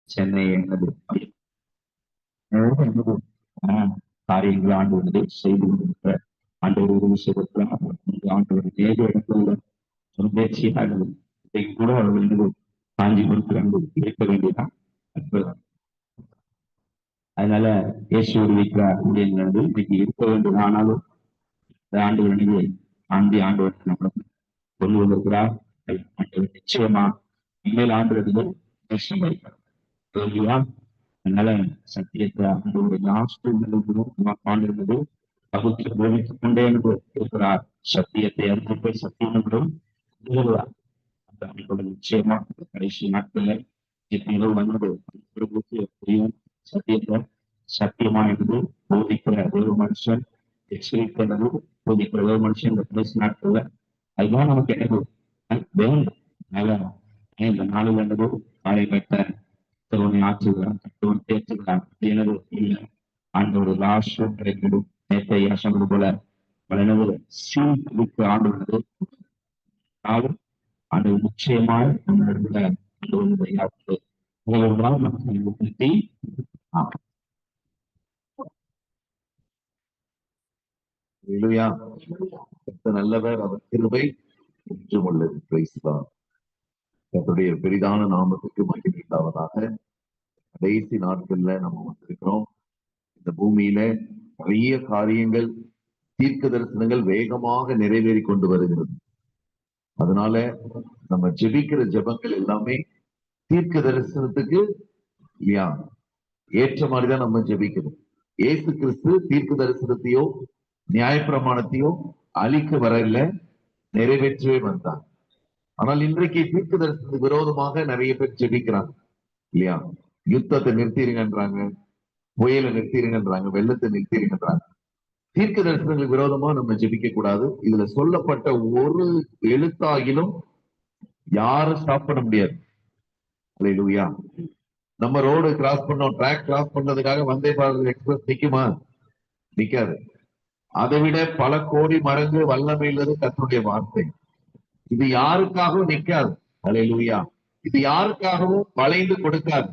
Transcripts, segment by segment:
சென்னை என்னது என்னது காரியங்கள் ஆண்டு செய்து கொண்டிருக்கிற ஆண்டவர் ஒரு விஷயத்துல ஆண்டவர் ஏக இடத்துல முயற்சியாக இன்றைக்கு கூட அவர்கள் என்னது காஞ்சி கொடுக்கிறாங்க இருக்க வேண்டியதான். அதனால இயேசு இருக்கிற ஊழியர்கள் இன்னைக்கு இருக்க வேண்டும். ஆனாலும் இந்த ஆண்டு ஆண்டவர் நம்மளுக்கு கொண்டு வந்திருக்கிறார். ஆண்டவர் நிச்சயமா உண்மையில் ஆண்டு அதனால சத்தியத்தை ஆண்டவருடைய லாஸ்ட் ஆண்டு பகுதியை போதித்துக் கொண்டே இருக்கிறார். சத்தியத்தை அறிவிப்பை சத்தியம் என்றும் நிச்சயமா கடைசி நாட்கள்ல வந்தது புரியும். சத்தியத்தை சத்தியமா என்று போதிக்கிற ஒரு மனுஷன் எச்சரிக்கிறது போதிக்கிற ஒரு மனுஷன் இந்த கடைசி நாட்கள்ல அதுதான் நமக்கு எனக்கு வேண்டும். அதனால இந்த நாலு வேண்டது காலை கட்ட ஆற்றுகிறான் தத்துவம் தேர்த்துகிறான் அப்படின்னது இல்லை. ஆண்டோட லாஸ்ட் கிடைக்கிறது நேற்றை சொன்னது போல வளனது சீர்திருத்த ஆண்டு அது நிச்சயமாய் நல்லவர், அவர் கிருபை என்றும் உள்ளது. கர்த்தருடைய பெரிதான நாமத்துக்கு மகிமை உண்டாவதாக. கடைசி நாட்கள்ல நம்ம வந்திருக்கிறோம். இந்த பூமியில நிறைய காரியங்கள் தீர்க்க தரிசனங்கள் வேகமாக நிறைவேறி கொண்டு வருகிறது. அதனால நம்ம ஜெபிக்கிற ஜெபங்கள் எல்லாமே தீர்க்க தரிசனத்துக்கு இல்லையா ஏற்ற மாதிரிதான் நம்ம ஜெபிக்கணும். இயேசு கிறிஸ்து தீர்க்க தரிசனத்தையோ நியாயப்பிரமாணத்தையோ அழிக்க வரல, நிறைவேற்றவே வந்தார். ஆனால் இன்றைக்கு தீர்க்க தரிசனத்துக்கு விரோதமாக நிறைய பேர் ஜெபிக்கிறாங்க இல்லையா. யுத்தத்தை நிறுத்திடுங்கன்றாங்க, புயலை நிறுத்திடுங்கன்றாங்க, வெள்ளத்தை நிறுத்திடுங்கன்றாங்க. தீர்க்க தரிசனங்களுக்கு விரோதமா நம்ம ஜெபிக்க கூடாது. இதுல சொல்லப்பட்ட ஒரு எழுத்தாகிலும் யாரும் ஸ்டாப் பண்ண முடியாது. அல்லேலூயா. நம்ம ரோடு கிராஸ் பண்ணோம், ட்ராக் கிராஸ் பண்றதுக்காக வந்தே பாரத் எக்ஸ்பிரஸ் நிக்குமா? நிக்காது. அதை விட பல கோடி மடங்கு வல்லமையிலிருந்து கர்த்தருடைய வார்த்தை. இது யாருக்காகவும் நிக்காது. அல்லேலூயா. இது யாருக்காகவும் வளைந்து கொடுக்காது.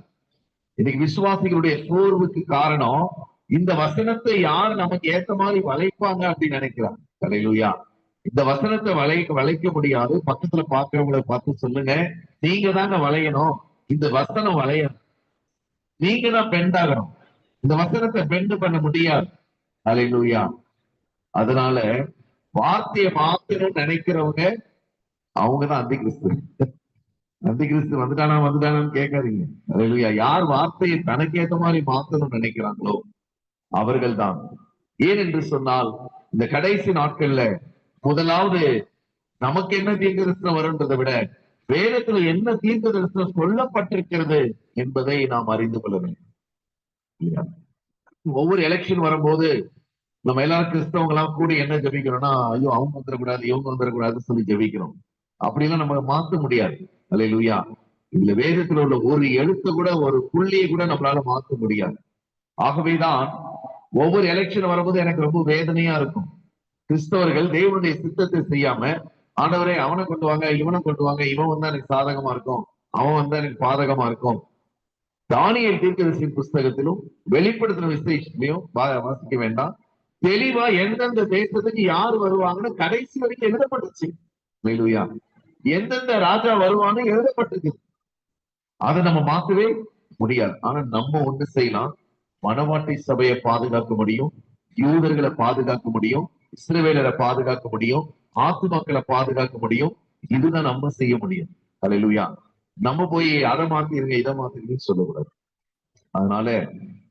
இன்னைக்கு விசுவாசிகளுடைய சோர்வுக்கு காரணம் இந்த வசனத்தை யார் நமக்கு ஏத்த மாதிரி வளைப்பாங்க அப்படின்னு நினைக்கிறாங்க. அல்லேலூயா. இந்த வசனத்தை வளைக்க முடியாது. பக்கத்துல பாக்குறவங்களை பார்த்து சொல்லுங்க, நீங்க தாங்க வளையணும். இந்த வசனம் வளையணும், நீங்க தான் பெண்ட் ஆகணும். இந்த வசனத்தை பெண்ட் பண்ண முடியாது. அல்லேலூயா. அதனால வார்த்தையை மாத்தணும்னு நினைக்கிறவங்க அவங்கதான் அந்தி கிறிஸ்து. அந்தி கிறிஸ்து வந்துட்டானான்னு கேட்காதீங்க. அல்லேலூயா. யார் வார்த்தையை தனக்கு ஏத்த மாதிரி மாத்தணும்னு நினைக்கிறாங்களோ அவர்கள் தான். ஏன் என்று சொன்னால் இந்த கடைசி நாட்கள்ல முதலாவது நமக்கு என்ன தீர்க்க தரிசனம் வரும்ன்றதை விட வேதத்துல என்ன தீர்க்க தரிசனம் சொல்லப்பட்டிருக்கிறது என்பதை நாம் அறிந்து கொள்ள வேண்டும். ஒவ்வொரு எலெக்ஷன் வரும்போது நம்ம எல்லாரும் கிறிஸ்தவங்க எல்லாம் கூடி என்ன ஜெபிக்கிறோம்னா, ஐயோ அவங்க வந்துடக்கூடாது, இவங்க வந்துடக்கூடாதுன்னு சொல்லி ஜெபிக்கிறோம். அப்படிலாம் நம்ம மாத்த முடியாது. அல்லேலூயா. இதுல வேதத்துல உள்ள ஒரு எழுத்து கூட, ஒரு புள்ளியை கூட நம்மளால மாத்த முடியாது. ஆகவேதான் ஒவ்வொரு எலெக்ஷன் வரும்போது எனக்கு ரொம்ப வேதனையா இருக்கும். கிறிஸ்தவர்கள் தேவனுடைய சித்தத்தை செய்யாம, ஆண்டவரே அவனை கொண்டு வாங்க, இவனை கொண்டு வாங்க, இவன் வந்தா எனக்கு சாதகமா இருக்கும், அவன் வந்தா எனக்கு பாதகமா இருக்கும். தானியேல் தீர்க்கதரிசியின் புஸ்தகத்திலும் வெளிப்படுத்தின விசேஷத்திலையும் வாசிக்க வேண்டாம், தெளிவா எந்தெந்த தேசத்துக்கு யார் வருவாங்கன்னு கடைசி வரைக்கும் எழுதப்பட்டுச்சு. அல்லேலூயா. எந்தெந்த ராஜா வருவான்னு எழுதப்பட்டிருக்கு. அதை நம்ம மாத்தவே முடியாது. ஆனா நம்ம ஒண்ணு செய்யலாம், மணவாட்டி சபையை பாதுகாக்க முடியும், யூதர்களை பாதுகாக்க முடியும், இஸ்ரவேலரை பாதுகாக்க முடியும், ஆத்துமாக்களை பாதுகாக்க முடியும். இதுதான் நம்ம செய்ய முடியும். அல்லேலூயா. நம்ம போய் அதை மாத்திருங்க இதை மாத்திருங்கன்னு சொல்லக்கூடாது. அதனால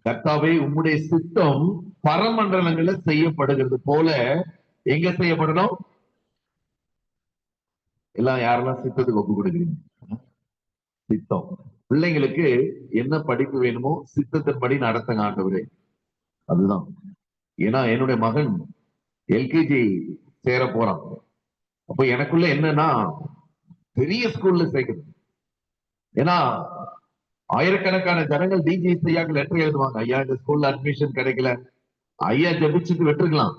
கர்த்தாவே உம்முடைய சித்தம் பரமண்டலங்கள்ல செய்யப்படுகிறது போல எங்க செய்யப்படணும்? எல்லாம் யாரெல்லாம் சித்தத்துக்கு ஒப்பு கொடுக்குறீங்க? சித்தம். பிள்ளைங்களுக்கு என்ன படிப்பு வேணுமோ சித்தத்தின்படி நடத்துங்க ஆண்டவரே. அதுதான். ஏன்னா என்னுடைய மகன் எல்கேஜி சேர போறான். அப்ப எனக்குள்ள என்னன்னா, பெரிய ஸ்கூல்ல சேர்க்கணும். ஏன்னா ஆயிரக்கணக்கான ஜனங்கள் டிஜிஎஸ் ஐயாக்கு லெட்டர் எழுதுவாங்க, ஐயா இந்த ஸ்கூல்ல அட்மிஷன் கிடைக்கல. ஐயா ஜெபிச்சுட்டு விட்டுருக்கலாம்.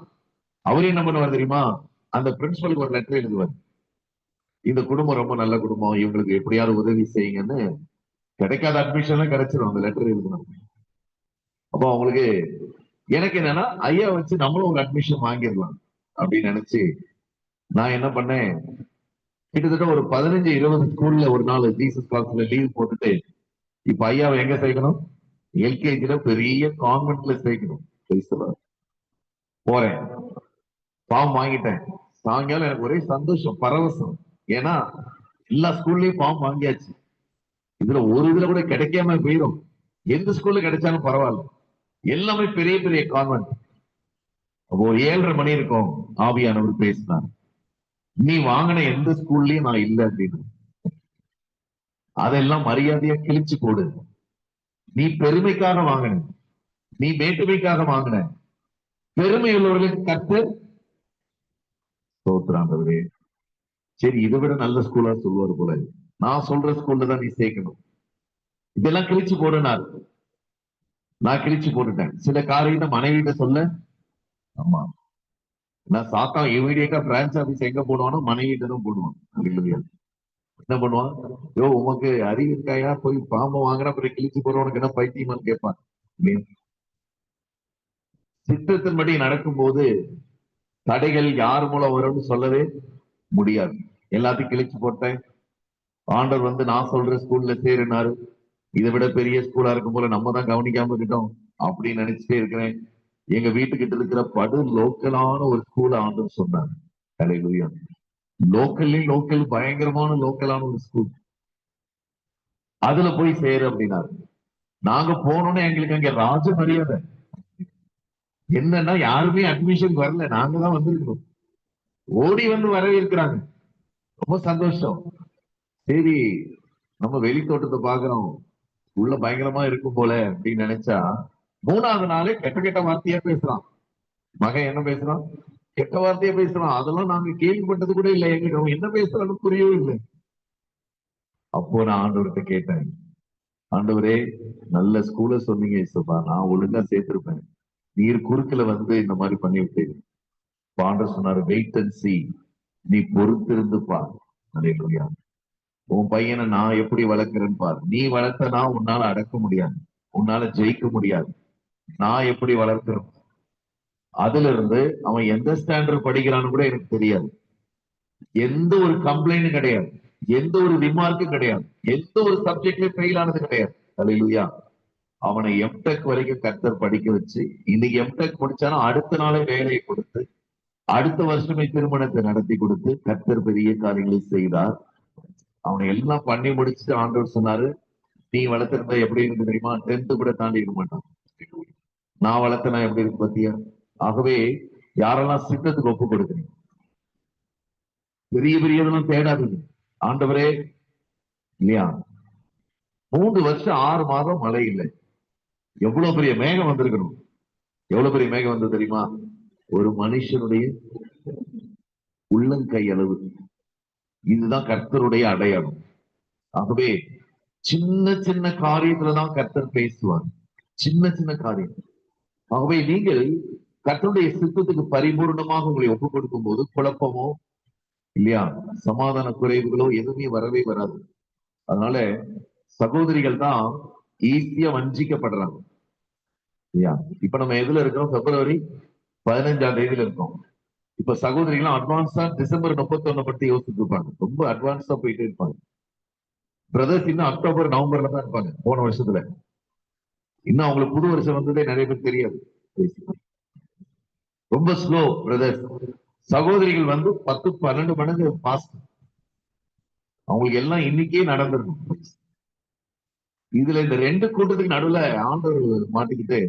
அவரே என்ன பண்ணுவார் தெரியுமா? அந்த பிரின்சிபலுக்கு ஒரு லெட்டர் எழுதுவார், இந்த குடும்பம் ரொம்ப நல்ல குடும்பம், இவங்களுக்கு எப்படியாவது உதவி செய்யுங்கன்னு கிடைக்காத அட்மிஷன் கிடைச்சிடும், அந்த லெட்டர் இருக்கணும். அப்போ அவங்களுக்கு எனக்கு என்னன்னா ஐயா வச்சு நம்மளும் ஒரு அட்மிஷன் வாங்கிடலாம் அப்படின்னு நினைச்சு நான் என்ன பண்ணேன், கிட்டத்தட்ட ஒரு 15-20 ஸ்கூல்ல ஒரு நாள் ஜீசஸ் கிளாஸ்ல லீவ் போட்டுட்டு இப்ப ஐயாவை எங்க சேர்க்கணும், எல்கேஜில பெரிய கான்வென்ட்ல சேர்க்கணும். போறேன், ஃபார்ம் வாங்கிட்டேன். சாயங்காலம் எனக்கு ஒரே சந்தோஷம், பரவசம். ஏன்னா எல்லா ஸ்கூல்லயும் ஃபார்ம் வாங்கியாச்சு. இதுல ஒரு இதுல கூட கிடைக்காம போயிடும். எந்த ஸ்கூல்ல கிடைச்சாலும் பரவாயில்ல, எல்லாமே பெரிய பெரிய கான்வென்ட். அப்போ 7:30 மணி இருக்கும், ஆவியானவர் பேசினார், நீ வாங்கின எந்த ஸ்கூல்லயும் நான் இல்லை அப்படின்னு. அதெல்லாம் மரியாதையா கிழிச்சு போடு. நீ பெருமைக்காக வாங்கின, நீ மேட்டுமைக்காக வாங்கின. பெருமை உள்ளவர்களுக்கு கத்து சோத்ராண்டவரே. சரி, இதை விட நல்ல ஸ்கூலா சொல்லுவார் போல, நான் சொல்ற ஸ்கூல்ல தான் நீ சேர்க்கணும். இதெல்லாம் கிழிச்சு போடுனார். நான் கிழிச்சு போட்டுட்டேன். சில காரியத்தை மனைவிட்ட சொல்ல, ஆமா, நான் சாத்தா இமீடியட்டா பிரான்ச் ஆபீஸ் எங்க போடுவானோ மனைவிட்ட தான் போடுவான். என்ன பண்ணுவான், யோ உனக்கு அறிவு இருக்காயா, போய் பாம்பை வாங்குற அப்புறம் கிழிச்சு போற, உனக்கு என்ன பைத்தியமான்னு கேட்பான். சித்தத்தின்படி நடக்கும்போது தடைகள் யார் மூலம் வரும்னு சொல்லவே முடியாது. எல்லாத்தையும் கிழிச்சு போட்டேன். ஆண்டவர் வந்து நான் சொல்ற ஸ்கூல்ல சேருனாரு. இதை விட பெரிய ஸ்கூலா இருக்கும் போல நம்ம தான் கவனிக்காம இருக்கட்டும் அப்படின்னு நினைச்சிட்டே இருக்கிறேன். எங்க வீட்டுக்கிட்ட இருக்கிற படு லோக்கலான ஒரு ஸ்கூல் ஆண்டவர் சொன்னார். ஹல்லேலூயா. லோக்கல் பயங்கரமான லோக்கலான ஒரு ஸ்கூல், அதுல போய் சேரு அப்படின்னாரு. நாங்க போனோம்னு எங்களுக்கு அங்க ராஜ மரியாதை. என்னன்னா யாருமே அட்மிஷன் வரல, நாங்க தான் வந்திருக்கிறோம். ஓடி வந்து வரவேற்கிறாங்க, ரொம்ப சந்தோஷம். சரி, நம்ம வெளி தோட்டத்தை பாக்குறோம், உள்ள பயங்கரமா இருக்கும் போல அப்படின்னு நினைச்சா 3வது நாளே கெட்ட கெட்ட வார்த்தையா பேசுறான். மகன் என்ன பேசுறான், கெட்ட வார்த்தையா பேசுறான். அதெல்லாம் நாங்க கேள்விப்பட்டது கூட இல்லை, எங்களுக்கு அவன் என்ன பேசுறான்னு புரியவே இல்லை. அப்போ நான் ஆண்டவர்கிட்ட கேட்டேன், ஆண்டவரே நல்ல ஸ்கூல்ல சொன்னீங்க இசப்பா, நான் ஒழுங்கா சேர்த்திருப்பேன், நீர் குறுக்கல வந்து இந்த மாதிரி பண்ணி விட்டீங்க. ஆண்டவர் சொன்னாரு, வெயிட் அண்ட் சீ, நீ பொறுத்திருந்து பார். ஹல்லேலூயா. உன் பையனை நான் எப்படி வளர்க்கிறேன்னு பாரு. நீ வளர்த்தனா உன்னால அடக்க முடியாது, உன்னால ஜெயிக்க முடியாது. நான் எப்படி வளர்க்கிறேன், அதுல இருந்து அவன் எந்த ஸ்டாண்டர்ட் படிக்கிறான்னு கூட எனக்கு தெரியாது. எந்த ஒரு கம்ப்ளைண்டும் கிடையாது, எந்த ஒரு ரிமார்க்கும் கிடையாது, எந்த ஒரு சப்ஜெக்ட்லயும் ஃபெயில் ஆனது கிடையாது. ஹல்லேலூயா. அவனை எம்டெக் வரைக்கும் கர்த்தர் படிக்க வச்சு, இன்னைக்கு எம்டெக் முடிச்சானா அடுத்த நாளே வேலையை கொடுத்து, அடுத்த வருஷமே திருமணத்தை நடத்தி கொடுத்து கர்த்தர் பெரிய காரியங்களை செய்தார். அவனை எல்லாம் பண்ணி முடிச்சுட்டு ஆண்டவர் சொன்னாரு, நீ வளர்த்திருந்த எப்படி இருக்கு தெரியுமா, 10th கூட தாண்டி இருக்க மாட்டான். நான் வளர்த்தனா எப்படி இருக்கு பத்தியா. ஆகவே யாரெல்லாம் சித்தத்துக்கு ஒப்பு கொடுக்குறீங்க, பெரிய பெரியதெல்லாம் தேடாதீங்க. ஆண்டவரே, இல்லையா, 3 வருஷம் 6 மாதம் மழை இல்லை, எவ்வளவு பெரிய மேகம் வந்திருக்கணும். எவ்வளவு பெரிய மேகம் வந்தது தெரியுமா, ஒரு மனுஷனுடைய உள்ளங்கை அளவு. இதுதான் கர்த்தருடைய அடையாளம். ஆகவே சின்ன சின்ன காரியத்துலதான் கர்த்தர் பேசுவார், சின்ன சின்ன காரியம். ஆகவே நீங்கள் கர்த்தருடைய சித்தத்துக்கு பரிபூர்ணமாக உங்களை ஒப்புக் கொடுக்கும் போது குழப்பமோ, இல்லையா, சமாதான குறைவுகளோ எதுவுமே வரவே வராது. அதனால சகோதரிகள் தான் ஈஸியா வஞ்சிக்கப்படுறாங்க, இல்லையா. இப்ப நம்ம எதுல இருக்கோம், பிப்ரவரி 15ஆம் தேதியில இருக்கோம். இப்ப சகோதரிகளும் அட்வான்ஸா டிசம்பர் 31 பத்தி யோசிச்சுட்டு இருப்பாங்க, ரொம்ப அட்வான்ஸா போயிட்டே இருப்பாங்க. பிரதர்ஸ் இன்னும் அக்டோபர் நவம்பர்ல தான் இருப்பாங்க. போன வருஷத்துல இன்னும் அவங்களுக்கு புது வருஷம் வந்ததே நிறைய பேர் தெரியாது. ரொம்ப ஸ்லோ பிரதர்ஸ். சகோதரிகள் வந்து 10-12 மடங்கு ஃபாஸ்ட். அவங்களுக்கு எல்லாம் இன்னைக்கே நடந்துருக்கும். இதுல இந்த 2 கூட்டத்துக்கு நடுவுல ஆண்டவர் மாட்டிக்கிட்டு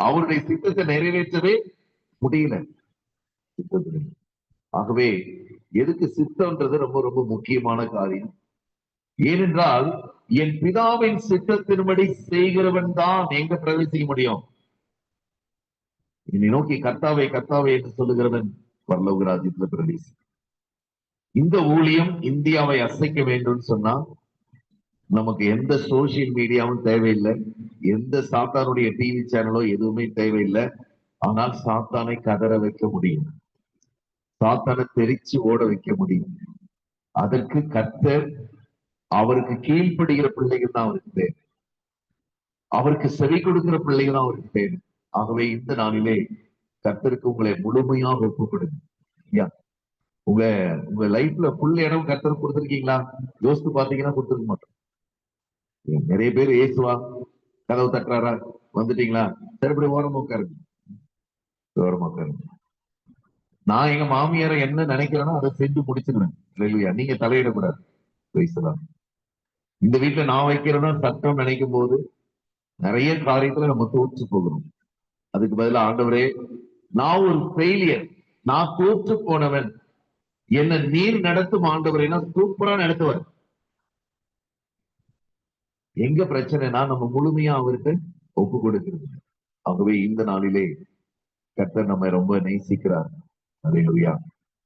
அவருடைய சித்தத்தை நிறைவேற்றவே முடியல. ஆகவே எதுக்கு சித்தம்ன்றது ரொம்ப ரொம்ப முக்கியமான காரியம். ஏனென்றால் என் பிதாவின் சித்தத்தின்படி செய்கிறவன் தான் எங்க பிரவேசிக்க முடியும். என்னை நோக்கி கர்த்தாவே கர்த்தாவே என்று சொல்லுகிறவன் பரலோக ராஜ்யத்துல பிரவேசி. இந்த ஊழியம் இந்தியாவை அசைக்க வேண்டும் சொன்னா நமக்கு எந்த சோசியல் மீடியாவும் தேவையில்லை, எந்த சாத்தானுடைய டிவி சேனலோ எதுவுமே தேவையில்லை. ஆனால் சாத்தானை கதற வைக்க முடியும், சாத்தானை தெரிச்சு ஓட வைக்க முடியும். அதற்கு கர்த்தர் அவருக்கு கீழ்ப்படுகிற பிள்ளைகள் தான் அவருக்கு தேவை. அவருக்கு செவி கொடுக்கிற பிள்ளைகள் தான் அவருக்கு தேவை. ஆகவே இந்த நாளிலே கர்த்தருக்கு உங்களை முழுமையாக ஒப்புக்கொடுங்க. ஐயா, உங்க உங்க லைஃப்ல ஃபுல் இடம் கர்த்தருக்கு கொடுத்துருக்கீங்களா? யோசித்து பாத்தீங்கன்னா கொடுத்துருக்க மாட்டோம். நிறைய பேர் ஏசுவா கதவு தட்டுறாரா, வந்துட்டீங்களா, திருப்படி ஓரமா உட்காருங்க, ஓரமா உட்காருங்க. நான் எங்க மாமியாரை என்ன நினைக்கிறேனோ அதை செஞ்சு முடிச்சிருவேன். இல்லையா, நீங்க தலையிடக்கூடாது. பேசலாம். இந்த வீட்டுல நான் வைக்கிறதா சட்டம் நினைக்கும் போது நிறைய காரியத்துல நம்ம தோற்று போகிறோம். அதுக்கு பதிலா ஆண்டவரே, நான் ஒரு ஃபெயிலியர், நான் தோற்று போனவன், என்ன நீர் நடத்தும் ஆண்டவரேனா சூப்பரா நடத்துவார். எங்க பிரச்சனைனா நம்ம முழுமையா அவருக்கு ஒப்பு கொடுக்கிறது. ஆகவே இந்த நாளிலே கர்த்தர் நம்ம ரொம்ப நேசிக்கிறார். அல்லேலூயா.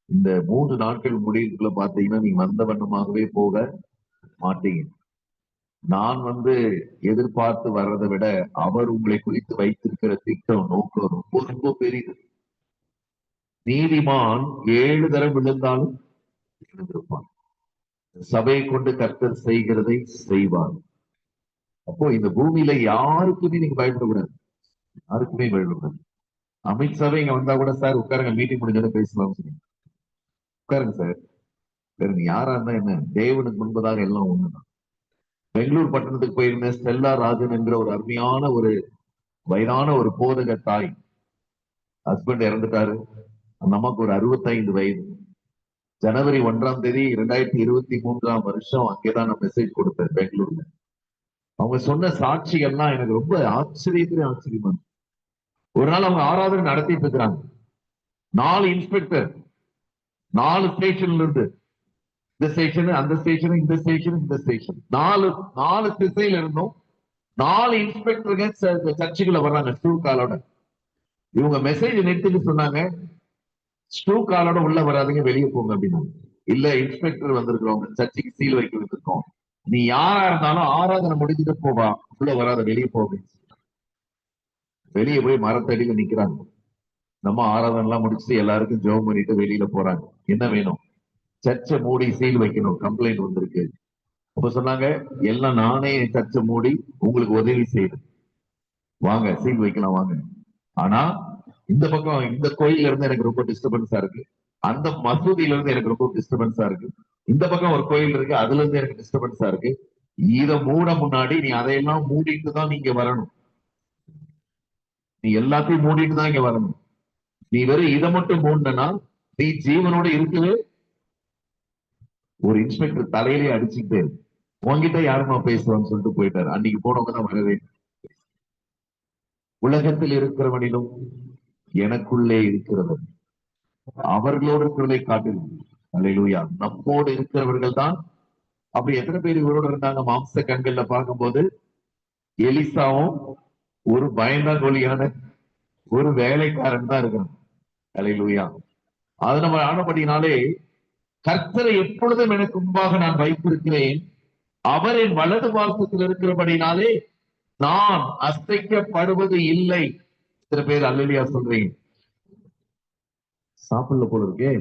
இந்த 3 நாட்கள் முடிவுக்குள்ள பாத்தீங்கன்னா நீங்க வந்த வண்ணமாகவே போக மாட்டீங்க. நான் எதிர்பார்த்து வர்றதை விட அவர் உங்களை குறித்து வைத்திருக்கிற திட்டம் நோக்கம் ரொம்ப ரொம்ப பெரியது. நீதிமான் 7 தரம் விழுந்தாலும் எழுந்திருப்பான். சபையை கொண்டு கர்த்தர் செய்கிறதை செய்வார். அப்போ இந்த பூமியில யாருக்குமே நீங்க பயப்படக்கூடாது. யாருக்குமே பயப்படக்கூடாது. அமித்ஷாவே இங்க வந்தா கூட, சார் உட்காருங்க, மீட்டிங் முடிஞ்சோட பேசலாம், உட்காருங்க சார், நீங்க யாரா இருந்தா என்ன, தேவனுக்கு முன்பதாக எல்லாம் ஒண்ணுதான். பெங்களூர் பட்டணத்துக்கு போயிருந்த ஸ்டெல்லா ராஜன் என்கிற ஒரு அருமையான ஒரு வயதான ஒரு போதக தாய், ஹஸ்பண்ட் இறந்துட்டாரு. அந்த அம்மாக்கு ஒரு 65 வயது. ஜனவரி 1ஆம் தேதி 2023ஆம் வருஷம் அங்கேதான் நான் மெசேஜ் கொடுத்தேன் பெங்களூர்ல. அவங்க சொன்ன சாட்சிகள்லாம் எனக்கு ரொம்ப ஆச்சரியமா. ஒரு நாள் அவங்க ஆராதனை நடத்திட்டு இருக்கிறாங்க. 4 இன்ஸ்பெக்டர் 4 ஸ்டேஷன்ல இருந்து, இந்த ஸ்டேஷன், அந்த ஸ்டேஷன், இந்த ஸ்டேஷன், இந்த ஸ்டேஷன், 4 திசையில இருந்தும் 4 இன்ஸ்பெக்டருங்க சர்ச்சுக்குள்ள வர்றாங்க ஸ்டூ காலோட. இவங்க மெசேஜ் நிறுத்திட்டு சொன்னாங்க, ஸ்டூ காலோட உள்ள வராதுங்க, வெளியே போங்க அப்படின்னா. இல்ல, இன்ஸ்பெக்டர் வந்திருக்கிறவங்க, சர்ச்சுக்கு சீல் வைக்க வந்திருக்கோம், நீ யாரா இருந்தாலும் ஆராதனை முடிஞ்சுட்டு போவா, உள்ள வராத, வெளியே போக. வெளியே போய் மரத்தடியில நிக்கிறாங்க. நம்ம ஆராதனை எல்லாம் முடிச்சுட்டு எல்லாருக்கும் ஜெபம் பண்ணிட்டு வெளியில போறாங்க. என்ன வேணும்? சர்ச்சை மூடி சீல் வைக்கணும், கம்ப்ளைண்ட் வந்திருக்கு. அப்ப சொன்னாங்க, எல்லாம் நானே சர்ச்சை மூடி உங்களுக்கு உதவி செய்யறேன், வாங்க சீல் வைக்கலாம் வாங்க. ஆனா இந்த பக்கம் இந்த கோயில்ல இருந்து எனக்கு ரொம்ப டிஸ்டர்பன்ஸா இருக்கு, அந்த மசூதியில இருந்து எனக்கு ரொம்ப டிஸ்டர்பன்ஸா இருக்கு, இந்த பக்கம் ஒரு கோயில் இருக்கு, அதுல இருந்து எனக்கு டிஸ்டர்பன்ஸா இருக்கு. இத மூட முன்னாடி நீ அதையெல்லாம் மூடிட்டு தான் நீங்க வரணும். நீ எல்லாத்தையும் மூடிட்டு தான் இங்க வரணும். நீ வெறும் இதை மட்டும் மூடனா நீ ஜீவனோட இருக்கவே. ஒரு இன்ஸ்பெக்டர் தலையிலே அடிச்சுட்டு, உங்ககிட்ட யாருமா பேசுவான்னு சொல்லிட்டு போயிட்டாரு. அன்னைக்கு போனவங்க தான் வரவே. உலகத்தில் இருக்கிறவனிலும் எனக்குள்ளே இருக்கிறவன் அவர்களோடு இருக்கிறதை காட்டிலும், அல்லேலூயா, நம்மோடு இருக்கிறவர்கள் தான். அப்படி எத்தனை பேர் இவரோட இருந்தாங்க? மாம்ச கண்கள்ல பார்க்கும்போது எலிசாவும் ஒரு பயந்தாங்கொலியான ஒரு வேலைக்காரன் தான் இருக்கிறான். அல்லேலூயா. அது நம்ம ஆனபடினாலே, கர்த்தரை எப்பொழுதும் எனக்கு முன்பாக நான் வைத்திருக்கிறேன், அவர் என் வலது வாசத்தில் இருக்கிறபடினாலே நான் அசைக்கப்படுவது இல்லை. சில பேர் அல்லேலூயா சொல்றீங்க. சாப்பிடல போல இருக்கே.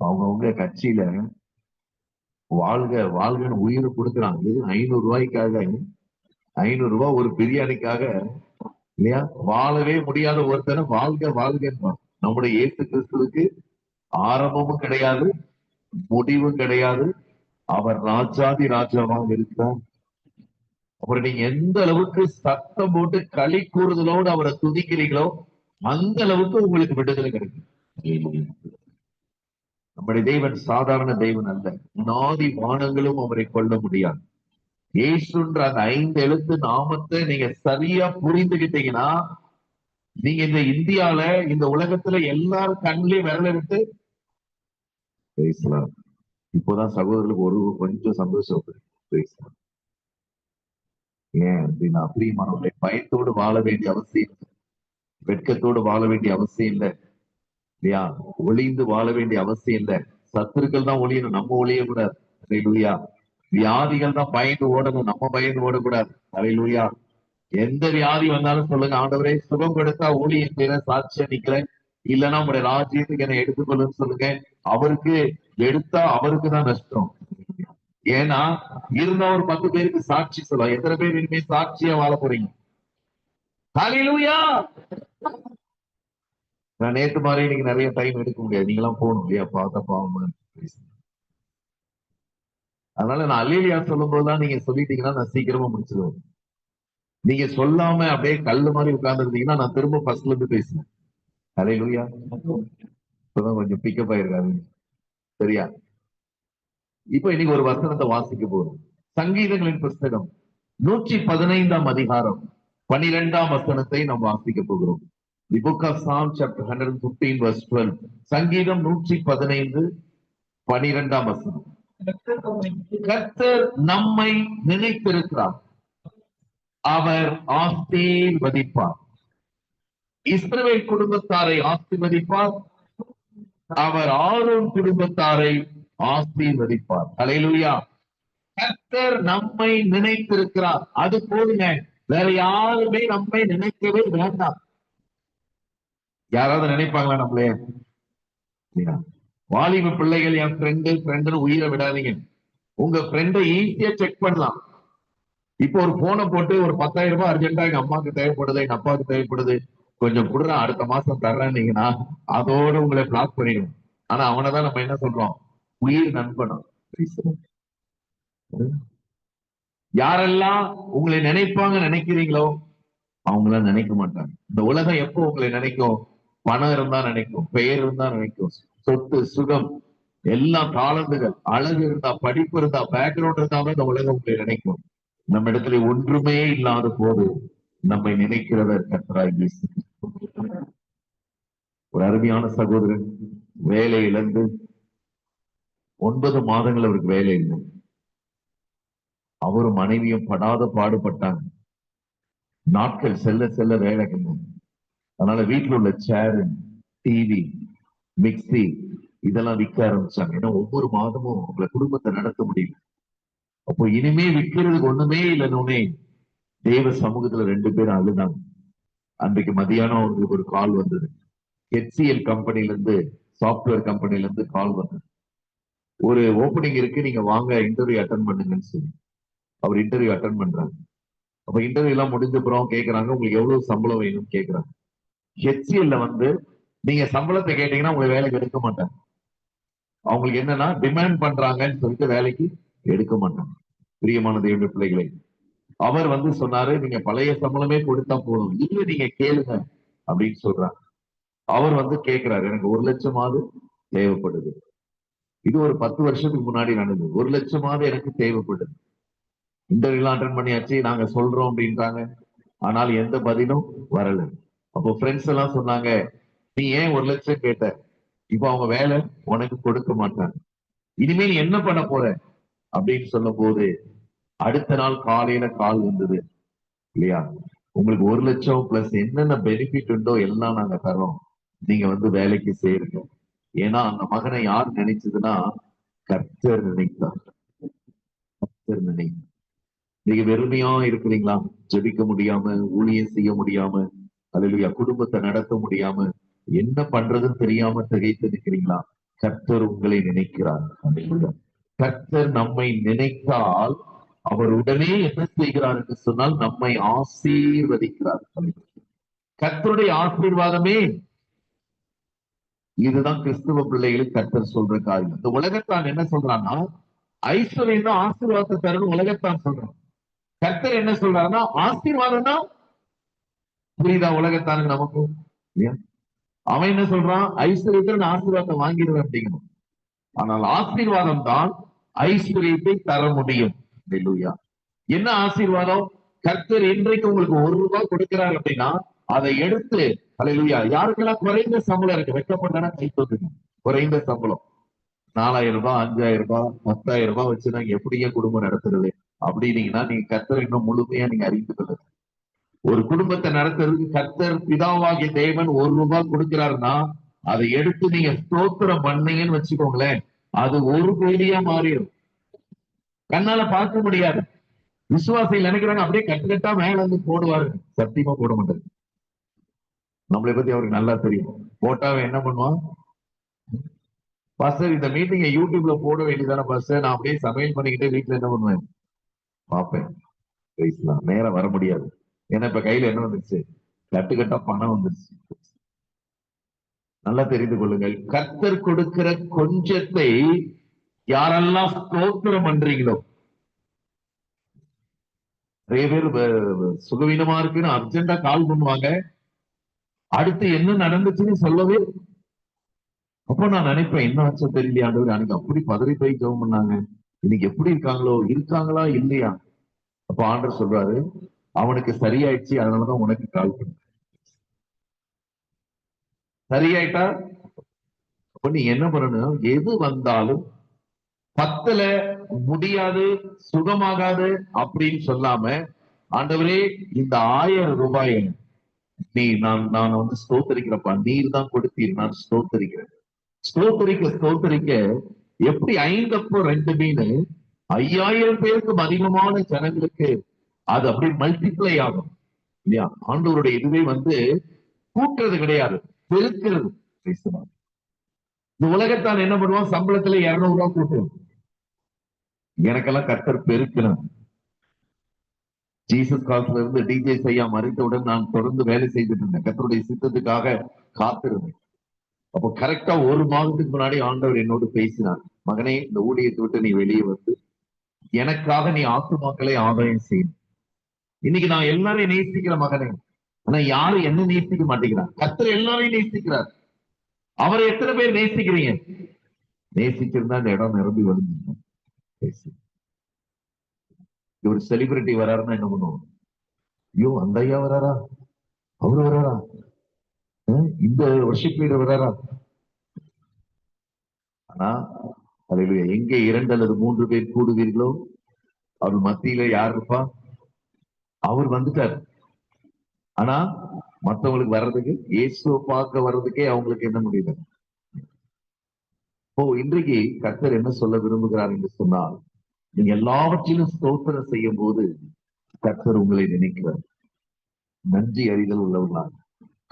அவங்கவுங்க கட்சியில வாழ்க வாழ்கன்னு உயிரை கொடுக்குறாங்க. இது 500 ரூபாய்க்காக, 500 ரூபாய் ஒரு பிரியாணிக்காக, இல்லையா, வாழவே முடியாத ஒருத்தனை வாழ்க வாழ்க. நம்முடைய இயேசு கிறிஸ்துவுக்கு ஆரம்பமும் கிடையாது, முடிவும் கிடையாது. அவர் ராஜாதி ராஜாவாக இருக்கிறார். அப்புறம் நீங்க எந்த அளவுக்கு சத்தம் போட்டு களி கூறுதலோடு அவரை துதிக்கிறீங்களோ அந்த அளவுக்கு உங்களுக்கு விடுதலை கிடைக்கும். நம்முடைய தேவன் சாதாரண தேவன் அல்ல. நாதி வானங்களும் அவரை கொள்ள முடியாது. இயேசுன்ற அந்த 5 எழுத்து நாமத்தை நீங்க சரியா புரிந்துகிட்டீங்கன்னா, நீங்க இந்த இந்தியால, இந்த உலகத்துல எல்லாரும் கண்ணிலையும் விரல விட்டு பேசலாம். இப்போதான் சகோதரர்களுக்கு ஒரு கொஞ்சம் சந்தோஷம் பேசலாம். ஏன் அப்படின்னா, பிரியமானவர்களை, பயத்தோடு வாழ வேண்டிய அவசியம் இல்லை, வெட்கத்தோடு வாழ வேண்டிய அவசியம் இல்லை, இல்லையா, ஒளிந்து வாழ வேண்டிய அவசியம் இல்லை. சத்துருக்கள் தான் ஒளியணும், நம்ம ஒளியக்கூடாது. அல்லேலூயா. வியாதிகள் தான் பயந்து ஓடணும், நம்ம பயந்து ஓடக்கூடாது. அல்லேலூயா. எந்த வியாதி வந்தாலும் சொல்லுங்க, ஆண்டவரே சுகம் கொடுத்தா ஊழியம் செய்யற சாட்சியா நிக்கிறேன், இல்லைன்னா உங்களுடைய ராஜ்யத்துக்கு என்னை எடுத்துக்கொள்ளுன்னு சொல்லுங்க. அவருக்கு எடுத்தா அவருக்கு தான் நஷ்டம். ஏன்னா இருந்த ஒரு 10 பேருக்கு சாட்சி சொல்லலாம். எத்தனை பேர் இனிமே சாட்சியா வாழ போறீங்க? ஹalleluya. நான் நேத்து மாதிரி இன்னைக்கு நிறைய டைம் எடுக்க முடியாது, நீங்களாம் போகணும் இல்லையா, பார்த்த பாவம். அதனால நான் அல்லேலியா சொல்லும் போதுதான் நீங்க சொல்லிட்டீங்கன்னா நான் சீக்கிரமா முடிச்சிடுவேன். நீங்க சொல்லாம அப்படியே கல்லு மாதிரி உட்கார்ந்து இருந்தீங்கன்னா நான் திரும்ப ஃபர்ஸ்ட்ல இருந்து பேசுவேன். ஹalleluya. இப்பதான் கொஞ்சம் பிக்கப் ஆயிருக்காரு. சரியா? இப்ப இன்னைக்கு ஒரு வசனத்தை வாசிக்க போறோம். சங்கீதங்களின் புஸ்தகம் 115 அதிகாரம் 12 வசனத்தை நாம் வாசிக்க போகிறோம். The book of Psalm chapter 115 verse 12. சங்கீதம் 115 12 வசனம். கர்த்தர் நம்மை நினைத்திருக்கிறார், அவர் ஆசீர்வதிப்பார். இஸ்ரவேல் குடும்பத்தாரை ஆசீர்வதிப்பார், அவர் ஆரோன் குடும்பத்தாரை ஆசீர்வதிப்பார். ஹல்லேலூயா. கர்த்தர் நம்மை நினைத்திருக்கிறார், அது போதுங்க. வேற யாருமே நம்மை நினைக்கவே வேண்டாம். யாராவது நினைப்பாங்களா நம்மளே? வாலிப பிள்ளைகள், என் ஃப்ரெண்டு உயிரை விடாதீங்க. உங்க ஃப்ரெண்டை ஈஸியா செக் பண்ணலாம். இப்போ ஒரு போனை போட்டு ஒரு 10,000 ரூபாய் அர்ஜென்டா எங்க அம்மாவுக்கு தேவைப்படுது, எங்க அப்பாவுக்கு தேவைப்படுது, கொஞ்சம் கொடுறா, அடுத்த மாசம் தர்றேன்னீங்கன்னா அதோட உங்களை பிளாக் பண்ணிடும். ஆனா அவனைதான் நம்ம என்ன சொல்றோம்? உயிர் நண்பனும். யாரெல்லாம் உங்களை நினைப்பாங்க நினைக்கிறீங்களோ அவங்களாம் நினைக்க மாட்டாங்க. இந்த உலகம் எப்போ உங்களை நினைக்கும்? பணம் இருந்தா நினைக்கும், பெயர் இருந்தா நினைக்கும், சொத்து சுகம் எல்லாம் தாளந்துகள், அழகு இருந்தா, படிப்பு இருந்தா, பேக்ரவுண்ட் இருந்தாலும் இந்த உலகம் உங்களை நினைக்கும். நம்ம இடத்துல ஒன்றுமே இல்லாத போது நம்மை நினைக்கிறவர் கர்த்தராகிய இயேசு. ஒரு அருமையான சகோதரன் வேலை இழந்து 9 மாதங்கள் அவருக்கு வேலை இல்லை. அவரும் மனைவியும் படாத பாடுபட்டாங்க. நாட்கள் செல்ல செல்ல வேலை இல்லை. அதனால வீட்டுல உள்ள சேர், டிவி, மிக்சி இதெல்லாம் விற்க ஆரம்பிச்சாங்க. ஏன்னா ஒவ்வொரு மாதமும் உங்களை குடும்பத்தை நடத்த முடியும். அப்போ இனிமே விற்கிறதுக்கு ஒண்ணுமே இல்லைன்னு தேவ சமூகத்துல 2 பேரும் அழுதாங்க. அன்றைக்கு மதியானம் அவங்களுக்கு ஒரு கால் வந்தது. ஹெச்சிஎல் கம்பெனில இருந்து, சாப்ட்வேர் கம்பெனில இருந்து கால் வந்தது. ஒரு ஓப்பனிங் இருக்கு, நீங்க வாங்க இன்டர்வியூ அட்டன் பண்ணுங்கன்னு சொல்லி அவர் இன்டர்வியூ அட்டன் பண்றாங்க. அப்ப இன்டர்வியூ எல்லாம் முடிஞ்ச அப்புறம் கேக்குறாங்க, உங்களுக்கு எவ்வளவு சம்பளம் வேணும்னு கேக்குறாங்க. ஹெச்சிஎல்ல நீங்க சம்பளத்தை கேட்டீங்கன்னா உங்களை வேலைக்கு எடுக்க மாட்டாங்க. அவங்களுக்கு என்னன்னா டிமாண்ட் பண்றாங்கன்னு சொல்லிட்டு வேலைக்கு எடுக்க மாட்டாங்க. பிரியமான தேவனுடைய பிள்ளைகளை, அவர் சொன்னாரு, நீங்க பழைய சம்பளமே கொடுத்தா போதும், இல்ல நீங்க கேளுங்க அப்படின்னு சொல்றாங்க. அவர் கேட்கிறாரு, எனக்கு 1 லட்சமாவது தேவைப்படுது. இது ஒரு 10 வருஷத்துக்கு முன்னாடி நடந்தது. 1 லட்சமாவது எனக்கு தேவைப்படுது. இன்டர்வியூ அட்டன் பண்ணியாச்சு, நாங்க சொல்றோம் அப்படின்றாங்க. ஆனால் எந்த பதிலும் வரல. அப்போ ஃப்ரெண்ட்ஸ் எல்லாம் சொன்னாங்க, நீ ஏன் 1 லட்சம் கேட்ட? இப்ப அவங்க வேலை உனக்கு கொடுக்க மாட்டாங்க, இனிமே நீ என்ன பண்ண போற அப்படின்னு சொல்லும் போது அடுத்த நாள் காலையில கால் வந்தது இல்லையா, உங்களுக்கு 1 லட்சம் பிளஸ் என்னென்ன பெனிஃபிட் உண்டோ எல்லாம் நாங்க தரோம், நீங்க வேலைக்கு சேருங்க. ஏன்னா அந்த மகனை யார் நினைச்சதுன்னா கர்த்தர் நினைத்தார். கர்த்தர் நினைத்தார். நீங்க வெறுமையா இருக்கிறீங்களா? ஜெபிக்க முடியாம, ஊழியம் செய்ய முடியாம, அல்லேலூயா, குடும்பத்தை நடத்த முடியாம, என்ன பண்றதுன்னு தெரியாம திகைத்து நிற்கிறீங்களா? கர்த்தர் உங்களை நினைக்கிறார். அல்லேலூயா. கர்த்தர் நம்மை நினைத்தால் அவர் உடனே என்ன செய்கிறார் என்று சொன்னால் நம்மை ஆசீர்வதிக்கிறார். கர்த்தருடைய ஆசீர்வாதமே இதுதான் கிறிஸ்துவ பிள்ளைகளுக்கு கர்த்தர் சொல்ற காரியம். இந்த உலகத்தான் என்ன சொல்றான்னா ஐஸ்வர்யம் தான் ஆசீர்வாதத்தை தரணும் உலகத்தான் சொல்றான். கர்த்தர் என்ன சொல்றாருன்னா ஆசீர்வாதம் தான். புரியுதா உலகத்தானுங்க நமக்கு? அவன் என்ன சொல்றான்? ஐஸ்வர்யத்தை நான் ஆசீர்வாதத்தை வாங்கிடுவேன் அப்படிங்கணும். ஆனால் ஆசீர்வாதம் தான் ஐஸ்வர்யத்தை தர முடியும். என்ன ஆசீர்வாதம்? கர்த்தர் இன்றைக்கு உங்களுக்கு 1 ரூபாய் கொடுக்கிறார் அப்படின்னா அதை எடுத்து, அல்லேலூயா, யாருக்கெல்லாம் குறைந்த சம்பளம் இருக்கு வெட்கப்பட்டா கை தூக்குங்க. குறைந்த சம்பளம் 4,000 ரூபாய், 5,000 ரூபாய், 10,000 ரூபாய் வச்சு நாங்க எப்படியே குடும்பம் நடத்துறது அப்படின்னீங்கன்னா நீங்க கர்த்தர் இன்னும் முழுமையா நீங்க அறிந்து கொள்ளுங்க. ஒரு குடும்பத்தை நடத்துறதுக்கு கர்த்தர் பிதாவாகிய தேவன் 1 ரூபாய் கொடுக்கிறாருன்னா அதை எடுத்து நீங்க ஸ்தோத்திரம் பண்ணீங்கன்னு வச்சுக்கோங்களேன், அது 1 கோடியா மாறிடும். கண்ணால பார்க்க முடியாது. விசுவாசிகள் நினைக்கிறாங்க அப்படியே கட்டுக்கட்டா மேல போடுவாரு. சத்தியமா போட மாட்டாரு. நம்மளை பத்தி அவருக்கு நல்லா தெரியும். போட்டா அவன் என்ன பண்ணுவான்? பாஸ்டர் இந்த மீட்டிங்கை யூடியூப்ல போட வேண்டியதானே பாஸ்டர், நான் அப்படியே சமையல் பண்ணிக்கிட்டே வீட்டுல என்ன பண்ணுவேன் பார்ப்பேன். பேசலாம், நேரம் வர முடியாது. ஏன்னா இப்ப கையில என்ன வந்துருச்சு? கட்டுக்கட்டா பணம் வந்துருச்சு. நல்லா தெரிந்து கொள்ளுங்கள், கர்த்தர் கொடுக்கிற கொஞ்சத்தை யாரெல்லாம் ஸ்தோத்திரம் பண்றீங்களோ, நிறைய பேர் சுகவீனமா இருக்குன்னு அர்ஜென்டா கால் பண்ணுவாங்க, அடுத்து என்ன நடந்துச்சுன்னு சொல்லவே. அப்ப நான் நினைப்பேன், என்ன ஆச்சோ தெரியலையா ஆண்டவர், அன்னைக்கு அப்படி பதறி போய் ஜெபம் பண்ணாங்க, இன்னைக்கு எப்படி இருக்காங்களோ, இருக்காங்களா இல்லையா? அப்ப ஆண்டவர் சொல்றாரு, அவனுக்கு சரியாயிடுச்சு, அதனாலதான் உனக்கு கால் பண்ண. சரியாயிட்டா அப்ப நீ என்ன பண்ணணும்? எது வந்தாலும் பத்தல, முடியாது, சுகமாகாது அப்படின்னு சொல்லாம, ஆண்டவரே இந்த 1000 ரூபாயை நீ நான் வந்து ஸ்தோத்தரிக்கிறப்பா, நீர் தான் கொடுத்தீர், நான் ஸ்தோத்தரிக்கிறேன். ஸ்தோத்தரிக்க எப்படி 5 அப்பம் 2 மீன் 5000 பேருக்கும் அதிகமான ஜனங்களுக்கு அது அப்படி மல்டிப்ளை ஆகும் இல்லையா? ஆண்டவருடைய இதுவே வந்து கூட்டுறது கிடையாது, பெருக்கிறது. இந்த உலகத்தான் என்ன பண்ணுவான்? சம்பளத்துல 200 ரூபாய் கூட்டுவோம். எனக்கெல்லாம் கர்த்தர் பெருக்கணும். ஜீசஸ் காலத்துல இருந்து டிஜே செய்யா மறைத்தவுடன் நான் தொடர்ந்து வேலை செய்துட்டு இருந்தேன், கர்த்தருடைய சித்தத்துக்காக காத்திருந்தேன். அப்போ கரெக்டா 1 மாதத்துக்கு முன்னாடி ஆண்டவர் என்னோடு பேசினார், மகனே இந்த ஊழியத்தை விட்டு நீ வெளியே வந்து எனக்காக நீ ஆத்துமாக்களை ஆதாயம் செய்யணும். இன்னைக்கு நான் எல்லாரையும் நேசிக்கிற மகனே, ஆனா யாரும் என்ன நேசிக்க மாட்டேங்கிறார். கர்த்தர் எல்லாரையும் நேசிக்கிறார். அவரை எத்தனை பேர் நேசிக்கிறீங்க? நேசிச்சிருந்தா இந்த இடம் நிரம்பி வந்து. ஒரு செலிபிரிட்டி வராருன்னா என்ன பண்ணுவோம்? ஐயோ அந்த ஐயா வராரா, அவரு வராரா, இந்த வர்ஷிப் லீடர் வராரா? ஆனா அதில் எங்கே 2 அல்லது 3 பேர் கூடுவீர்களோ அவர் மத்தியில யார் இருப்பா? அவர் வந்துட்டார். ஆனா மத்தவங்களுக்கு வர்றதுக்கு, இயேசுவை பார்க்க வர்றதுக்கே அவங்களுக்கு என்ன முடியல. இன்றைக்கு கர்த்தர் என்ன சொல்ல விரும்புகிறார் என்று சொன்னால், நீங்க எல்லாவற்றிலும் ஸ்தோத்திரம் செய்யும் போது கர்த்தர் உங்களை நினைக்கிறார். நன்றி அறிதல் உள்ளவர்களாக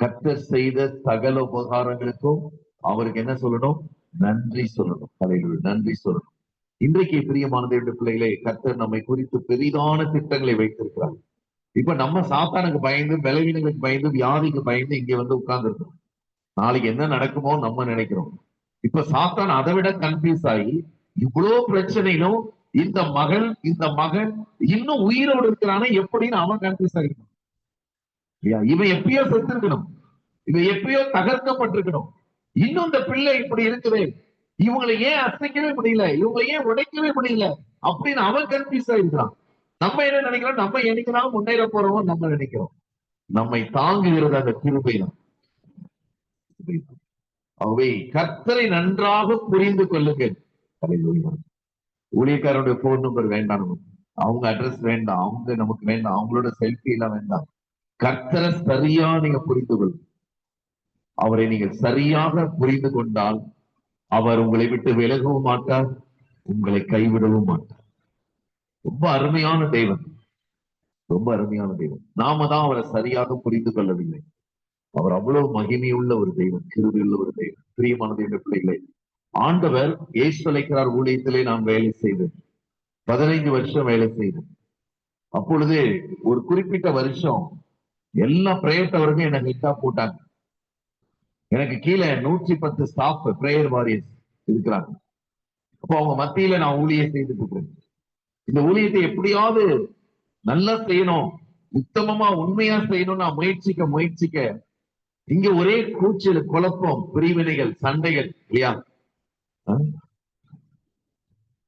கர்த்தர் செய்த சகல உபகாரங்களுக்கும் அவருக்கு என்ன சொல்லணும்? நன்றி சொல்லணும். ஹல்லேலூயா, நன்றி சொல்லணும். இன்றைக்கு பிரியமான தேவனுடைய பிள்ளைகளே, கர்த்தர் நம்மை குறித்து பெரிதான திட்டங்களை வைத்திருக்கிறார். இப்ப நம்ம சாத்தானுக்கு பயந்து, பலவீனங்களுக்கு பயந்து, வியாதிக்கு பயந்து இங்க வந்து உட்கார்ந்து இருக்கோம். நாளைக்கு என்ன நடக்குமோ நம்ம நினைக்கிறோம். இப்ப சாத்தான் அதை விட கன்ஃபியூஸ் ஆகி இவ்வளவு பிரச்சனையிலும் இந்த மகன் இன்னும் உயிரோடு இருக்கிறானே எப்படின்னு அவன் கன்ஃபியூஸ் ஆகிருக்கான். இவன் எப்பயோ செத்து இருக்கணும், இவன் எப்பயோ தகர்க்கப்பட்டிருக்கணும், இன்னும் இந்த பிள்ளை இப்படி இருக்குது, இவங்களை ஏன் அசைக்கவே முடியல, இவங்களை ஏன் உடைக்கவே முடியல அப்படின்னு அவன் கன்ஃபியூஸ் ஆயிருக்கிறான். நம்ம என்ன நினைக்கிறோம்? நம்ம என்னைக்குதான் முன்னேற போறோம் நம்ம நினைக்கிறோம். நம்மை தாங்குகிறது அந்த கிருபை தான். அவை கர்த்தரை நன்றாக புரிந்து கொள்ளுங்கள். ஊழியக்காரருடைய போன் நம்பர் வேண்டாம், அவங்க அட்ரஸ் வேண்டாம், அவங்க நமக்கு வேண்டாம், அவங்களோட செல்ஃபி எல்லாம் வேண்டாம். கர்த்தரை சரியா நீங்க புரிந்து கொள்ளும். அவரை நீங்கள் சரியாக புரிந்து கொண்டால் அவர் உங்களை விட்டு விலகவும் மாட்டார், உங்களை கைவிடவும் மாட்டார். ரொம்ப அருமையான தெய்வம், ரொம்ப அருமையான தெய்வம். நாம தான் அவரை சரியாக புரிந்து கொள்ளவில்லை. அவர் அவ்வளவு மகிமையுள்ள ஒரு தெய்வம், கிருபையுள்ள ஒரு தெய்வம். பிரியமான தெய்வ பிள்ளைகளை, ஆண்டவர் இயேசு அழைக்கிறார் ஊழியத்திலே நான் வேலை செய்தேன். 15 வருஷம் வேலை செய்தேன். அப்பொழுது ஒரு குறிப்பிட்ட வருஷம் எல்லா பிரேயர்த்தவருக்கும் என்ன ஹெட்டா போட்டாங்க. எனக்கு கீழே 110 ஸ்டாஃப் பிரேயர் வாரியர்ஸ் இருக்கிறாங்க. அப்போ அவங்க மத்தியில நான் ஊழியம் செய்துட்டு இருக்கிறேன். இந்த ஊழியத்தை எப்படியாவது நல்லா செய்யணும், உத்தமமா உண்மையா செய்யணும் நான் முயற்சிக்க இங்க ஒரே கூச்சல், குழப்பம், பிரிவினைகள், சண்டைகள் இல்லையா?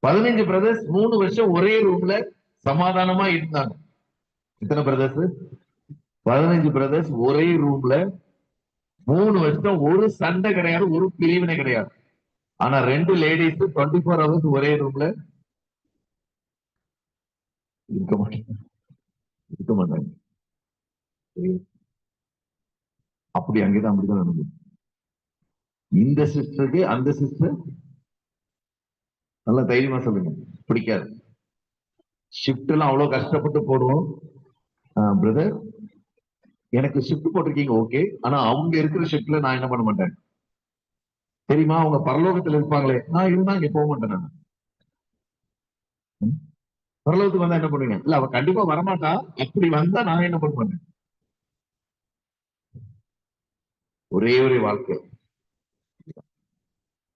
15 பிரதர்ஸ் 3 வருஷம் ஒரே ரூம்ல சமாதானமா இருந்தாங்க. எத்தனை பிரதர்ஸ்? 15 பிரதர்ஸ் ஒரே ரூம்ல 3 வருஷம் ஒரு சண்டை கிடையாது, ஒரு பிரிவினை கிடையாது. ஆனா 2 லேடிஸ் 24 ஹவர்ஸ் ஒரே ரூம்ல இருக்க மாட்டாங்க. அப்படி அங்கேதான் அப்படிதான் நடந்தது. இந்த சிஸ்டருக்கு அந்த சிஸ்டர் நல்லா தைரியமா சொல்லுங்க, பிடிக்காது. ஷிப்ட் எல்லாம் அவ்வளவு கஷ்டப்பட்டு போடுவோம். பிரதர் எனக்கு ஷிஃப்ட் போட்டிருக்கீங்க ஓகே, ஆனா அவங்க இருக்கிற ஷிஃப்ட்ல நான் என்ன பண்ண மாட்டேன் தெரியுமா? அவங்க பரலோகத்துல இருப்பாங்களே, நான் இருந்தா இங்க போக மாட்டேன் நான். ம்? பரலோகத்துக்கு வந்தா என்ன பண்ணுவீங்க? இல்ல அவ கண்டிப்பா வரமாட்டா, அப்படி வந்தா நான் என்ன பண்ண மாட்டேன். ஒரே ஒரே வாழ்க்கை.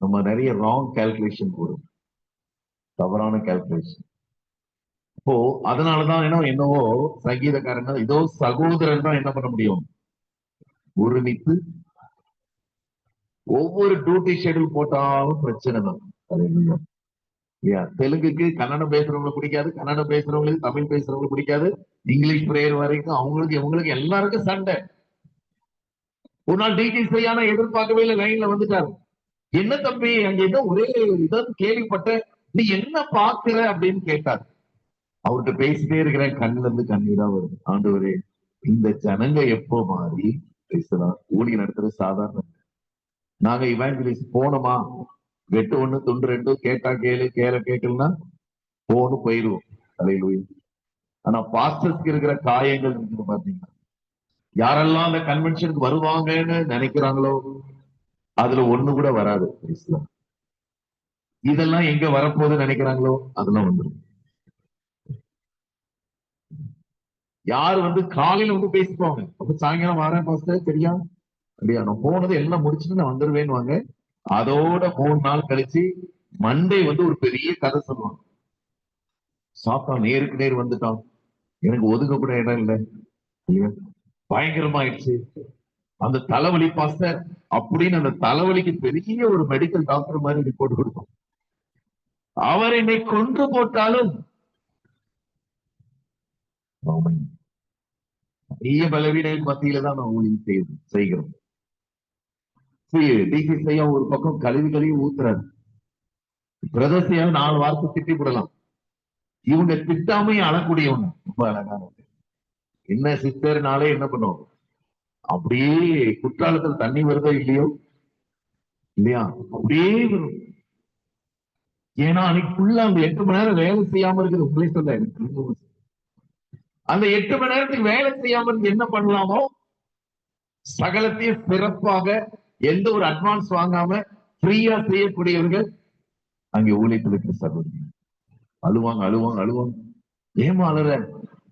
நம்ம நிறைய ராங் கால்குலேஷன் போடும், தவறான கால்குலேஷன். இப்போ அதனாலதான் என்னவோ சங்கீதக்காரங்க இதோ சகோதரன் தான் என்ன பண்ண முடியும், ஒருமித்து ஒவ்வொரு டியூட்டி ஷெட்யூல் போட்டாலும் பிரச்சனை தான். அல்லேலூயா. இல்லையா? தெலுங்குக்கு கன்னடம் பேசுறவங்களுக்கு பிடிக்காது, கன்னடம் பேசுறவங்களுக்கு தமிழ் பேசுறவங்களுக்கு பிடிக்காது, இங்கிலீஷ் பிரேயர் வரைக்கும் அவங்களுக்கு இவங்களுக்கு எல்லாருக்கும் சண்டை. ஒரு நாள் டிடி செய்யாம எதிர்பார்க்கவே இல்லை, லைன்ல வந்துட்டாரு. என்ன தம்பி அங்க ஏதோ ஒரே இதான் கேள்விப்பட்ட, நீ என்ன பாக்குற அப்படின்னு கேட்டார். அவர்கிட்ட பேசிட்டே இருக்கிறேன், கண்ணுல இருந்து கண்ணீரா வருது. ஆண்டவரே, இந்த ஜனங்க எப்போ மாறி பேசலாம்? ஊழிய நடத்துறது சாதாரண. நாங்க இவாஞ்சலிஸ்ட் போனோமா, வெட்டு ஒண்ணு துண்டு ரெண்டு, கேட்டா கேளு கேட்கலன்னா போன்னு போயிடுவோம். அல்லேலூயா. ஆனா பாஸ்டர்ஸ்க்கு இருக்கிற காயங்கள் இருக்குது பாத்தீங்கன்னா, யாரெல்லாம் அந்த கன்வென்ஷனுக்கு வருவாங்கன்னு நினைக்கிறாங்களோ அதுல ஒண்ணு கூட வராது. Praise the Lord. இதெல்லாம் எங்க வரப்போகுதுன்னு நினைக்கிறாங்களோ அதெல்லாம் வந்துடும். யாரு காலையில பேசிக்குவாங்க, அப்ப சாயங்காலம் வரேன் பாஸ்டர் சரியா அப்படியா, நான் போனது எல்லாம் முடிச்சுட்டு நான் வந்துருவேன்னு வாங்க. அதோட 3 நாள் கழிச்சு மண்டே ஒரு பெரிய கதை சொல்லுவாங்க. சாத்தான் நேருக்கு நேர் வந்துட்டான், எனக்கு ஒதுங்க கூட இடம் இல்லை, இல்லையா? பயங்கரமாயிடுச்சு அந்த தலைவலி பாஸ்டர் அப்படின்னு. அந்த தலைவலிக்கு பெரிய ஒரு மெடிக்கல் டாக்டர் மாதிரி ரிப்போர்ட் கொடுக்கும். அவர் என்னை கொன்று போட்டாலும் பெரிய பலவீன மத்தியில தான் நான் ஊழியம் செய்கிறோம். டிசி செய்ய ஒரு பக்கம் கழுவி ஊத்துறாரு. பிரதர்சியா 4 வார்த்தை திட்டி விடலாம், இவங்க திட்டாமையே அழக்கூடியவங்க. ரொம்ப அழகான என்ன சிஸ்டர்னாலே என்ன பண்ணுவோம், அப்படியே குற்றாலத்தில் தண்ணி வருதோ இல்லையோ, இல்லையா, அப்படியே வரும். ஏன்னா அன்னைக்கு ஃபுல்லா அந்த 8 மணி நேரம் வேலை செய்யாம இருக்குது. உங்களே சொல்ல எனக்கு அந்த 8 மணி நேரத்துக்கு வேலை செய்யாம இருந்து என்ன பண்ணலாமோ சகலத்தையும் சிறப்பாக எந்த ஒரு அட்வான்ஸ் வாங்காம ஃப்ரீயா செய்யக்கூடியவர்கள் அங்கே ஊழியத்தில் இருக்கிற சகோதரி. அழுவாங்க அழுவாங்க அழுவாங்க. ஏமா அழுற?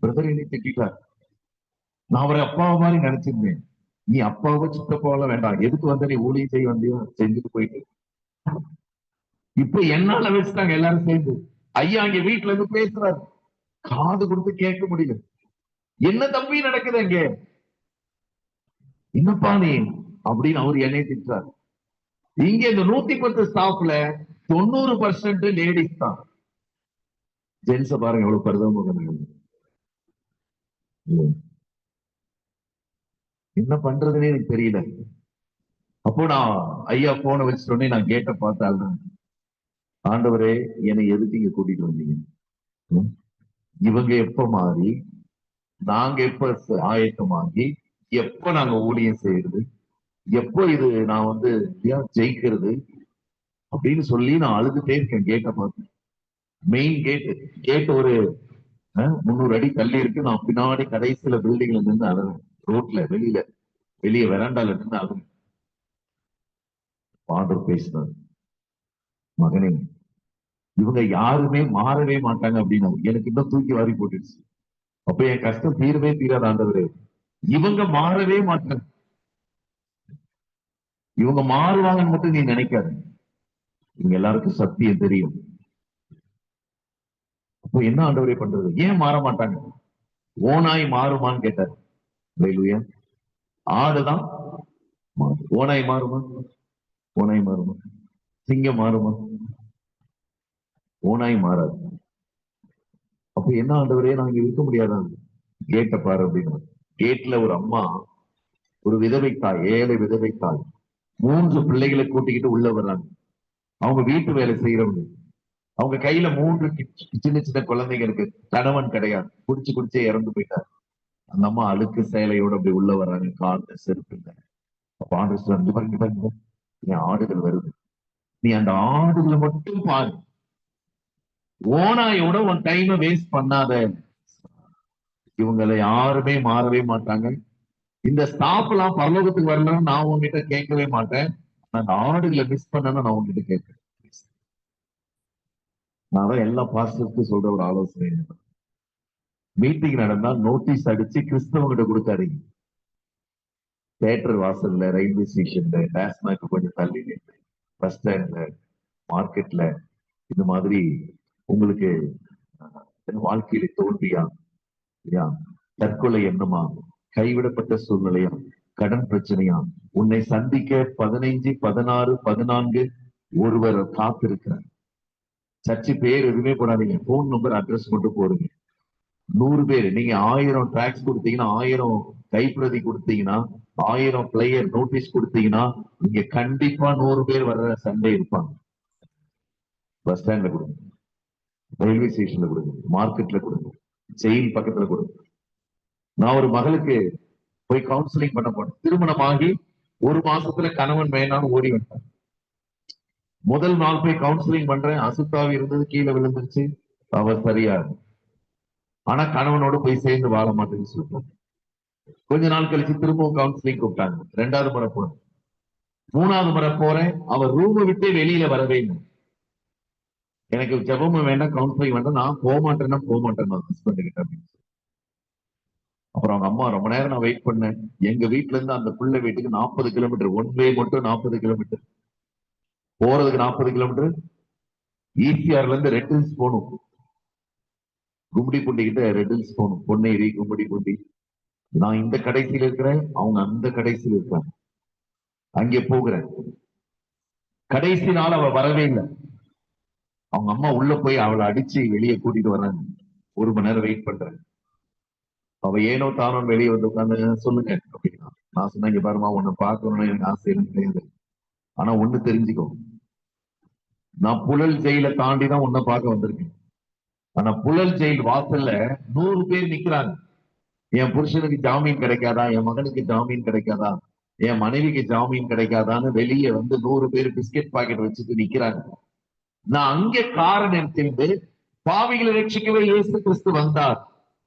பிரதர் என்னை திட்டார், நான் அவரை அப்பாவை மாதிரி நினைச்சிருந்தேன். நீ அப்பாவை சித்தப்பாவெல்லாம் வேண்டாம், எதுக்கு வந்த நீ ஊழியம் செய்ய வந்தியோ செஞ்சுட்டு போயிட்டு. இப்ப என்னால வச்சுட்டாங்க எல்லாரும் சேர்ந்து. ஐயா அங்க வீட்டுல இருந்து பேசுறாரு, காது கொடுத்து கேட்க முடியல. என்ன தம்பி நடக்குது அங்க, என்னப்பா நீ அப்படின்னு அவர் என்னை திட்டார். இங்க இந்த 110 ஸ்டாஃப்ல 90% லேடிஸ் தான். ஜென்ஸ பாருங்க எவ்வளவு பரிதாபம். என்ன பண்றதுன்னே எனக்கு தெரியல. அப்போ நான் ஐயா போன வச்சுட்டோன்னே நான் கேட்ட பார்த்தாலும், ஆண்டவரே என்னை எதுக்கு இங்க கூட்டிட்டு வந்தீங்க? இவங்க எப்ப மாறி நாங்க எப்ப ஆயத்தமாகி எப்ப நாங்க ஊழியம் செய்யறது, எப்போ இது நான் ஜெயிக்கிறது அப்படின்னு சொல்லி நான் அழுதுட்டே இருக்கேன். கேட்ட பார்த்து மெயின் கேட் ஒரு 300 அடி தள்ளி இருக்கு. நான் பின்னாடி கடைசியில பில்டிங்ல நின்று அழுறேன், ரோட்ல வெளியே வெராண்டால நின்று அழுறேன். ஆண்டவர் பேசினார், மகனே இவங்க யாருமே மாறவே மாட்டாங்க அப்படின்னு. எனக்கு இன்னும் தூக்கி வாரி போட்டுடுச்சு. அப்ப என் கஷ்டம் தீரவே தீராது ஆண்டவரே, இவங்க மாறவே மாட்டாங்க, இவங்க மாறுவாங்கன்னு மட்டும் நீ நினைக்காது. இவங்க எல்லாருக்கும் சத்தியம் தெரியும். அப்போ என்ன ஆண்டவரே பண்றது? ஏன் மாற மாட்டாங்க? ஓனாய் மாறுமான்னு கேட்டார். ஆடுதான் ஓனாய் மாறுமா? ஓனாய் மாறுமா? சிங்கம் மாறுமா? ஓனாய் மாறாது. அப்ப என்ன ஆண்டவரே நாங்க இருக்க முடியாதா? கேட்ட பாரு அப்படின்னு. கேட்ல ஒரு அம்மா, ஒரு விதவை தாய், ஏழை விதவை தாய், 3 பிள்ளைகளை கூட்டிக்கிட்டு உள்ள வர்றாங்க. அவங்க வீட்டு வேலை செய்யறவங்க. அவங்க கையில 3 சின்ன சின்ன குழந்தைங்க இருக்கு. கணவன் கிடையாது, குடிச்சே இறந்து போயிட்டார். அந்த அம்மா அழுக்கு சேலையோட அப்படி உள்ள வர்றாங்க, கால்ல செருப்பு இல்லை. அப்ப ஆண்டு என் ஆடுகள் வருது, நீ அந்த ஆடுகளை மட்டும் பாரு, ஓனாயோட உன் டைமை வேஸ்ட் பண்ணாத. இவங்களை யாருமே மாறவே மாட்டாங்க, இந்த ஸ்டாப் எல்லாம் பரலோகத்துக்கு வரலன்னு நான் உங்ககிட்ட கேட்கவே மாட்டேன். அந்த ஆடுகளை மிஸ் பண்ணணும் நான் உங்ககிட்ட கேட்கிறேன். நான் தான் எல்லா பாஸ்டர்ஸ்க்கும் சொல்ற ஒரு ஆலோசனை, மீட்டிங் நடந்தா நோட்டீஸ் அடிச்சு கிறிஸ்தவங்கிட்ட கொடுக்காதீங்க. தியேட்டர் வாசல்ல, ரயில்வே ஸ்டேஷன்ல, டாஸ்மாக் கொஞ்சம் தள்ளி, பஸ் ஸ்டாண்ட்ல, மார்க்கெட்ல, இந்த மாதிரி உங்களுக்கு வாழ்க்கையில தோல்வியா, இல்லையா, தற்கொலை எண்ணமா, கைவிடப்பட்ட சூழ்நிலையா, கடன் பிரச்சனையா, உன்னை சந்திக்க 15, 16, 14 ஒருவர் காத்திருக்கிறார். சர்ச்சு பேர் எதுவுமே போடாதீங்க, போன் நம்பர் அட்ரஸ் மட்டும் போடுங்க. 100 பேர், நீங்க 1000 டிராக்ஸ் கொடுத்தீங்கன்னா, 1000 கைப்பிரதி கொடுத்தீங்கன்னா, 1000 பிளேயர் நோட்டீஸ் கொடுத்தீங்கன்னா, இங்க கண்டிப்பா 100 பேர் வர்ற சண்டே இருப்பாங்க. பஸ் ஸ்டாண்ட்ல கொடுங்க, ரயில்வே ஸ்டேஷன்ல கொடுங்க, மார்க்கெட்ல கொடுங்க, ஜெயில் பக்கத்துல கொடுங்க. நான் ஒரு மகளுக்கு போய் கவுன்சிலிங் பண்ண போனேன். திருமணம் ஆகி 1 மாசத்துல கணவன் வேணான்னு ஓடி வந்தான். முதல் நாள் போய் கவுன்சிலிங் பண்றேன், அசுத்தாவி இருந்தது, கீழே விழுந்துருச்சு, அவர் சரியா. ஆனா கணவனோட போய் சேர்ந்து வாழ மாட்டேன்னு சொல்லிட்டாங்க. கொஞ்ச நாள் கழிச்சு திரும்பவும் கவுன்சிலிங் கூப்பிட்டாங்க. 2வது முறை போனேன். 3வது முறை போறேன், அவர் ரூமை விட்டு வெளியில வரவே இல்லை. எனக்கு ஜெபமும் வேண்டாம், கவுன்சிலிங் வேண்டாம், நான் போக மாட்டேன்னா போக மாட்டேன் ஹஸ்பண்ட் கிட்ட அப்படின்னு. அப்புறம் அவங்க அம்மா, ரொம்ப நேரம் நான் வெயிட் பண்ணேன். எங்க வீட்டுல இருந்து அந்த பிள்ளை வீட்டுக்கு 40 கிலோமீட்டர், ஒன் வே மட்டும் 40 கிலோமீட்டர், போறதுக்கு 40 கிலோமீட்டர். ஈசிஆர்ல இருந்து ரெட் ஹில்ஸ் போகணும், கும்மிடிப்பூண்டி கிட்ட ரெட் ஹில்ஸ் போகணும், பொன்னேரி, கும்மிடிப்பூண்டி. நான் இந்த கடைசியில இருக்கிறேன், அவங்க அந்த கடைசியில இருக்காங்க. அங்கே போகிறேன். கடைசி நாள் அவ வரவே இல்லை. அவங்க அம்மா உள்ள போய் அவளை அடிச்சு வெளியே கூட்டிட்டு வர்றாங்க. 1 மணி நேரம் வெயிட் பண்றேன். அவ ஏனோ தானோ வெளியே வந்து உட்காந்து, சொல்லுங்க அப்படின்னா. நான் சொன்னேன், இங்க பாருமா, உன்னை பார்க்கணும்னு எனக்கு ஆசை எனக்கு கிடையாது. ஆனா ஒண்ணு தெரிஞ்சுக்கோ, நான் புழல் ஜெயில தாண்டி தான் உன்னை பார்க்க வந்திருக்கேன். ஆனா புழல் ஜெயில் வாசல்ல 100 பேர் நிக்கிறாங்க. என் புருஷனுக்கு ஜாமீன் கிடைக்காதா, என் மகனுக்கு ஜாமீன் கிடைக்காதா, என் மனைவிக்கு ஜாமீன் கிடைக்காதான்னு வெளியே வந்து 100 பேர் பிஸ்கெட் பாக்கெட் வச்சுட்டு நிக்கிறாங்க. நான் அங்கே கார நிறுத்திட்டு, பாவிகளை ரட்சிக்கவே இயேசு கிறிஸ்து வந்தார்,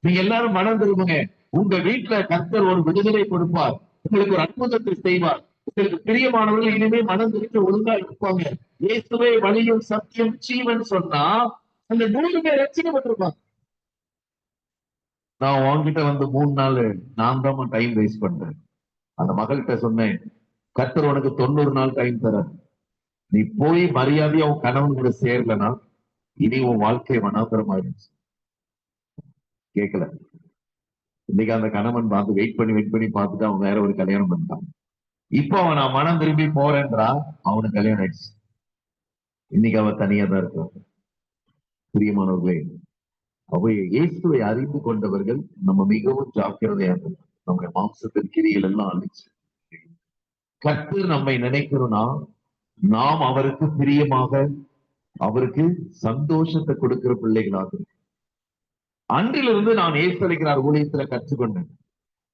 நீங்க எல்லாரும் மனம் திரும்புங்க, உங்க வீட்டுல கர்த்தர் ஒரு விடுதலை கொடுப்பார், உங்களுக்கு ஒரு அற்புதத்தை செய்வார், உங்களுக்கு பிரியமானவர்கள் இனிமே மனம் திரும்பி ஒழுங்கா இருப்பாங்க, இயேசுவே வழியும் சத்தியம் ஜீவன் சொன்னா அந்த 100 பேர் ரட்சிக்கப்பட்டிருப்பாங்க. நான் உன்கிட்ட வந்து 3 நாள் நான் தான் டைம் வேஸ்ட் பண்றேன். அந்த மகள்கிட்ட சொன்னேன், கர்த்தர் உனக்கு 90 நாள் டைம் தர, நீ போய் மரியாதையா உன் கணவன் கூட சேரலனா இனி உன் வாழ்க்கை வனாந்தரம் ஆயிடுச்சு. கேட்கல. இன்னைக்கு அந்த கணவன் பார்த்து வெயிட் பண்ணி பார்த்துட்டு அவன் வேற ஒரு கல்யாணம் பண்ணிட்டான். இப்போ அவன் நான் மனம் திரும்பி போறேன்றா, அவனுக்கு கல்யாணம் ஆயிடுச்சு. இன்னைக்கு அவன் தனியா தான் இருக்கான். பிரியமானவர்களே, அவை இயேசுவை அறிந்து கொண்டவர்கள் நம்ம மிகவும் ஜாக்கிரதையா இருக்கணும். நம்முடைய மாம்சத்தின் கிரிகள் எல்லாம் அழிச்சு, கர்த்தர் நம்மை நினைக்கிறோம்னா நாம் அவருக்கு பிரியமாக, அவருக்கு சந்தோஷத்தை கொடுக்கிற பிள்ளைகளாக. அன்றிலிருந்து நான் இயேசு அழைக்கிறார் ஊழியத்துல கற்றுக்கொண்டேன்.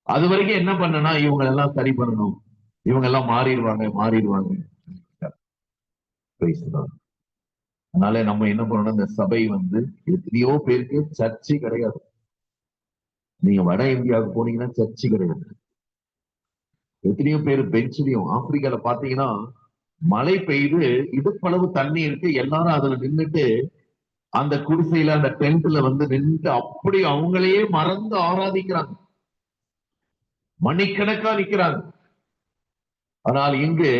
அது வரைக்கும் என்ன பண்ணனா, இவங்க எல்லாம் சரி பண்ணணும், இவங்க எல்லாம் மாறிடுவாங்க. அதனால நம்ம என்ன பண்ணணும், இந்த சபை வந்து எத்தனையோ பேருக்கு சர்ச்சை கிடையாது. நீங்க வட இந்தியாவுக்கு போனீங்கன்னா சர்ச்சை கிடையாது. எத்தனையோ பேர் பெஞ்சிலையும், ஆப்பிரிக்கால பாத்தீங்கன்னா மழை பெய்து இடுப்பளவு தண்ணி இருக்கு, எல்லாரும் அதுல நின்றுட்டு அந்த குடிசையில அந்த டென்ட்ல வந்து நின்று அப்படி அவங்களையே மறந்து ஆராதிக்கிறாங்க, மணிக்கணக்கா நிக்கிறாங்க. ஆனால் இங்கு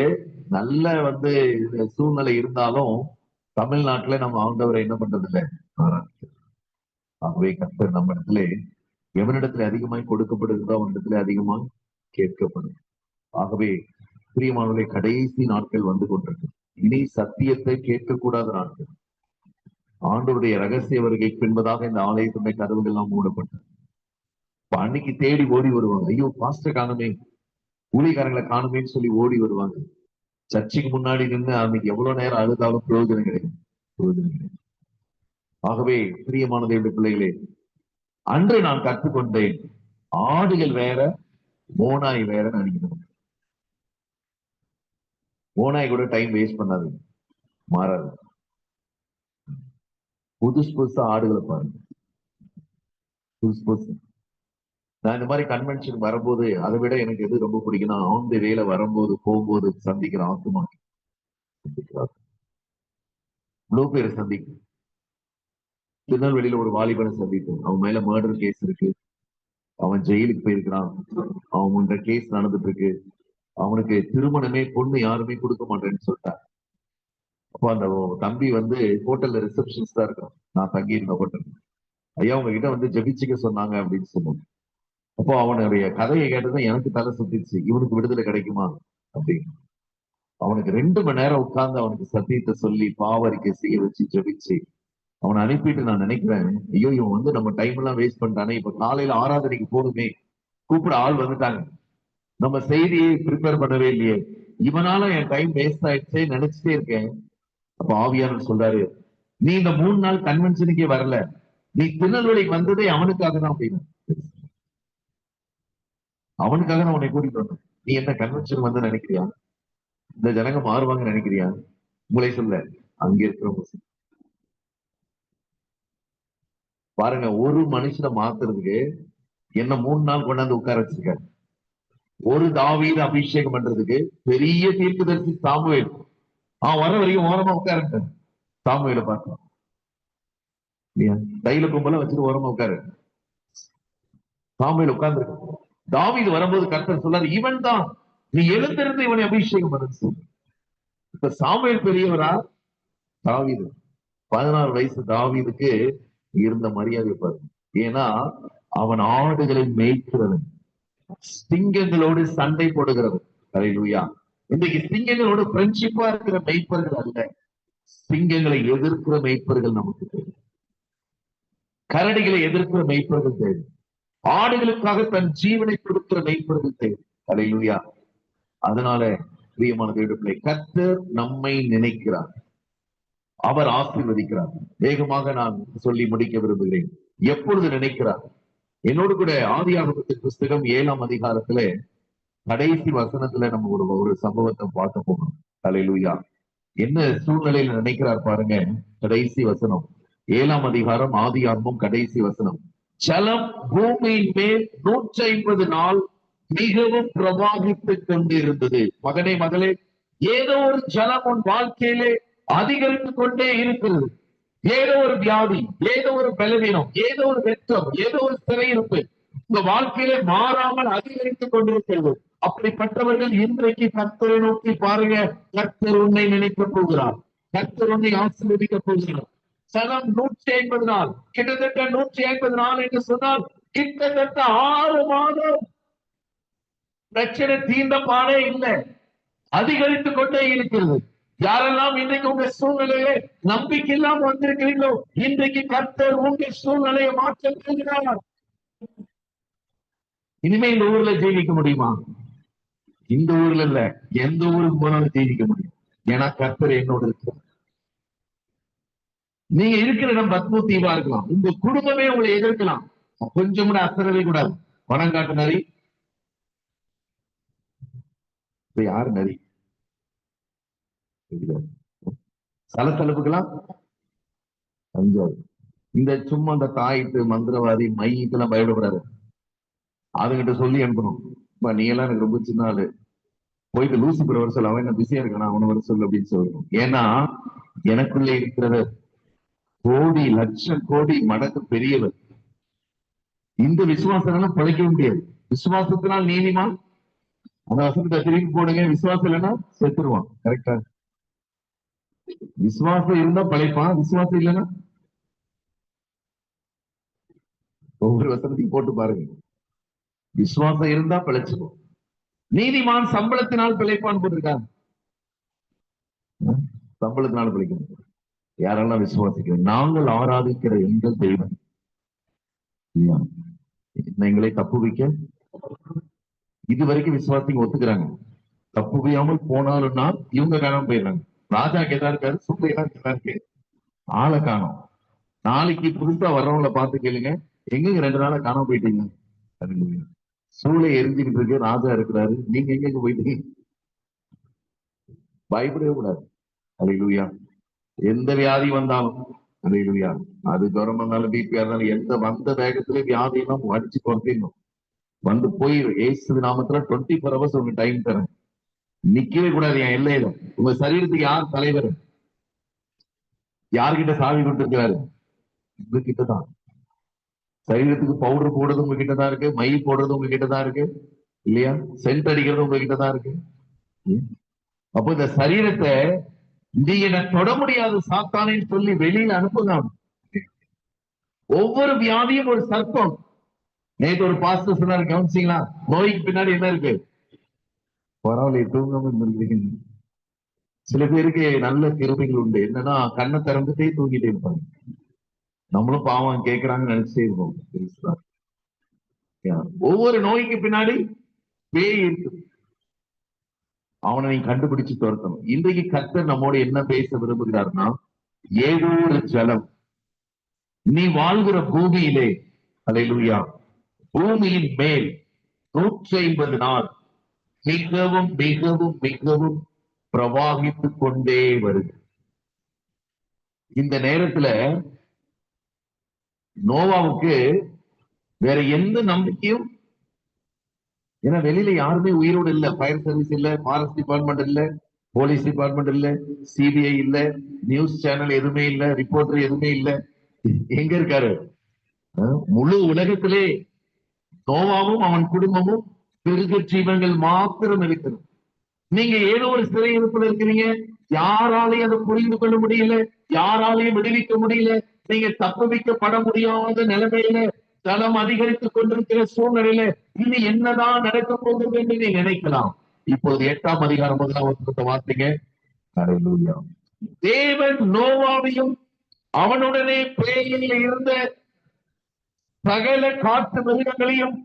நல்ல வந்து சூழ்நிலை இருந்தாலும் தமிழ்நாட்டுல நம்ம ஆண்டவரை என்ன பண்றது இல்லை, ஆராதிக்கிறோம். ஆகவே கர்த்தர் நம்ம இடத்துல எவனிடத்துல அதிகமாய் கொடுக்கப்படுகிறதோ அவனிடத்துல அதிகமாய் கேட்கப்படும். ஆகவே பிரியமானவர்களை, கடைசி நாட்கள் வந்து கொண்டிருக்கு. இனி சத்தியத்தை கேட்கக்கூடாத நாட்கள். ஆண்டவருடைய ரகசிய வருகைக்கு என்பதாக இந்த ஆலயத்துடைய கதவுகள் எல்லாம் மூடப்பட்டது. இப்ப அன்னைக்கு தேடி ஓடி வருவாங்க, ஐயோ பாஸ்டர் காணுமே, ஊழியக்காரங்களை காணுமேன்னு சொல்லி ஓடி வருவாங்க. சர்ச்சுக்கு முன்னாடி நின்று அன்னைக்கு எவ்வளவு நேரம் அழுதாலும் பிரயோஜனம் கிடையாது. ஆகவே பிரியமான தேவனுடைய பிள்ளைகளே, அன்று நான் கற்றுக்கொண்டேன், ஆடுகள் வேற ஓநாய் வேற நினைக்கிறேன். ஓநாய் கூட டைம் வேஸ்ட் பண்ணாது, மாறாது. புதுசா ஆடுகளை பாருங்க, புதுசு நான் இந்த மாதிரி கன்வென்ஷன் வரும்போது அதை விட எனக்கு எது ரொம்ப பிடிக்கும்னா ஆன் தி வேல வரும்போது போகும்போது சந்திக்கிற ஆத்துமா சந்திக்கிறார். இவ்வளவு பேரை சந்திக்கும். திருநெல்வேலியில ஒரு வாலிபனை சந்தித்தேன். அவன் மேல மர்டர் கேஸ் இருக்கு. அவன் ஜெயிலுக்கு போயிருக்கிறான். அவன் முன்ற கேஸ் நடந்துட்டு இருக்கு. அவனுக்கு திருமணமே பொண்ணு யாருமே கொடுக்க மாட்டேன்னு சொல்லிட்டான். அப்போ அந்த தம்பி வந்து ஹோட்டல்ல ரிசப்ஷனிஸ்டா இருக்கான். நான் தங்கி இருந்த ஹோட்டல். ஐயா உங்ககிட்ட வந்து ஜெபிச்சுக்க சொன்னாங்க அப்படின்னு சொன்னான். அப்போ அவனுடைய கதையை கேட்டதும் எனக்கு தலை சுத்திச்சு. இவனுக்கு விடுதலை கிடைக்குமா அப்படின்னு. அவனுக்கு 2 மணி நேரம் உட்கார்ந்து அவனுக்கு சத்தியத்தை சொல்லி பாவரிக்கை செய்ய வச்சு ஜெபிச்சு அவனை அனுப்பிட்டு நான் நினைக்கிறேன், ஐயோ இவன் வந்து நம்ம டைம் எல்லாம் வேஸ்ட் பண்ணிட்டானே. இப்ப காலையில ஆராதனைக்கு போகணுமே, கூப்பிட ஆள் வந்துட்டாங்க, நம்ம செய்தியை ப்ரிப்பேர் பண்ணவே இல்லையே, இவனால என் டைம் வேஸ்ட் ஆயிடுச்சே நினைச்சிட்டே இருக்கேன். அப்ப ஆவியானவர் சொல்றாரு, நீ இந்த 3 நாள் கன்வென்ஷனுக்கே வரல, நீ திருநெல்வேலிக்கு வந்ததே அவனுக்காக தான் அப்படின்னு. அவனுக்காக நான் உன்னை கூட்டிட்டு வந்தேன். நீ என்ன கன்வென்ஷன் வந்து நினைக்கிறியா? இந்த ஜனங்க மாறுவாங்க நினைக்கிறியா? உங்களை சொல்ல அங்க இருக்கிறவங்க பாருங்க, ஒரு மனுஷனை மாத்துறதுக்கு என்ன 3 நாள் கொண்டாந்து உட்கார வச்சிருக்காரு. ஒரு தாவீது அபிஷேகம் பண்றதுக்கு பெரிய தீர்க்கதரிசி சாமுவேல் வர வரைக்கும் ஓரமா உட்காருங்க. சாமுவேல பார்த்தோம், தைல கும்பல வச்சுட்டு ஓரமா உட்காரு. சாமுவேல் உட்கார்ந்து தாவீது வரும்போது கர்த்தர் சொல்லாரு, இவன் தான், நீ எழுந்திருந்து இவனை அபிஷேகம் பண்ணு. இப்ப சாமுவேல் பெரியவரா தாவீது? 16 வயசு தாவீதுக்கு இருந்த மரியாதை பாருங்க. ஏன்னா அவன் ஆடுகளை மேய்க்கிறவன், சிங்கங்களோடு சண்டை போடுகிறவன். ஹல்லேலூயா. இன்றைக்கு சிங்கங்களோட ஃப்ரெண்ட்ஷிப்பா இருக்கிற மெய்ப்பர்கள் அல்ல, சிங்கங்களை எதிர்க்கிற மெய்ப்பர்கள் நமக்கு தேவை. கரடிகளை எதிர்க்கிற மெய்ப்பர்கள் தேவை. ஆடுகளுக்காக தன் ஜீவனை கொடுக்கிற மெய்ப்பர்கள் தேவை. ஹல்லேலூயா. அதனால பிரியமான தேவனே, கர்த்தர் நம்மை நினைக்கிறார், அவர் ஆசீர்வதிக்கிறார். வேகமாக நான் சொல்லி முடிக்க விரும்புகிறேன். எப்பொழுது நினைக்கிறார்? என்னோடு கூட ஆதியாகமத்தின் புஸ்தகம் 7ஆம் அதிகாரத்துல கடைசி வசனத்துல நம்ம ஒரு சம்பவத்தை பார்க்க போகணும். ஹல்லேலூயா. என்ன சூழ்நிலையில நினைக்கிறார் பாருங்க. கடைசி வசனம் 7ஆம் அதிகாரம் ஆதியாகமம் கடைசி வசனம். ஜலம் பூமியின் மேல் 150 நாள் மிகவும் பிரவாகித்துக் கொண்டு இருந்தது. மகனே மகளே, ஏதோ ஒரு ஜலம் உன் வாழ்க்கையிலே அதிகரித்துக் கொண்டே இருக்கிறது. ஏதோ ஒரு வியாதி, ஏதோ ஒரு பலவீனம், ஏதோ ஒரு வெட்கம், ஏதோ ஒரு சிறையிருப்பு உங்க வாழ்க்கையிலே மாறாமல் அதிகரித்துக் கொண்டிருக்கிறது. அப்படிப்பட்டவர்கள் இன்றைக்கு கர்த்தரை நோக்கி பாருங்க. கர்த்தர் உன்னை நினைக்க போகிறார், கர்த்தர் உன்னை ஆசீர்வதிக்க போகிறார். சனம் 150 நாள், கிட்டத்தட்ட 150 நாள் என்று சொன்னால் கிட்டத்தட்ட 6 மாதம் பிரச்சனை தீர்ந்த பாடே இல்லை, அதிகரித்துக் கொண்டே இருக்கிறது. யாரெல்லாம் இன்றைக்கு உங்க சூழ்நிலையை நம்பிக்கை இல்லாம வந்திருக்கிறீங்களோ, இன்றைக்கு கர்த்தர் உங்க சூழ்நிலையை மாற்ற போகிறார். இனிமே இந்த ஊர்ல ஜீவிக்க முடியுமா? இந்த ஊர்ல இல்ல, எந்த ஊருக்கு போனாலும் ஜீவிக்க முடியும். ஏன்னா கர்த்தர் என்னோட இருக்கிறார். நீங்க இருக்கிற இடம் பத்ம தீவா இருக்கலாம், உங்க குடும்பமே உங்களை எதிர்க்கலாம், கொஞ்சம் கூட அசரவே கூடாது. பணம் காட்டு நரி, யாரு நரி? சலசலப்புக்கெல்லாம் அஞ்சாது. இந்த சும்மா அந்த தாயிட்டு மந்திரவாதி மையத்தெல்லாம் பயப்படக்கூடாது. அதுகிட்ட சொல்லி அனுப்பணும், நீ எல்லாம் எனக்கு ரொம்ப சின்ன ஆளு, போயிட்டு லூசிபர் வர சொல்ல, அவன் என்ன பிஸியா இருக்கானா, அவனை வர சொல்லு அப்படின்னு சொல்லணும். ஏன்னா எனக்குள்ள இருக்கிறவர் கோடி லட்சம் கோடி மடங்கு பெரியவர். இந்த விசுவாசம் பழைக்க முடியாது. விசுவாசத்தினால் நீதிமான், அந்த வசனத்தை திருப்பி போடுங்க. விசுவாசம் இல்லைன்னா செத்துருவான். கரெக்டா? விசுவாசம் இருந்தா பழைப்பான், விசுவாசம் இல்லைன்னா ஒவ்வொரு வசனத்தையும் போட்டு பாருங்க. விசுவாசம் இருந்தா பிழைச்சிடும். நீதிமான் சம்பளத்தினால் பிழைப்பான் போட்டிருக்காங்க. சம்பளத்தினால் பிழைக்கணும். யாரெல்லாம் விசுவாசிக்கிறோம்? நாங்கள் ஆராதிக்கிற எங்கள் தெய்வம் எங்களை தப்பு வைக்க இதுவரைக்கும் விசுவாசிங்க ஒத்துக்கிறாங்க. தப்பு வையாமல் போனாலும்னா இவங்க காணாம போயிடுறாங்க. ராஜா கேட்டா இருக்காரு, சூப்பையெல்லாம் கேட்டா இருக்கு, ஆளை காணும். நாளைக்கு புதுசா வர்றவங்களை பார்த்து கேளுங்க, எங்க 2 நாளா காணாம போயிட்டீங்க? சூளை எரிஞ்சுக்கிட்டு இருக்கு, ராஜா இருக்கிறாரு, நீங்க எங்க போயிட்டீங்க? பயப்படவே கூடாது. ஹல்லேலூயா. எந்த வியாதி வந்தாலும், ஹல்லேலூயா, அது ஜுரம் வந்தாலும் பிபி இருந்தாலும், எந்த வந்த வேகத்திலே வியாதியெல்லாம் அடிச்சு குறைக்கணும். வந்து போய் ஏசு நாமத்துல 24 hours உங்க டைம் தரேன். நிக்கவே கூடாது என் எல்லையில. உங்க சரீரத்துக்கு யார் தலைவர்? யார்கிட்ட சாவி கொடுத்திருக்கிறாரு? உங்ககிட்ட தான். சரீரத்துக்கு பவுடர் போடுறது உங்ககிட்ட தான் இருக்கு, மை போடுறது உங்ககிட்ட தான் இருக்கு இல்லையா? சென்ட் அடிக்கிறது உங்ககிட்ட தான் இருக்கு. அப்போ இந்த சரீரத்தை நீ என்ன தொட முடியாது சாத்தானேன்னு சொல்லி வெளியில அனுப்புங்க. ஒவ்வொரு வியாதியும் ஒரு சர்ப்பம். நேற்று ஒரு பாஸ்டர் சொன்னாரு, கவனிச்சீங்களா? நோய்க்கு பின்னாடி என்ன இருக்கு? பரவாயில்ல, தூங்காம இருந்திருக்கீங்க. சில பேருக்கு நல்ல கிருமிகள் உண்டு. என்னன்னா கண்ணை திறந்துட்டே தூங்கிட்டே இருப்பாங்க. நம்மளும் பாவம் கேட்கிறாங்கன்னு நினைச்சே இருப்போம். ஒவ்வொரு நோய்க்கு பின்னாடி பேய் இருக்கு. அவனை நீ கண்டுபிடிச்சு துரத்தணும். இன்றைக்கு கர்த்தர் நம்மோட என்ன பேச விரும்புகிறார்னா, ஏதோ ஒரு ஜலம் நீ வாழ்கிற பூமியிலே, அல்லேலூயா, பூமியின் மேல் 150 நாள் மிகவும் மிகவும் மிகவும் பிரவாகித்துக் கொண்டே வருது. இந்த நேரத்துல நோவாவுக்கு வேற எந்த நம்பிக்கையும், ஏன்னா வெளியில யாருமே உயிரோடு இல்ல. ஃபயர் சர்வீஸ் இல்ல, ஃபாரஸ்ட் டிபார்ட்மெண்ட் இல்ல, போலீஸ் டிபார்ட்மெண்ட் இல்ல, சிபிஐ இல்ல, நியூஸ் சேனல் எதுவுமே இல்ல, ரிப்போர்ட்டர் எதுவுமே இல்ல. எங்க இருக்காரு? முழு உலகத்திலே நோவாவும் அவன் குடும்பமும் பெருக ஜீவங்கள் மாத்திரம் இருக்கிறது. நீங்க ஏதோ ஒரு சிறையிருப்புல இருக்கிறீங்க. யாராலையும் அதை புரிந்து கொள்ள முடியல, யாராலையும் விடுவிக்க முடியல. நீங்க தப்புவிக்கப்பட முடியாத நிலைமையில, தளம் அதிகரித்துக் கொண்டிருக்கிற சூழ்நிலையில இனி என்னதான் நடக்க போகிறது என்று நீங்க நினைக்கலாம். இப்போது 8ஆம் அதிகாரம் 1 வார்த்தைங்க. ஹல்லேலூயா. தேவன் நோவாவையும் அவனுடனே பேழையில் இருந்த சகல காட்டு மிருகங்களையும்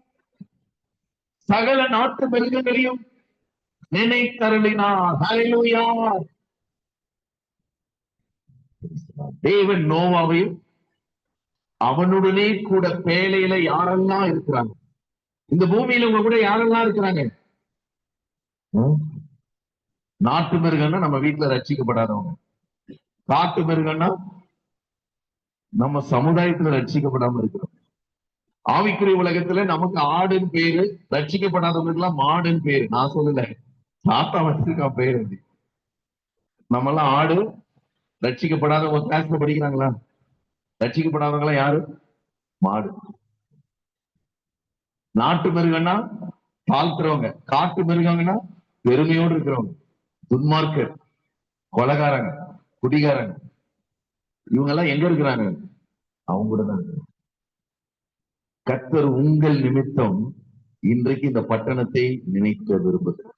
சகல நாட்டு மிருகங்களையும் நினைத்தருளினார். ஹல்லேலூயா. தேவன் நோவாவையும் அவனுடனே கூட பேழையில யாரெல்லாம் இருக்கிறாங்க? இந்த பூமியில உங்க கூட யாரெல்லாம் இருக்கிறாங்க? நாட்டு மிருகம்னா நம்ம வீட்டுல ரட்சிக்கப்படாதவங்க. காட்டு மிருகம்னா நம்ம சமுதாயத்துல ரட்சிக்கப்படாம இருக்கிறோம். ஆவிக்குரிய உலகத்துல நமக்கு ஆடுன்னு பேரு, ரட்சிக்கப்படாதவங்களுக்கு எல்லாம் மாடுன்னு பேரு. நான் சொல்லல, தாத்தா வச்சிருக்கான் பேரு. நம்ம எல்லாம் ஆடு. ரட்சிக்கப்படாதவங்க கிளாஸ்ல படிக்கிறாங்களா? ரட்சிக்கப்படாதவங்களா யாரு? மாடு. நாட்டு மிருகம்னா தாழ்த்துறவங்க. காட்டு மிருகங்கன்னா பெருமையோடு இருக்கிறவங்க, துன்மார்க்கர், கொலைகாரங்க, குடிகாரங்க. இவங்க எல்லாம் எங்க இருக்கிறாங்க? அவங்க கூட தான். கர்த்தர் உங்கள் நிமித்தம் இன்றைக்கு இந்த பட்டணத்தை நினைக்க விரும்புகிறார்.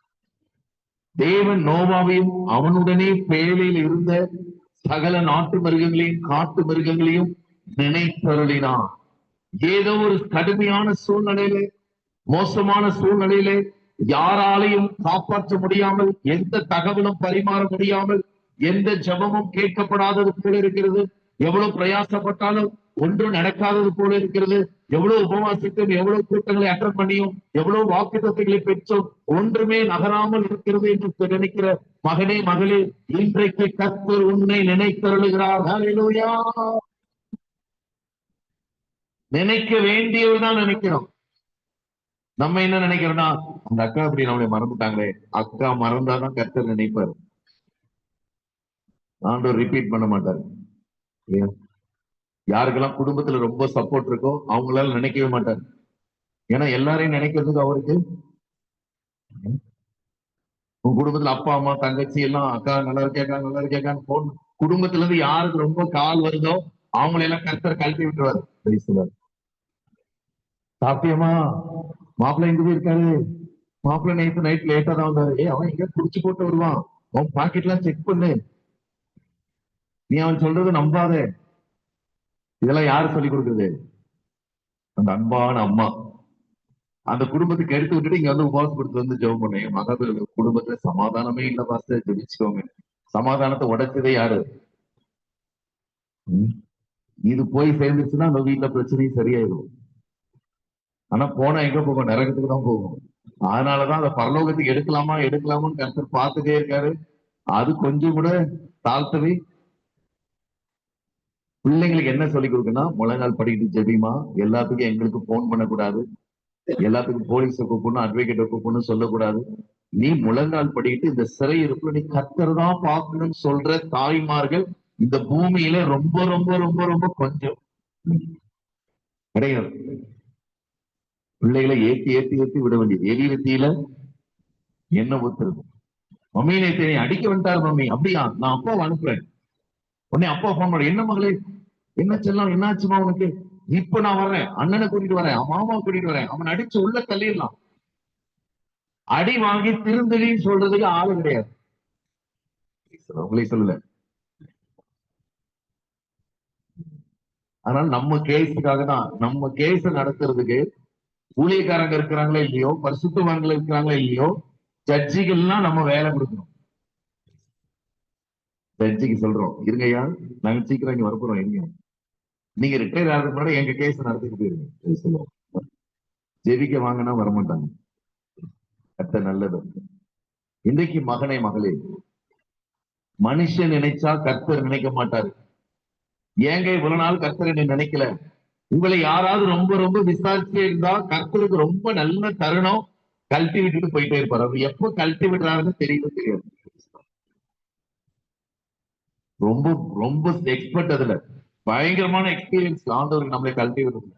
தேவன் நோவாவையும் அவனுடனே பேழையில் இருந்த சகல நாட்டு மிருகங்களையும் காட்டு மிருகங்களையும் நினைத்தருளினான். ஏதோ ஒரு கடுமையான சூழ்நிலையில, மோசமான சூழ்நிலையில யாராலையும் காப்பாற்ற முடியாமல், எந்த தகவலும் பரிமாற முடியாமல், எந்த ஜபமும் கேட்கப்படாதது போல இருக்கிறது. எவ்வளவு பிரயாசப்பட்டாலும் ஒன்றும் நடக்காதது போல இருக்கிறது. எவ்வளவு உபவாசித்தும், எவ்வளவு கூட்டங்களை அட்டன் பண்ணியும், எவ்வளவு வாக்குத்தத்தங்களை பெற்றும் ஒன்றுமே நகராமல் இருக்கிறது என்று நினைக்கிற மகனே, மகளே, இன்றைக்கு கர்த்தர் உன்னை நினைத்தருளுகிறார். ஹல்லேலூயா. நினைக்க வேண்டியவர்தான் நினைக்கிறோம். நம்ம என்ன நினைக்கிறோம்னா, அந்த அக்கா அப்படி நம்மளை மறந்துட்டாங்களே. அக்கா மறந்தாதான் கர்த்தர் நினைப்பாரு. ஆண்டவர் ரிப்பீட் பண்ண மாட்டாரு. யாருக்கெல்லாம் குடும்பத்துல ரொம்ப சப்போர்ட் இருக்கோ அவங்களால நினைக்கவே மாட்டாரு. ஏன்னா எல்லாரையும் நினைக்கிறதுக்கு அவருக்கு, உங்க குடும்பத்துல அப்பா அம்மா தங்கச்சி எல்லாம் அக்கா நல்லா இருக்கேக்கா நல்லா இருக்கேக்கான்னு போன், குடும்பத்துல இருந்து யாருக்கு ரொம்ப கால் வருதோ அவங்களெல்லாம் கர்த்தர் கழட்டி விட்டுருவாரு. சாப்பியமா? மாப்பிள்ளை எங்க போய் இருக்காரு? மாப்பிள்ளை நேற்று நைட் லேட்டா தான் வந்தாரு. அவன் எங்க குடிச்சு போட்டு வருவான், அவன் பாக்கெட் எல்லாம் செக் பண்ணு, நீ அவன் சொல்றது நம்பாத. இதெல்லாம் யாரு சொல்லி கொடுக்குறது? அந்த அன்பான அம்மா. அந்த குடும்பத்துக்கு எடுத்து விட்டுட்டு இங்க வந்து உபவாசம் கொடுத்து வந்து ஜெபம் பண்ணேன். மகன் குடும்பத்துல சமாதானமே இல்ல பாஸ்டர், ஜெபிச்சுக்கோங்க. சமாதானத்தை உடைச்சதே யாரு? இது போய் சேர்ந்துச்சுன்னா அந்த வீட்டுல பிரச்சனையும் சரியாயிடும். ஆனா போனா எங்க போகும்? நரகத்துக்கு தான் போகும். அதனாலதான் அந்த பரலோகத்துக்கு எடுக்கலாமா எடுக்கலாமான்னு கருத்து பார்த்துட்டே இருக்காரு. அது கொஞ்சம் கூட தாழ்த்தவே. பிள்ளைங்களுக்கு என்ன சொல்லி கொடுக்குன்னா, முழங்கால் படிக்கிட்டு ஜெபிமா, எல்லாத்துக்கும் எங்களுக்கு போன் பண்ணக்கூடாது, எல்லாத்துக்கும் போலீஸை கூப்பிடணும், அட்வொகேட்டை கூப்பிடணும் சொல்லக்கூடாது. நீ முழங்கால் படிக்கிட்டு இந்த சிறை இருக்குள்ள நீ கர்த்தர் தான் பார்க்கணும்னு சொல்ற தாய்மார்கள் இந்த பூமியில ரொம்ப ரொம்ப ரொம்ப ரொம்ப கொஞ்சம் கிடையாது. பிள்ளைகளை ஏத்தி ஏத்தி ஏத்தி விட வேண்டியது. எரிவத்தியில என்ன ஊத்துறது? மம்மி நேத்து அடிக்க வந்துட்டாரு மம்மி. அப்படியா? நான் அப்பாவை அனுப்புறேன். உடனே அப்பா போன் பண்ண, என்ன மகளே, என்ன செல்லம், என்னாச்சுமா உனக்கு? இப்ப நான் வர்றேன், அண்ணனை கூட்டிட்டு வரேன், மாமா கூட்டிட்டு வரேன். அவன் அடிச்சு உள்ள தள்ளிடலாம். அடி வாங்கி திருந்தலின்னு சொல்றதுக்கு ஆளு கிடையாது. உங்களே சொல்லல. அதனால நம்ம கேஸுக்காக தான், நம்ம கேஸ் நடத்துறதுக்கு ஊழியக்காரங்க இருக்கிறாங்களா இல்லையோ, பரிசுத்தவான்கள் இருக்கிறாங்களா இல்லையோ, ஜட்ஜிகள்லாம் நம்ம வேலை கொடுக்கணும். ஜட்ஜிக்கு சொல்றோம், இருங்கய்யா நாங்க சீக்கிரம் இங்க வரப்போறோம், இருங்க, நீங்க ரிட்டையர் ஆகிறதுக்கு முன்னாடி எங்க கேஸ் நடத்திட்டு போயிருங்க சொல்லுவோம். ஜெபிக்க வாங்கினா வரமாட்டாங்க. கர்த்தர் நல்லது. இன்றைக்கு மகனே மகளே, மனுஷன் நினைச்சா கர்த்தர் நினைக்க மாட்டாரு. ஏங்க இவ்வளவு நாள் கர்த்தர் என்னை நினைக்கல? உங்களை யாராவது ரொம்ப ரொம்ப விசாரிச்சே இருந்தா கர்த்தருக்கு ரொம்ப நல்ல தருணம் கழட்டி விட்டுட்டு போயிட்டே இருப்பாரு. அவர் எப்ப கழட்டி விடுறாருன்னு தெரியவே தெரியாது. ரொம்ப ரொம்ப எக்ஸ்பர்ட், அதுல பயங்கரமான எக்ஸ்பீரியன்ஸ் ஆண்டவருக்கு நம்மளை கழட்டி விடுறது.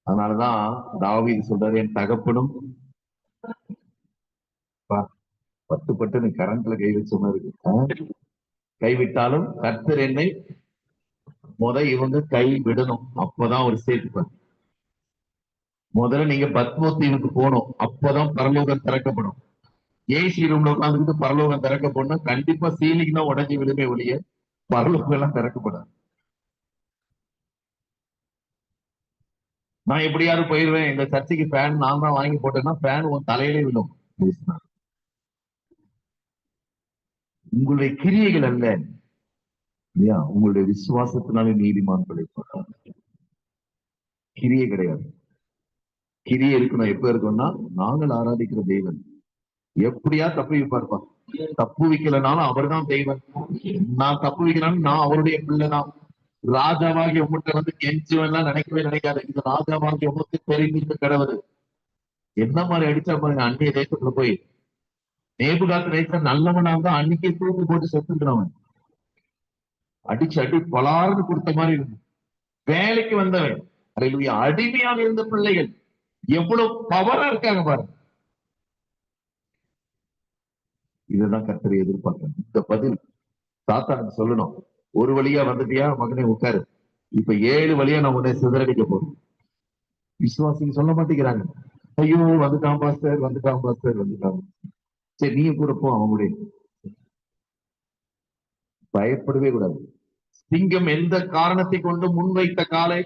அதனாலதான் தாவீது சொல்றாரு, என் தகப்பனும் 10 பட்டு கரண்ட்ல கை வச்ச மாதிரி இருக்கு. கைவிட்டாலும் கர்த்தர் என்னை இவங்க கை விடணும், அப்பதான் ஒரு சேர்த்துப்பார். முதல்ல நீங்க பத்மோத்தீவுக்கு போகணும், அப்பதான் பரலோகம் திறக்கப்படும். ஏசி ரூம்ல உட்காந்துக்கிட்டு பரலோகம் திறக்கப்படணும், கண்டிப்பா சீலிங் தான் உடஞ்சி விடுமே ஒழிய பரலோகம் எல்லாம் திறக்கப்படாது. நான் எப்படியாவது போயிடுவேன், இந்த சர்ச்சைக்கு ஃபேன் நான் தான் வாங்கி போட்டேன்னா ஃபேன் உன் தலையிலே விடும். உங்களுடைய கிரியைகள் அல்ல, உங்களுடைய விசுவாசத்தினாலே நீதிமான் பிழைப்பார். கிரியை கிடையாது. கிரியை இருக்கணும். எப்ப இருக்கணும்னா, நாங்கள் ஆராதிக்கிற தெய்வன் எப்படியா தப்பு வைப்பார்ப்பா. தப்பு வைக்கலனாலும் அவர் தான் தெய்வன். நான் தப்பு வைக்கலான்னு நான் அவருடைய பிள்ளைதான். ராஜாவாகி உங்கள்கிட்ட வந்து கெஞ்சுவெல்லாம் நினைக்கவே நினைக்காது. இது ராஜாவாகி உங்களுக்கு தெரிவித்து கிடவுது. என்ன மாதிரி அடிச்சா பாருங்க, அந்நிய தேசத்துல போய் நேபுகாத்து நேச நல்லவனா தான் அன்னைக்கே தூக்கி போட்டு செத்துக்கிறவன். அடிச்சு அடி பலார்னு கொடுத்த மாதிரி இருக்கு. வேலைக்கு வந்தவன், அடிமையாக இருந்த பிள்ளைகள் எவ்வளவு பவரா இருக்காங்க பாருங்க. இதுதான் கர்த்தரை எதிர்பார்க்கணும். இந்த பதில் சாத்தானுக்கு சொல்லணும். ஒரு வழியா வந்துட்டியா மகனே உட்காரு, இப்ப 7 வழியா நான் உன்னை சிதறடிக்க போறேன். விசுவாசிங்க சொல்ல மாட்டேங்கிறாங்க. ஐயோ வந்துட்டான் பாஸ்டர், வந்துட்டான் பாஸ்டர், வந்துட்டான். சரி நீங்க கூட போ அவங்களுடைய. பயப்படவே கூடாது. சிங்கம் எந்த காரணத்தை கொண்டு முன்வைத்த காலை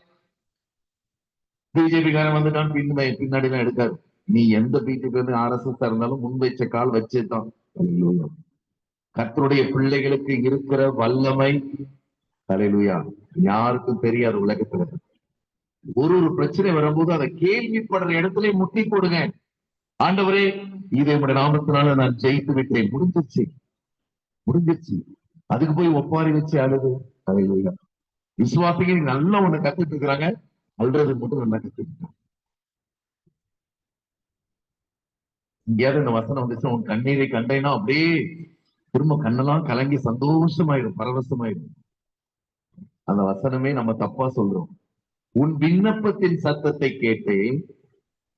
பிஜேபி காரன் வந்துட்டான் பின்னாடி தான் எடுக்காது. நீ எந்த பிஜேபி RSS இருந்தாலும் முன் வைச்ச கால் வச்சேதான். கர்த்தருடைய பிள்ளைகளுக்கு இருக்கிற வல்லமை ஹல்லேலூயா யாருக்கும் தெரியாது உலகத்துல. ஒரு பிரச்சனை வரும்போது அதை கேள்விப்படுற இடத்துல முட்டி போடுங்க. ஆண்டவரே இதை உடைய நாமத்தினால நான் ஜெயித்து விட்டேன், முடிஞ்சிருச்சு முடிஞ்சிருச்சு. அதுக்கு போய் ஒப்பாரி வச்சு அழுது. ஹல்லேலூயா. விசுவாசிகள் நல்லா ஒண்ணு கத்துட்டு இருக்கிறாங்க, அல்றது மட்டும் நல்லா கத்துக்கிட்டாங்க. எங்கேயாவது இந்த வசனம் வந்துச்சு, உன் கண்ணீரை கண்டேன்னா அப்படியே திரும்ப கண்ணெல்லாம் கலங்கி சந்தோஷமாயிடும், பரவசமாயிடும். அந்த வசனமே நம்ம தப்பா சொல்றோம். உன் விண்ணப்பத்தின் சத்தத்தை கேட்டேன்,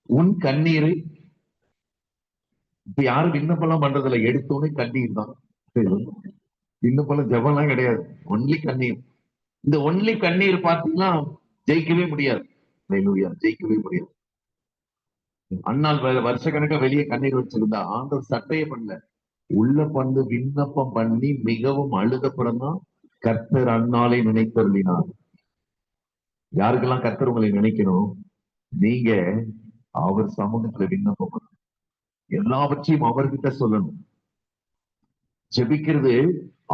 உன் கண்ணீரை. இப்ப யாரும் விண்ணப்பம் பண்றதுல எடுத்தோடனே கண்ணீர் தான். விண்ணப்பம் ஜபம்லாம் கிடையாது, ஒன்லி கண்ணீர். இந்த ஒன்லி கண்ணீர் பார்த்தீங்கன்னா ஜெயிக்கவே முடியாது. ஜெயிக்கவே முடியாது. அண்ணால் வருஷ கணக்கா வெளியே கண்ணீர் வச்சிருந்தா ஆண்டவர் சட்டையே பண்ணல, உள்ள பண்ணு விண்ணப்பம் பண்ணி மிகவும் அழுதப்புறம் தான் கர்த்தர் அந்நாளை நினைத்தருளினார். யாருக்கெல்லாம் கர்த்தர் உங்களை நினைக்கணும், நீங்க அவர் சமூகத்துல விண்ணப்பம் பண்ணணும், எல்லாவற்றையும் அவர்கிட்ட சொல்லணும். ஜெபிக்கிறது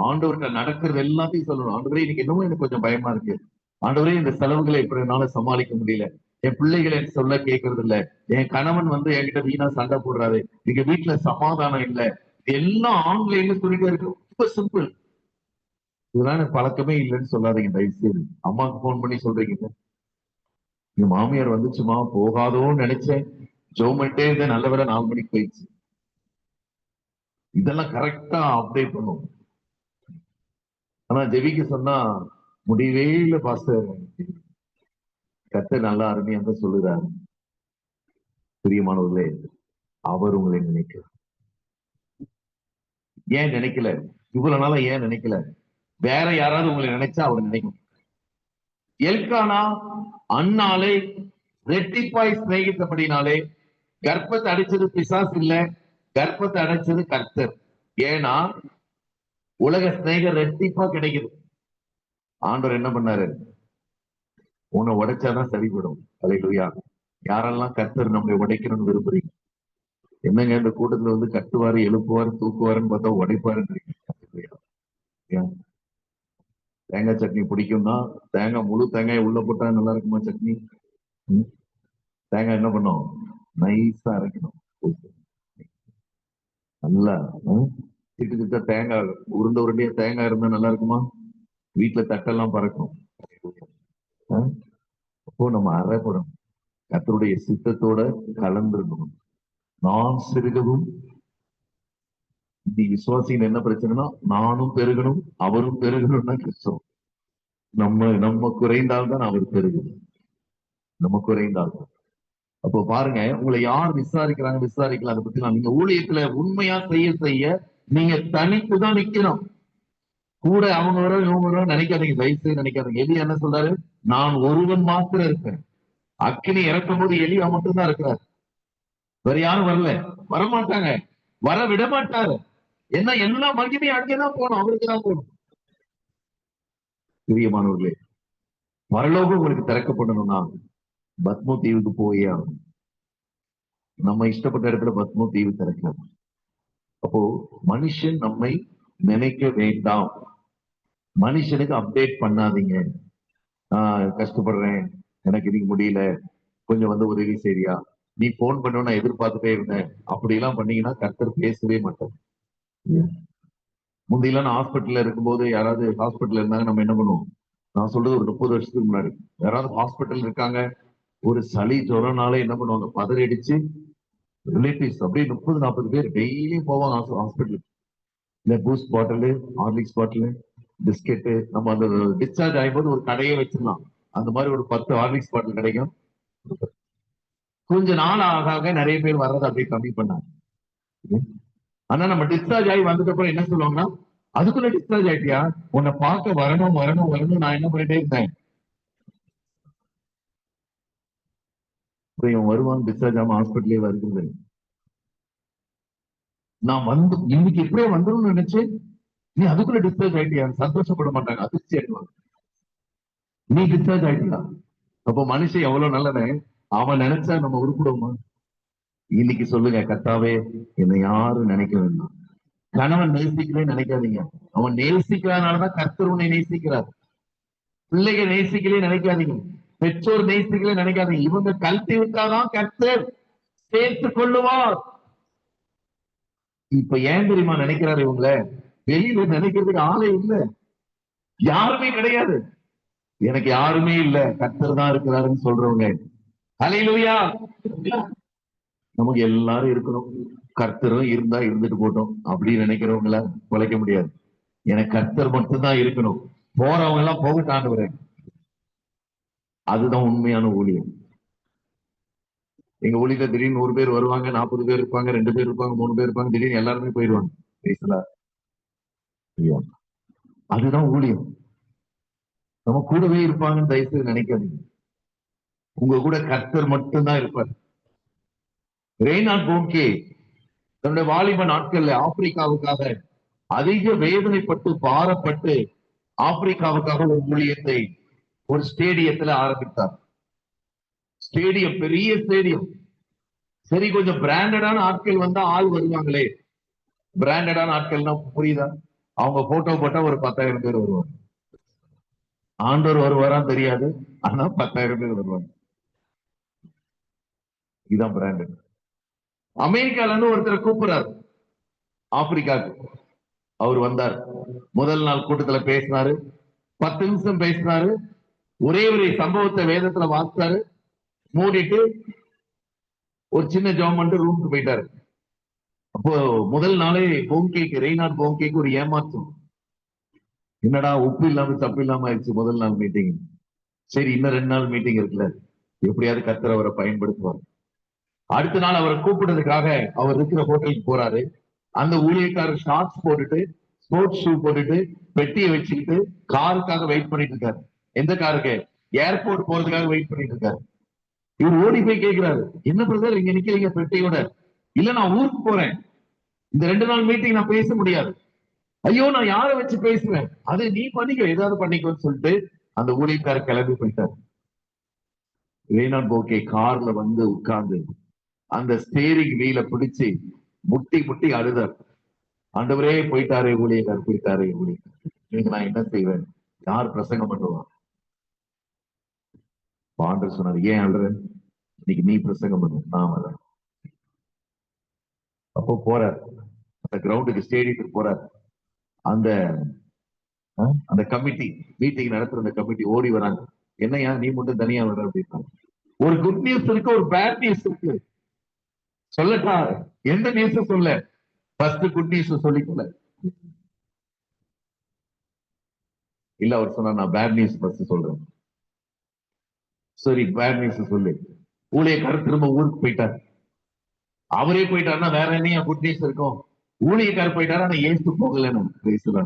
ஆண்டவர்கிட்ட நடக்கிறது எல்லாத்தையும் சொல்லணும். ஆண்டவரே இன்னைக்கு என்னமோ எனக்கு கொஞ்சம் பயமா இருக்கு, ஆண்டவரே இந்த செலவுகளை எப்படி என்னால சமாளிக்க முடியல, என் பிள்ளைகளை சொல்ல கேட்கறது இல்ல, என் கணவன் வந்து என்கிட்ட வீணா சண்டை போடுறாரு, எங்க வீட்டுல சமாதானம் இல்லை, எல்லாம் ஆன்லைன்ல சொல்லிட்டே இருக்கு. ரொம்ப சிம்பிள். இதெல்லாம் எனக்கு பழக்கமே இல்லைன்னு சொல்லாதீங்க தயவு செய்து. அம்மாவுக்கு போன் பண்ணி சொல்றீங்க, என் மாமியார் வந்துச்சுமா, போகாதோன்னு நினைச்சேன், ஜோமெண்டே இருந்த நல்ல வேளை 4 மணிக்கு போயிடுச்சு. இதெல்லாம் கரெக்டா அப்டேட் பண்ணும். ஆனா ஜெபிக்க சொன்னா முடியவே இல்லை பாஸ்டர். கர்த்தர் நல்லா அருமையா தான் சொல்லுறாரு. பிரியமானவர்களே, அவர் உங்களை நினைக்கிறார். ஏன் நினைக்கல? இவ்வளவு நாளா ஏன் நினைக்கல? வேற யாராவது உங்களை நினைச்சா அவர் நினைக்கும். எல்கானா அன்னாலே ரெட்டிப்பாய் சிநேகித்தபடினாலே கர்ப்பத்தை அடைச்சது பிசாசு இல்ல, கர்ப்பத்தை அடைச்சது கர்த்தர். ஏன்னா உலக சிநேகம் ரெட்டிப்பா கிடைக்குது. ஆண்டவர் என்ன பண்ணாரு? உன்னை உடைச்சாதான் சரிபடும். அல்லேலூயா. யாரெல்லாம் கர்த்தர் நம்மளை உடைக்கணும்னு விரும்புறீங்க? என்னங்க இந்த கூட்டத்துல வந்து கட்டுவாரு, எழுப்புவாரு, தூக்குவாருன்னு பார்த்தா உடைப்பாருன்றீங்க. தேங்காய் சட்னி பிடிக்கும்னா தேங்காய் முழு தேங்காய் உள்ள போட்டா நல்லா இருக்குமா சட்னி? தேங்காய் என்ன பண்ணும்? நைஸா அரைக்கணும். நல்லா திட்டு திட்ட தேங்காய் உருண்டை உருண்டையா தேங்காய் இருந்தா நல்லா இருக்குமா? வீட்டுல தட்டெல்லாம் பறக்கும். அப்போ நம்ம அரைப்படும் கர்த்தருடைய சித்தத்தோட கலந்துருக்கணும். நான் சிறுகவும், நீ விசுவாசிகள் என்ன பிரச்சனைனா நானும் பெருகணும் அவரும் பெருகணும்னா கஷ்டம். நம்ம குறைந்தால்தான் அவர் பெருகணும். நம்ம குறைந்தால்தான். அப்போ பாருங்க, உங்களை யார் விசாரிக்கலாம் அதை பத்தி நீங்க ஊழியத்துல உண்மையா செய்ய நீங்க தனித்துதான் நிக்கணும். கூட அவங்க வர இவங்க வர நினைக்காதீங்க, தயவுசெய்து நினைக்காதீங்க. எலியா என்ன சொல்றாரு? நான் ஒருவன் மாத்திரம் இருக்கேன். அக்கினி இறக்கும் போது எலியா மட்டும்தான் இருக்கிறார். வேற யாரும் வரல, வரமாட்டாங்க, வர விட மாட்டாரு. என்ன எல்லா மகிமையும் அங்கேதான் போகணும், அவருக்கு தான் போகணும். பிரியமானவர்களே, பரலோகம் உங்களுக்கு திறக்கப்படணும்னா பத்மோ தீவுக்கு போயே ஆகணும். நம்ம இஷ்டப்பட்ட இடத்துல பத்மோ தீவு திறக்காது. அப்போ மனுஷன் நம்மை நினைக்க வேண்டாம். மனுஷனுக்கு அப்டேட் பண்ணாதீங்க. கஷ்டப்படுறேன், எனக்கு இதுக்கு முடியல, கொஞ்சம் வந்து உதவி செய்யா, நீ போன் பண்ண நான் எதிர்பார்த்துட்டே இருந்தேன், அப்படி எல்லாம் பண்ணீங்கன்னா கர்த்தர் பேசவே மாட்டார். முந்தையெல்லாம் நான் ஹாஸ்பிட்டல்ல இருக்கும்போது யாராவது ஹாஸ்பிட்டல் இருந்தாங்க, நம்ம என்ன பண்ணுவோம்? நான் சொல்றது ஒரு 30 வருஷத்துக்கு முன்னாடி. யாராவது ஹாஸ்பிட்டல் இருக்காங்க, ஒரு சளி ஜுரம்னாலே என்ன பண்ணுவாங்க? பதறி அடிச்சு ரிலேட்டிவ்ஸ் அப்படியே 30-40 பேர் டெய்லியும் போவாங்க ஹாஸ்பிட்டலுக்கு. இல்ல boost bottle, Horlicks bottle, biscuit. நம்ம அந்த டிஸ்சார்ஜ் ஆகும்போது ஒரு கடையே வச்சிடலாம். அந்த மாதிரி ஒரு 10 ஹார்லிக்ஸ் பாட்டில் கிடைக்கும். கொஞ்ச நாள் ஆக நிறைய பேர் வர்றதை அப்படியே கம்மி பண்ணாங்க. ஆனா நம்ம டிஸ்சார்ஜ் ஆகி வந்துட்டு அப்புறம் என்ன சொல்லுவாங்கன்னா, அதுக்குள்ள டிஸ்சார்ஜ் ஆயிட்டியா, உன்னை பார்க்க வரணும் நான் என்ன பண்ணிட்டே இருந்தேன். இவன் வருவான் டிஸ்சார்ஜ் ஆகாம ஹாஸ்பிட்டலே வருகிறது. நான் வந்து இன்னைக்கு எப்படியே வந்துடும் நினைச்சேன், நீ அதுக்குள்ள டிஸ்சார்ஜ் ஆயிட்டியா? சந்தோஷப்பட மாட்டாங்க, அதிர்ச்சி ஆயிடுவாங்க. நீ டிஸ்சார்ஜ் ஆயிட்டியா? அப்போ மனுஷன் எவ்வளவு நல்லவன், அவன் நினைச்சா நம்ம உருப்பிடுவோமா? இன்னைக்கு சொல்லுங்க, கர்த்தாவே என்னை யாரும் நினைக்க வேண்டாம். கணவன் நேசிக்கலே நினைக்காதீங்க, அவன் நேசிக்கிறானாலதான் கர்த்தர் உன்னை நேசிக்கிறார். பிள்ளைகள் நேசிக்கலே நினைக்காதீங்க, பெற்றோர் நேசிக்கலே நினைக்காதீங்க. இவங்க கல்வி விட்டாதான் கர்த்தர் சேர்த்துக் கொள்ளுவார். இப்ப ஏன் தெரியுமா நினைக்கிறாரு? இவங்கள வெளியில நினைக்கிறதுக்கு ஆளே இல்ல, யாருமே கிடையாது. எனக்கு யாருமே இல்ல, கர்த்தர் தான் இருக்கிறாருன்னு சொல்றவங்க. ஹல்லேலூயா. நமக்கு எல்லாரும் இருக்கணும், கர்த்தரும் இருந்தா இருந்துட்டு போட்டோம் அப்படின்னு நினைக்கிறவங்கள குலைக்க முடியாது. எனக்கு கர்த்தர் மட்டும்தான் இருக்கணும், போறவங்க எல்லாம் போகட்டான்னு வரேன். அதுதான் உண்மையான ஊழியம். எங்க ஊழியத்துல திடீர்னு 100 பேர் வருவாங்க, 40 பேர் இருப்பாங்க, 2 பேர் இருப்பாங்க, 3 பேர் இருப்பாங்க, திடீர்னு எல்லாருமே போயிடுவாங்க. அதுதான் ஊழியம். நம்ம கூடவே இருப்பாங்கன்னு தயவுசெய்து நினைக்காதீங்க. உங்க கூட கர்த்தர் மட்டும்தான் இருப்பார். ரெய்னால்ட் போன்கே தன்னுடைய வாலிப நாட்கள்ல ஆப்பிரிக்காவுக்காக அதிக வேதனைப்பட்டு பாரப்பட்டு ஆப்பிரிக்காவுக்காக ஒரு ஊழியத்தை ஒரு ஸ்டேடியத்துல ஆரம்பித்தார். ஸ்டேடியம் பெரிய ஸ்டேடியம். சரி, கொஞ்சம் பிராண்டடான ஆட்கள் வந்தா ஆள் வருவாங்களே. பிராண்டடான ஆட்கள்னா புரியுதா? அவங்க போட்டோ போட்டா ஒரு 10,000 பேர் வருவாங்க. ஆண்டவர் வருவாரான்னு தெரியாது, ஆனா 10,000 பேர் வருவாங்க. இதுதான் பிராண்டட். அமெரிக்கால இருந்து ஒருத்தர் கூப்பிடுறாரு ஆப்பிரிக்காவுக்கு. அவர் வந்தார். முதல் நாள் கூட்டத்துல பேசினாரு, 10 நிமிஷம் பேசினாரு. ஒரே ஒரு சம்பவத்தை வேதத்துல வாசித்தாரு. மூடிட்டு ஒரு சின்ன ஜாம் பண்ணிட்டு ரூமுக்கு போயிட்டாரு. அப்போ முதல் நாளே போங்கேக்கு ரெய்னார்ட் போங்கேக்கு ஒரு ஏமாற்றம். என்னடா உப்பு இல்லாம சப்பு இல்லாம ஆயிடுச்சு முதல் நாள் மீட்டிங். சரி இன்னும் 2 நாள் மீட்டிங் இருக்குல்ல, எப்படியாவது கர்த்தர் அவரை பயன்படுத்துவார். அடுத்த நாள் அவரை கூப்பிடுறதுக்காக அவர் இருக்கிற ஹோட்டலுக்கு போறாரு. அந்த ஊழியக்காரர் ஷார்ட்ஸ் போட்டுட்டு ஸ்போர்ட்ஸ் ஷூ போட்டுட்டு பெட்டியை வச்சுக்கிட்டு காருக்காக வெயிட் பண்ணிட்டு இருக்காரு. எந்த காருக்கு? ஏர்போர்ட் போறதுக்காக வெயிட் பண்ணிட்டு இருக்காரு. இவர் ஓடி போய் கேட்கிறாரு, என்ன பிரதர் இங்க நிக்கிறீங்க பெட்டியோட? இல்ல நான் ஊருக்கு போறேன், இந்த 2 நாள் மீட்டிங் நான் பேச முடியாது. ஐயோ நான் யாரை வச்சு பேசுவேன்? அது நீ பண்ணிக்கோ, ஏதாவது பண்ணிக்கோன்னு சொல்லிட்டு அந்த ஊழியக்காரர் கிளம்பி போயிட்டார். ரெய்னார்ட் போங்கே கார்ல வந்து உட்கார்ந்து அந்த ஸ்டேரிங் வீல பிடிச்சு முட்டி முட்டி அழுதார். ஆண்டவரே போயிட்டாரே ஊழியக்காரர், போயிட்டாரே ஊழியக்காரர், நீங்க நான் என்ன செய்வேன்? யார் பிரசங்கம் பண்ணுவான்? ஆண்டவர் சொன்னார், ஏன் அழுற? இன்னைக்கு நீ பிரசங்கம் பண்ணு, நான் வரேன். அப்போ போறார், அந்த கிரவுண்டுக்கு ஸ்டேடியத்துக்கு போறார். அந்த அந்த கமிட்டி மீட்டிங் நடத்துற அந்த கமிட்டி ஓடி வராங்க. என்னையா நீ மட்டும் தனியா வர அப்படின்னா, ஒரு குட் நியூஸ் இருக்கு, ஒரு பேட் நியூஸ் இருக்கு. சொல்லட்டா? எந்த நியூஸ் சொல்ல? ஃபர்ஸ்ட் குட் நியூஸ் சொல்லிக்கல. இல்ல அவர் சொன்னா, நான் பேட் நியூஸ் ஃபர்ஸ்ட் சொல்றேன். சரி பேட் நியூஸ் சொல்லு. ஊழியக்காரர் திரும்ப ஊருக்கு போயிட்டார். அவரே போயிட்டாருன்னா வேற என்னையா குட் நியூஸ் இருக்கும்? ஊழியக்காரர் போயிட்டாரு, ஆனா ஏசு போகலன்னு.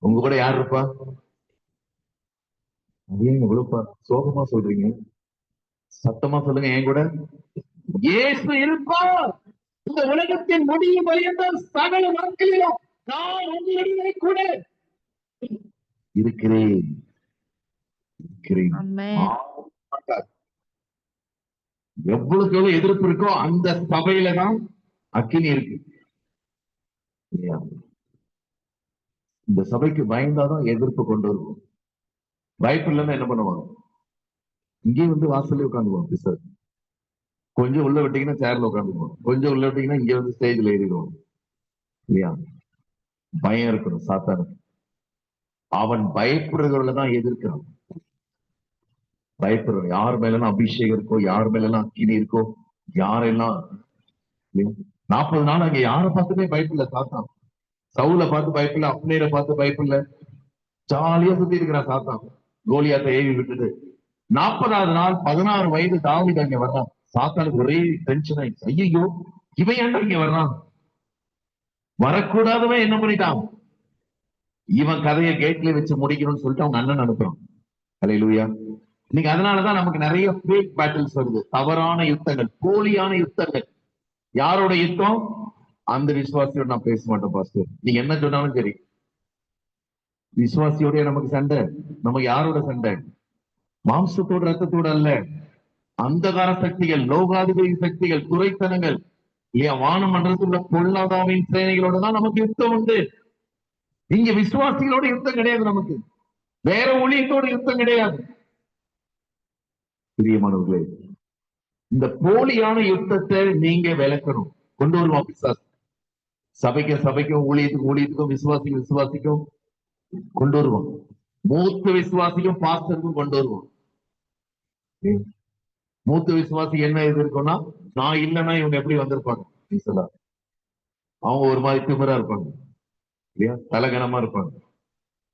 உங்க கூட யார் இருப்பா? ஏன் இவ்வளவு சோகமா சொல்றீங்க? சத்தமா சொல்லுங்க என் கூட. இயேசு இருப்பார். இந்த உலகத்தின் முடியும் வரையும் சகல நாட்களிலும் நான் உங்களுடைய கூட இருக்கிறேன். எவ்வளவுக்கு எவ்வளவு எதிர்ப்பு இருக்கோ அந்த சபையில தான் அக்கினி இருக்கு. இந்த சபைக்கு பயந்தாதான் எதிர்ப்பு கொண்டு வருவோம். பயப்படலன்னா என்ன பண்ணுவாங்க? இங்கே வந்து வாசல்ல உட்காந்துக்குவோம் சார். கொஞ்சம் உள்ள விட்டீங்கன்னா சேர்ல உட்காந்துக்குவோம். கொஞ்சம் உள்ள விட்டீங்கன்னா இங்க வந்து ஸ்டேஜ்ல ஏறிடுவோம். இல்லையா? பயம் இருக்கணும் சாத்தானுக்கு. அவன் பயப்படுறவர்களதான் எதிர்க்கிறான். பயப்படுறோம் யார் மேலாம் அபிஷேகம் இருக்கோ, யார் மேலாம் அக்கினி இருக்கோ, யாரெல்லாம் 40 நாள் அங்க யாரை பார்த்துமே பயப்படல சாத்தான். சவுல பார்த்து பயப்படல, அப்னேரை பார்த்து பயப்படல, ஜாலியா சுத்தி இருக்கிறான் சாத்தான். கோலியாத்தை ஏவி விட்டுட்டு 40வது நாள் 16 வயது தாவீது அங்க வர்றான். சாத்தானுக்கு ஒரே டென்ஷன் ஆயிடுச்சு. ஐயோ இவன் ஏன்டா இங்க வர்றான்? வரக்கூடாதவன் என்ன பண்ணிட்டான்? இவன் கதையை கேட்ல வச்சு முடிக்கணும்னு சொல்லிட்டு அவங்க அண்ணன் அனுப்புறான். அல்லேலூயா. இன்னைக்கு அதனாலதான் நமக்கு நிறைய ஃபேக் பேட்டில்ஸ் வருது. தவறான யுத்தங்கள், போலியான யுத்தங்கள். யாரோட யுத்தம்? அந்த விசுவாசியோட நான் பேச மாட்டேன் பாஸ்டர், நீங்க என்ன சொன்னாலும் சரி. விசுவாசியோட நமக்கு சண்டை. நமக்கு யாரோட சண்டை? மாம்சத்தோட ரத்தத்தோட அல்ல. அந்தகார சக்திகள், லோகாதிபதி சக்திகள், துறைத்தனங்கள், இல்லையா, வானமண்டலத்துள்ள பொல்லாதாவின் சேனைகளோட தான் நமக்கு யுத்தம் உண்டு. இங்க விசுவாசிகளோட யுத்தம் கிடையாது. நமக்கு வேற ஊழியத்தோட யுத்தம் கிடையாது. பிரியமானவர்களே, இந்த போலியான யுத்தத்தை நீங்க விளக்கணும். கொண்டு வருவோம் பிசாசு. சபைக்கும் ஊழியத்துக்கும் விசுவாசிக்கும் கொண்டு வருவோம். மூத்த விசுவாசிக்கும் பாஸ்டருக்கும் கொண்டு வருவோம். மூத்த விசுவாசி என்ன இது இருக்கும்னா, நான் இல்லைன்னா இவங்க எப்படி வந்திருப்பாங்க? அவங்க ஒரு மாதிரி திமிரா இருப்பாங்க, இல்லையா, தலைகனமா இருப்பாங்க.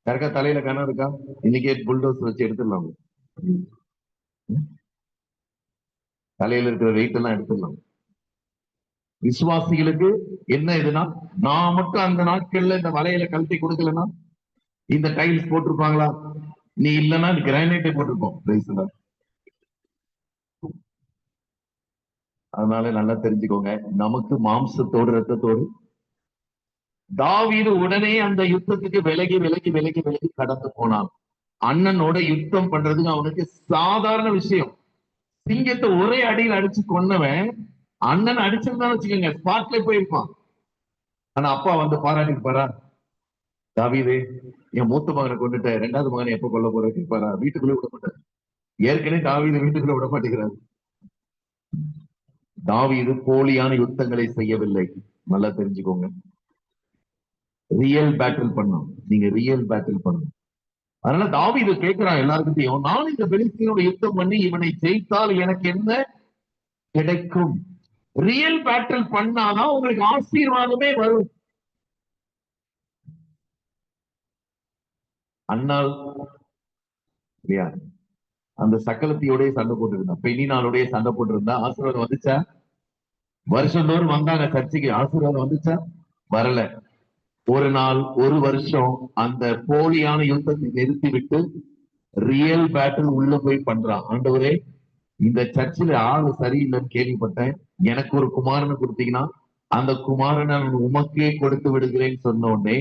யாருக்கா தலையில கனம் இருக்கா? இன்னைக்கே புல்டோஸ் வச்சு எடுத்துடலாம். தலையில இருக்கிற வெயிட் எல்லாம் எடுத்துடலாம். விசுவாசிகளுக்கு என்ன இதுனா, நான் மட்டும் அந்த நாட்கள்ல இந்த வலையில கழட்டி கொடுக்கலன்னா இந்த டைல்ஸ் போட்டிருப்பாங்களா? நீ இல்லைன்னா கிரானைட்டை போட்டிருப்போம். அதனால நல்லா தெரிஞ்சுக்கோங்க, நமக்கு மாம்சத்தோடு ரத்தத்தோடு. தாவீது உடனே அந்த யுத்தத்துக்கு விலகி கடந்து போனான். அண்ணனோட யுத்தம் பண்றதுக்கு அவனுக்கு சாதாரண விஷயம். சிங்கத்தை ஒரே அடியில் அடிச்சு கொன்னவன் அண்ணன் அடிச்சிருந்தான்னு வச்சுக்கோங்க, ஸ்பாட்ல போயிருப்பான். ஆனா அப்பா வந்து பாராட்டிட்டு பாரா, தாவீது என் மூத்த மகனை கொண்டுட்ட, 2வது மகனை எப்ப கொல்ல போற கேட்பாரா? வீட்டுக்குள்ளே விட மாட்டார். ஏற்கனவே தாவீது வீட்டுக்குள்ள விட மாட்டேங்கிறாரு. தாவீது போலியான யுத்தங்களை செய்யவில்லை. நல்லா தெரிஞ்சுக்கோங்க. ரியல் பேட்டில் பண்ணும். நீங்க ரியல் பேட்டில் பண்ணும். அதனால தாவீது கேட்கிறான் எல்லாருக்கிட்டையும், நான் இந்த பெலிஸ்தீனோட யுத்தம் பண்ணி இவனை ஜெயித்தால் எனக்கு என்ன கிடைக்கும்? ரியல் பேட்டில் பண்ணாதான் உங்களுக்கு ஆசீர்வாதமே வரும். அண்ணால் இல்லையா, அந்த சக்கலத்தையோடய சண்டை போட்டுருந்தா, பெண்ணினாலோடய சண்டை போட்டிருந்தா ஆசீர்வாதம் வந்துச்சா? வருஷந்தோறும் வந்தாங்க சர்ச்சைக்கு, ஆசீர்வாதம் வந்துச்சா? வரல. ஒரு நாள், ஒரு வருஷம் அந்த போலியான யுத்தத்தை நிறுத்திவிட்டு ரியல் பேட்டில் உள்ள போய் பண்றான். ஆண்டவரே, இந்த சர்ச்சில் ஆளு சரியில்லைன்னு கேள்விப்பட்டேன், எனக்கு ஒரு குமாரனை கொடுத்தீங்கன்னா அந்த குமாரனை நான் உமக்கே கொடுத்து விடுகிறேன்னு சொன்ன உடனே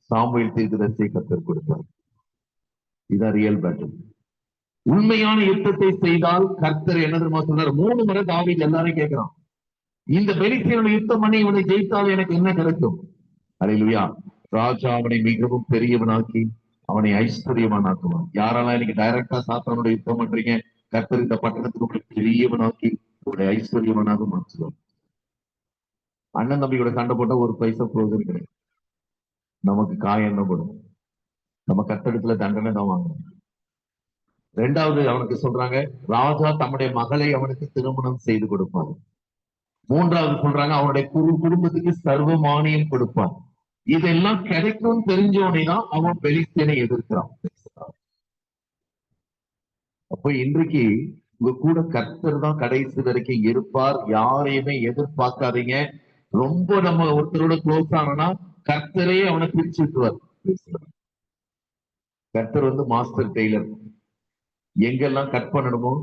சாமுவேல் தீர்க்கதரிசியை கர்த்தர் கொடுத்தார். இதான் ரியல் பேட்டில். உண்மையான யுத்தத்தை செய்தால் கர்த்தர் என்ன தெரியுமா சொன்னார்? 3 முறை தாவீது எல்லாரும் கேட்கிறான், இந்த பெலிஸ்தீனோட யுத்தம் பண்ணி இவனை ஜெயித்தால் எனக்கு என்ன கிடைக்கும்? அல்லேலூயா. ராஜா அவனை மிகவும் பெரியவனாக்கி அவனை ஐஸ்வர்யவானாக்குவான். யாரெல்லாம் இன்னைக்கு டைரக்டா சாத்தானோட யுத்தம் பண்றீங்க, கர்த்தர் இந்த பட்டணத்துக்கு உங்களுக்கு பெரியவனாக்கி உங்களை ஐஸ்வர்யவனாக மாற்றுவார். அண்ணன் தம்பியோட சண்டை போட்டா ஒரு பைசா பிரயோஜனம் கிடையாது. நமக்கு காயம் என்னப்படும், நம்ம கர்த்தரிடத்துல தண்டனை தான் வாங்கணும். 2வது அவனுக்கு சொல்றாங்க, ராஜா தம்முடைய மகளை அவனுக்கு திருமணம் செய்து கொடுப்பார். 3வது சொல்றாங்க, அவனுடைய குடும்பத்துக்கு சர்வ மானியம் கொடுப்பார். இதெல்லாம் கிடைக்கும் தெரிஞ்சோடனே தான் அவன் பெலிஸ்தீனை எதிர்க்கிறான். அப்போ இன்றைக்கு உங்க கூட கர்த்தர் தான் கடைசி வரைக்கும் இருப்பார். யாரையுமே எதிர்பார்க்காதீங்க. ரொம்ப நம்ம ஒருத்தரோட க்ளோஸ் ஆனோம்னா கர்த்தரே அவனை பிரிச்சு விட்டுவார். கர்த்தர் வந்து மாஸ்டர் டெய்லர். எங்கெல்லாம் கட் பண்ணணுமோ,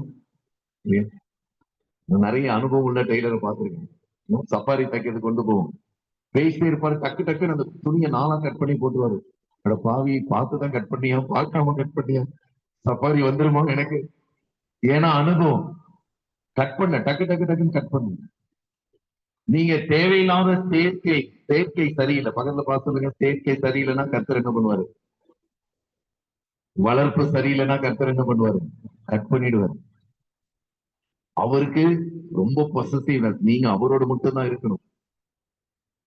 நிறைய அனுபவம் உள்ள டெய்லரை பார்த்திருக்கேன். சஃபாரி தைக்கிறது கொண்டு போவோம், பேசிட்டே இருப்பாரு, டக்கு டக்குன்னு அந்த துணியை 4ஆ கட் பண்ணி போட்டுவாரு. அட பாவி, பார்த்துதான் கட் பண்ணியா, பார்க்காம கட் பண்ணியா, சஃபாரி வந்துருமா எனக்கு? ஏன்னா அனுபவம். கட் பண்ண டக்கு டக்கு டக்குன்னு கட் பண்ணு. நீங்க தேவையில்லாத சேர்க்கை சரியில்லை, பக்கத்துல பார்த்து சேர்க்கை சரியில்லைன்னா கர்த்தர் என்ன பண்ணுவாரு? வளர்ப்பு சரியில்லைன்னா கர்த்தர் என்ன பண்ணுவாரு? கட் பண்ணிடுவாரு. அவருக்கு ரொம்ப பொசசிவ்னஸ், நீங்க அவரோட மட்டும்தான் இருக்கணும்.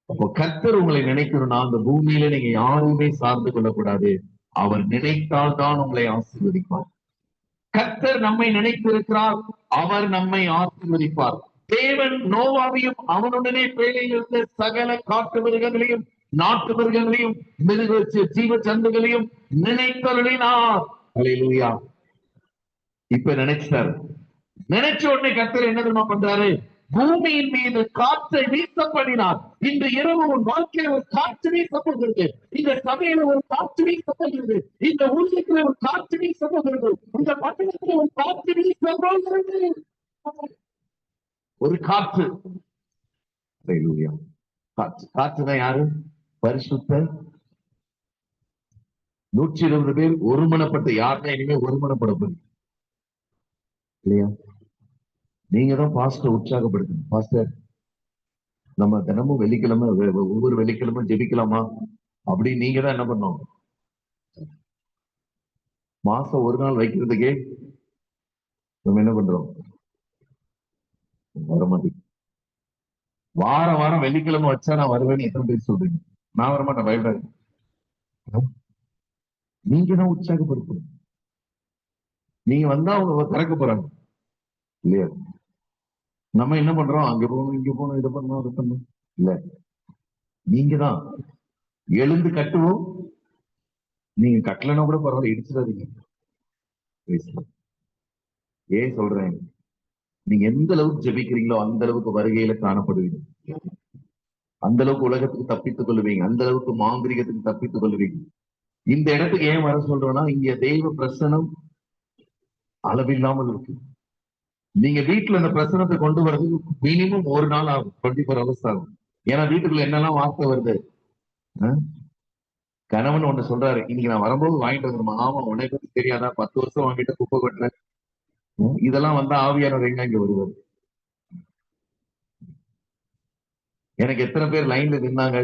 அப்போ கர்த்தர் உங்களை நினைக்கணும்னா அந்த பூமியில நீங்க யாருமே சார்ந்து கொள்ளக்கூடாது. அவர் நினைத்தால் தான் உங்களை ஆசீர்வதிப்பார். கர்த்தர் நம்மை நினைத்திருக்கிறார், அவர் நம்மை ஆசீர்வதிப்பார். தேவன் நோவாவையும் அவனுடனே பேழையில் இருந்த சகல காட்டு மிருகங்களையும் நாட்டு மிருகங்களையும் ஜீவ ஜந்துகளையும் நினைத்தருளினார். அல்லேலூயா. இப்ப நினைச்சார். நினைச்ச உடனே கர்த்தர் என்ன தெரியுமா பண்றாரு? பூமியின் மீது காற்றை வீசப்படினார். இன்று இரவு உன் வாழ்க்கையில ஒரு காற்று வீசப்படுகிறது, இந்த சபையில ஒரு காற்று வீசப்படுகிறது, இந்த ஊழியத்துல ஒரு காற்று வீசப்படுகிறது, இந்த பட்டணத்துல ஒரு காற்று வீசப்படுகிறது. ஒரு காற்று. காற்றுதான் யாரு? பரிசுத்த 120 பேர் ஒருமனப்பட்ட. யாருன்னா இனிமே ஒருமனப்படப்படும் இல்லையா? நீங்க தான் பாஸ்டர் உற்சாகப்படுத்தணும். பாஸ்டர், நம்ம தினமும் வெள்ளிக்கிழமை ஒவ்வொரு வெள்ளிக்கிழமை ஜெபிக்கலாமா அப்படின்னு நீங்க தான் என்ன பண்ணணும். மாசம் ஒரு நாள் வைக்கிறதுக்கே நம்ம என்ன பண்றோம்? வரமாட்டேன். வாரம் வெள்ளிக்கிழமை வச்சா நான் வருவேன்னு எத்தனை பேர் சொல்றீங்க? நான் வரமாட்டேன், பயப்படாது. நீங்க தான் உற்சாகப்படுத்தணும். நீங்க வந்தா அவங்க திறக்க போறாங்க இல்லையா? நம்ம என்ன பண்றோம்? அங்க போகணும், இங்க போகணும், இதை பண்ணணும், அதை பண்ணணும். இல்ல, நீங்க தான் எழுந்து கட்டுவோம். நீங்க கட்டலன்னா கூட பரவாயில்ல, இடிச்சிடாதீங்க. ஏன் சொல்றேன்? நீங்க எந்த அளவுக்கு ஜெபிக்கிறீங்களோ அந்த அளவுக்கு வருகையில காணப்படுவீங்க, அந்த அளவுக்கு உலகத்துக்கு தப்பித்துக் கொள்ளுவீங்க, அந்த அளவுக்கு மாந்திரிகத்துக்கு தப்பித்துக் கொள்ளுவீங்க. இந்த இடத்துக்கு ஏன் வர சொல்றோம்னா, இங்க தெய்வ பிரசனம் அளவில்லாமல் இருக்கு. நீங்க வீட்டுல அந்த பிரசனத்தை கொண்டு வர்றதுக்கு மினிமம் ஒரு நாள் ஆகும், 24 hours ஆகும். ஏன்னா வீட்டுக்குள்ள என்னெல்லாம் வார்த்தை வருது. கணவன் ஒண்ணு சொல்றாரு, இன்னைக்கு நான் வரும்போது வாங்கிட்டு வந்துருமா? ஆமா, உனக்கு தெரியாதா, 10 வருஷம் வாங்கிட்டு குப்பை கொட்டுறேன். இதெல்லாம் வந்தா ஆவியானவர் எங்க இங்க வருவார்? எனக்கு எத்தனை பேர் லைன்ல நின்னாங்க,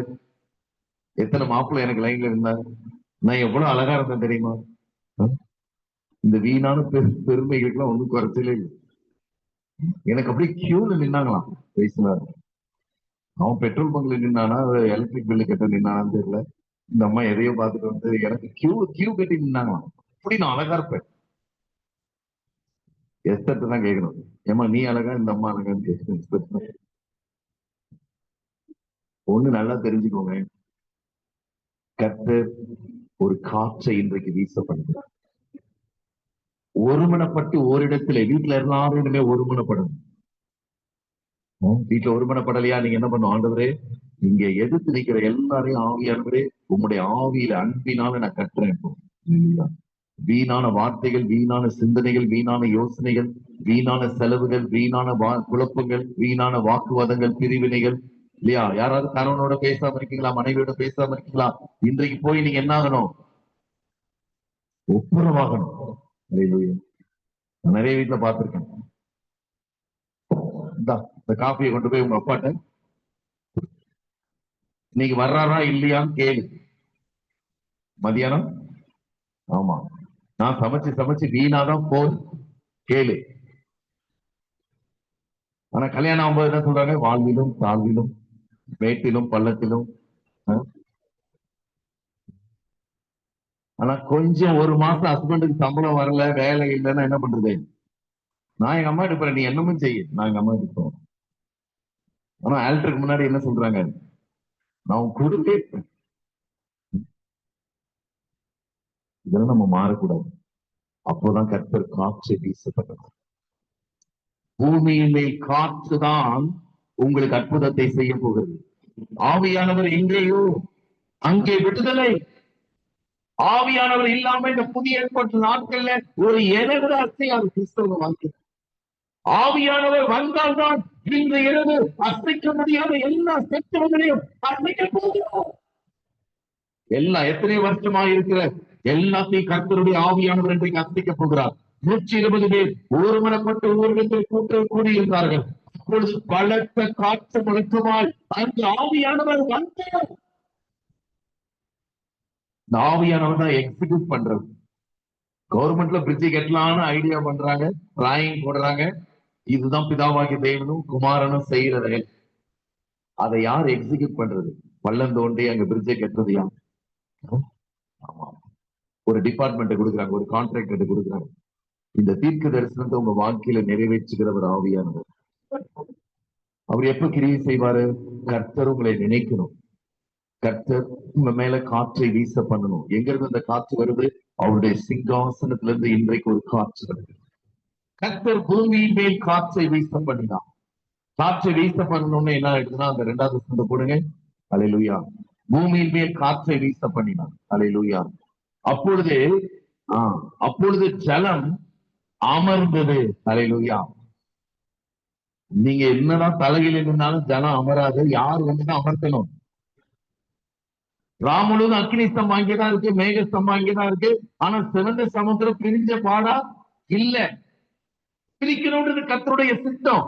எத்தனை மாப்பிள்ளை எனக்கு லைன்ல இருந்தாங்க. நான் எவ்வளவு அழகா இருந்தேன் தெரியுமா? இந்த வீணான பெருமைகளுக்கெல்லாம் ஒன்றும் குறைச்சலே இல்லை. எனக்கு அப்படியே கியூல நின்னாங்களாம் பேசினார். அவன் பெட்ரோல் பங்க்ல நின்னானா, எலக்ட்ரிக் பில்லு கட்ட நின்னான்னு தெரியல. இந்த அம்மா எதையோ பார்த்துட்டு வந்து எனக்கு கியூ கட்டி நின்னாங்களாம். அப்படி நான் அழகா இருப்பேன். எஸ்தர் தான் கேட்கணும், ஏமா நீ அழகா இந்த அம்மா அழகான்னு கேட்கணும். ஒண்ணு நல்லா தெரிஞ்சுக்கோங்க, கர்த்தர் ஒரு காற்றை இன்றைக்கு வீச பண்ணுகிறார். ஒருமனப்பட்டு ஓரிடத்திலே வீட்டுல எல்லாருமே ஒருமனப்படணும். வீட்டுல ஒருமனப்படலையா, நீங்க என்ன பண்ணும், ஆண்டவரே இங்க எதிர்த்து நிக்கிற எல்லாரையும் ஆவியானவரே உம்முடைய ஆவியில அன்பினால நான் கட்டுறேன். வீணான வார்த்தைகள், வீணான சிந்தனைகள், வீணான யோசனைகள், வீணான செலவுகள், வீணான குழப்பங்கள், வீணான வாக்குவாதங்கள், பிரிவினைகள் இல்லையா? யாராவது கணவனோட பேசாம இருக்கீங்களா? மனைவியோட பேசாம இருக்கீங்களா? இன்றைக்கு போய் நீங்க என்ன ஆகணும்? ஒப்புரவாகணும். நிறைய வீட்டுல பார்த்திருக்கேன், இந்த காப்பியை கொண்டு போய் உங்க அப்பாட்ட இன்னைக்கு வர்றாரா இல்லையான்னு கேளு. மதியானம் ஆமா நான் சமைச்சு வீணாதான் போது கேளு. ஆனா கல்யாணம் ஆகும்போது என்ன சொல்றாங்க? வாழ்விலும் தாழ்விலும் மேட்டிலும் பள்ளத்திலும். ஆனா கொஞ்சம் ஒரு மாசம் ஹஸ்பண்டுக்கு சம்பளம் வரல, வேலை இல்லைன்னா என்ன பண்றது? நான் எங்க அம்மா எடுப்பேன், நீ என்னமும் செய்ய, நான் எங்க அம்மா எடுப்பேன். ஆனா ஆல்டருக்கு முன்னாடி என்ன சொல்றாங்க? நான் கொடுத்தே. இதெல்லாம் நம்ம மாறக்கூடாது. அப்போதான் கர்த்தர் காற்றை வீசப்பட்டது. பூமியின் மேல் காற்றுதான் உங்களுக்கு அற்புதத்தை செய்ய போகிறது. ஆவியானவர் எங்கேயோ அங்கே விடுதலை. ஆவியானவர் இல்லாம இந்த புதிய ஏற்பாட்டு நாட்கள்ல ஒரு எதிர்விட அசையாது கிறிஸ்தவ வாழ்க்கை. ஆவியானவர் வந்தால்தான் இந்த இரவு அசைக்க முடியாத எல்லா சத்துவங்களையும் அசைக்க போகிறோம். எல்லாம் எத்தனை வருஷமா இருக்கிற எல்லாத்தையும் கர்த்தருடைய ஆவியானவர் இன்றைக்கு அசைக்க போகிறார். 120 பேர் ஒருமனப்பட்டு ஒருவரிடத்தில் கூடியிருந்தார்கள். அப்பொழுது பலத்த காற்று முழக்கமாய் அந்த ஆவியானவர் வந்தார். இந்த ஆவியானவர் தான் எக்ஸிக்யூட் பண்றது. கவர்மெண்ட்ல பிரிட்ஜ் கட்டலாம்னு ஐடியா பண்றாங்க, டிராயிங் போடுறாங்க. இதுதான் பிதாவாகிய தேவனும் குமாரனும் செய்யறது. அதை யார் எக்ஸிக்யூட் பண்றது? பள்ளம் தோண்டி அங்க பிரிட்ஜை கட்டுறது யார்? ஆமா, ஒரு டிபார்ட்மெண்ட் கொடுக்குறாங்க, ஒரு கான்ட்ராக்டர் கொடுக்குறாங்க. இந்த தீர்க்க தரிசனத்தை உங்க வாழ்க்கையில நிறைவேற்றுகிறவர் ஆவியானவர். அவர் எப்ப கிரியை செய்வாரு? கர்த்தர் உங்களை நினைக்கணும். கர்த்தர் உங்க மேல காற்றை வீச பண்ணணும். எங்க இருந்து அந்த காற்று வருது? அவருடைய சிங்காசனத்துல இருந்து இன்றைக்கு ஒரு காற்று வருது. கர்த்தர் பூமியின் மேல் காற்றை வீச பண்ணினார். காற்றை வீச பண்ணணும்னு என்ன ஆயிடுதுன்னா, அந்த 2வது வசனத்தை போடுங்க. அல்லேலூயா. பூமியின் மேல் காற்றை வீச பண்ணினார். அல்லேலூயா. அப்பொழுது ஜலம் அமர்ந்தது. அல்லேலூயா. நீங்க என்னதான் தலையில நின்னாலும் ஜலம் அமராது. யார் வந்துதான் அமர்த்தணும்? ராமுழுதும் அக்னி ஸ்தம்பம் அங்கேதான் இருக்கு, மேக ஸ்தம்பம் அங்கேதான் இருக்கு. ஆனா சிவந்த சமுத்திரம் பிரிஞ்ச பாடா இல்ல. பிரிக்கணும்ன்றது கர்த்தருடைய சித்தம்.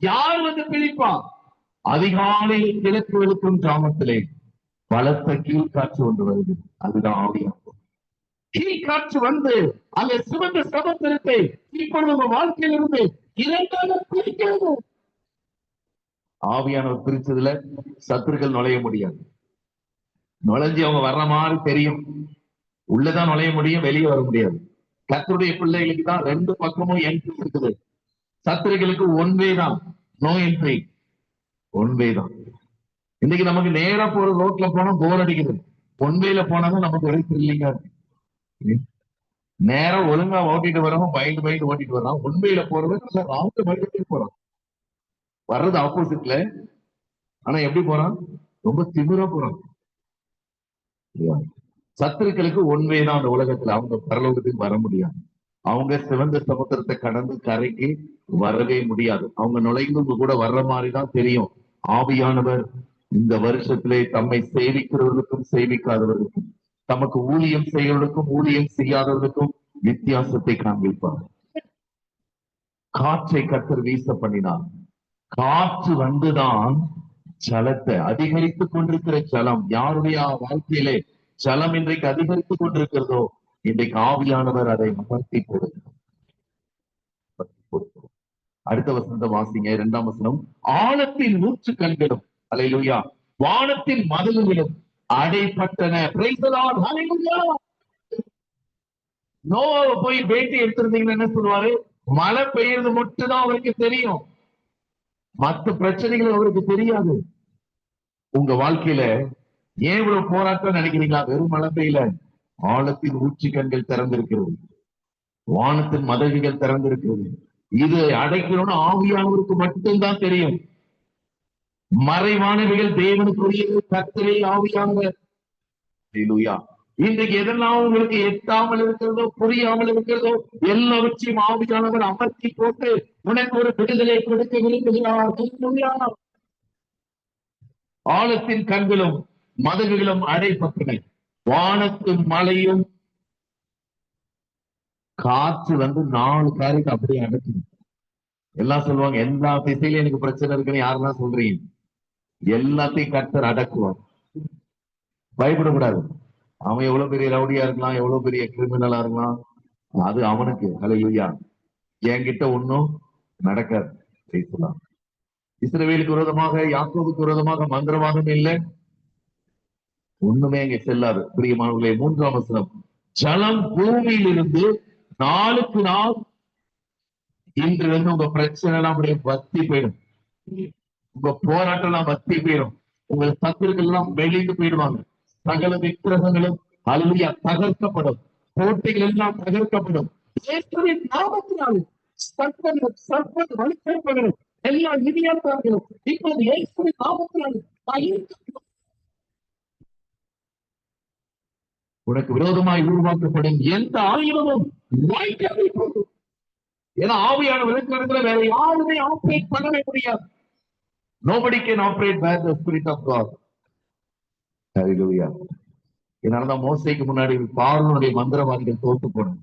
யார் வந்து பிரிப்பா? அதிகாலையில் கிழக்கு வெளுக்கும் கிராமத்திலே பலத்த கீழ்காற்று ஒன்று வருது. அதுதான் ஆவியானவர். கீழ்காற்று வந்து அந்த சிவந்த சமுத்திரத்தை இப்பொழுது உங்க வாழ்க்கையிலிருந்து இரண்டாக பிரிக்கிறது. ஆவியானவர் பிரிச்சதுல சத்துருக்கள் நுழைய முடியாது. நுழைஞ்சு அவங்க வர்ற மாதிரி தெரியும், உள்ளதான் நுழைய முடியும், வெளியே வர முடியாது. கர்த்தருடைய பிள்ளைகளுக்கு தான் 2 பக்கமும் என்ட்ரி இருக்குது. சத்துருக்களுக்கு ஒன்வே தான், நோ என்ட்ரி. ஒன்வே தான். இன்னைக்கு நமக்கு நேரா போற ரோட்ல போனா போர் அடிக்குது. ஒன்வேல போனாதான் நமக்கு ஒரே த்ரில்லிங்கா இருக்கு. நேரம் ஒழுங்கா ஓட்டிட்டு வரவும் பயந்து ஓட்டிட்டு வர்றான். ஒன்வேல போறவன் நல்லா ராவுக்கு பயந்துட்டு போறான். வர்றது ஆப்போசிட்ல. ஆனா எப்படி போறான்? ரொம்ப திமிரா போறான். சத்துருக்களுக்கு ஒன்வே தான் அந்த உலகத்துல. அவங்க பரலோகத்துக்கு வர முடியாது. அவங்க சிவந்த சமுத்திரத்தை கடந்து கரைக்கு வரவே முடியாது. அவங்க நுழைந்து கூட வர்ற மாதிரிதான் தெரியும். ஆவியானவர் இந்த வருஷத்திலே தம்மை சேவிக்கிறவர்களுக்கும் சேவிக்காதவர்களுக்கும், தமக்கு ஊழியம் செய்யறவர்களுக்கும் ஊழியம் செய்யாதவர்களுக்கும் வித்தியாசத்தை காண்பிப்பார். காற்றை கர்த்தர் வீச பண்ணினார். காற்று வந்துதான் ஜலத்தை அதிகரித்துக் கொண்டிருக்கிற ஜலம். யாருடைய வாழ்க்கையிலே ஜலம் இன்றைக்கு அதிகரித்துக் கொண்டிருக்கிறதோ, இன்றைக்கு ஆவியானவர் அதை அமர்த்தி போடுகிறார். அடுத்த வசனத்தை வாசிங்க. 2ஆம் வசனம். ஆழத்தின் நூற்று கண்களும், அல்லேலூயா, வானத்தின் மதில்களும் அடைப்பட்டன. Praise the Lord. ஹல்லேலூயா. நோவாவை போய் பேட்டி எடுத்திருந்தீங்கன்னு என்ன சொல்லுவாரு? மழை பெய்யறது மட்டும் தான் அவருக்கு தெரியும், மத்த பிரச்சனைகள் அவருக்கு தெரியாது. உங்க வாழ்க்கையில ஏன் இவ்வளவு போராட்டம் நினைக்கிறீங்களா? வெறும் மழை பெய்யல, ஆழத்தின் ஊற்றுக்கண்கள் திறந்திருக்கிறது, வானத்தின் மதகுகள் திறந்திருக்கிறது. இது அடைக்கணும்னு ஆவியானவருக்கு மட்டும்தான் தெரியும். மறைவானவைகள் தேவனுக்குரியது, கர்த்தரே ஆவியானவர். அல்லேலூயா. இன்றைக்கு எதெல்லாம் உங்களுக்கு எட்டாமல் இருக்கிறதோ, புரியாமல் இருக்கிறதோ, எல்லாவற்றையும் ஆவியானவர் அமர்த்தி போட்டு உனக்கு ஒரு விடுதலை கொடுக்க விரும்புகிறார். அல்லேலூயா. ஆழத்தின் கண்களும் மதகுகளும் அடைப்பட்டன, வானத்தும் மழையும் காற்று வந்து 4 காரியத்தை அப்படியே அடைச்சு. எல்லாம் சொல்லுவாங்க, எல்லா திசையிலும் எனக்கு பிரச்சனை இருக்குன்னு யாரெல்லாம் சொல்றீங்க? எல்லாத்தையும் கர்த்தர் அடக்குவார். பயப்படக்கூடாது. அவன் எவ்வளவு பெரிய ரவுடியா இருக்கலாம், எவ்வளவு பெரிய கிரிமினலா இருக்கலாம், அது அவனுக்கு. ஹல்லேலூயா. என்கிட்ட ஒண்ணும் நடக்காது. பேசலாம். இஸ்ரவேலுக்கு விரோதமாக, யாக்கோபுக்கு விரோதமாக மந்திரவாதம் இல்லை, ஒண்ணுமே இங்க செல்லாது. பிரியமானவர்களே, 3ஆம் வசனம். ஜலம் பூமியில் இருந்து நாளுக்கு நாள், இன்று வந்து உங்க பிரச்சனை எல்லாம் அப்படியே வத்தி போயிடும், உங்க போராட்டம் எல்லாம் வத்தி போயிடும், உங்க சத்துருக்கள் எல்லாம் வெளியிட்டு போயிடுவாங்க, சகல விக்கிரகங்களும் அல்லேலூயா தகர்க்கப்படும், கோட்டைகள் எல்லாம் தகர்க்கப்படும். இயேசுவின் நாமத்தினால் சர்ப்பங்கள், சர்ப்ப வழிபடுபவர்கள் எல்லாம் இடியாட்டார்களும் இப்போது இயேசுவின் நாமத்தினால் தகர்க்கப்படும். உனக்கு விரோதமாய் உருவாக்கப்படும் எந்த ஆயுதமும் வாய்க்காதே போகும். ஏன்னா ஆவியான விளக்கத்துல வேற யாருமே ஆப்ரேட் பண்ணவே முடியாது. Nobody can operate by the Spirit of God. Hallelujah. இதனாலதான் மோசேக்கு முன்னாடி பார்வோனுடைய மந்திரவாதிகள் தோத்து போனாங்க.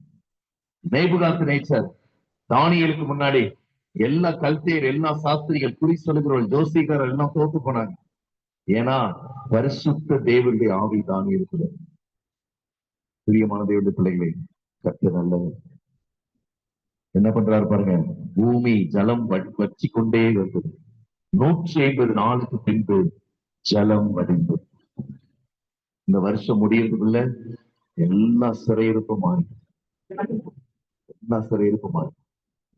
நேபுகாத்நேச்சர், தானியேலுக்கு முன்னாடி எல்லா கல்தேயர், எல்லா சாஸ்திரிகள், குறி சொல்லுகிறவர்கள், ஜோசிகர் எல்லாம் தோத்து போனாங்க. ஏன்னா பரிசுத்த தேவனுடைய ஆவி தானியேலுக்கு. பிரியமான தேவனுடைய பிள்ளைகளை, கர்த்தர் நல்லவர். என்ன பண்றாரு பாருங்க, பூமி ஜலம் வற்றி கொண்டே வருகிறது. 150 நாளுக்கு பின்பு ஜலம் வடிந்து, இந்த வருஷம் முடியறதுக்குள்ள எல்லா சிறையிருப்பும் மாறி, எல்லா சிறையிருப்பும் மாறி,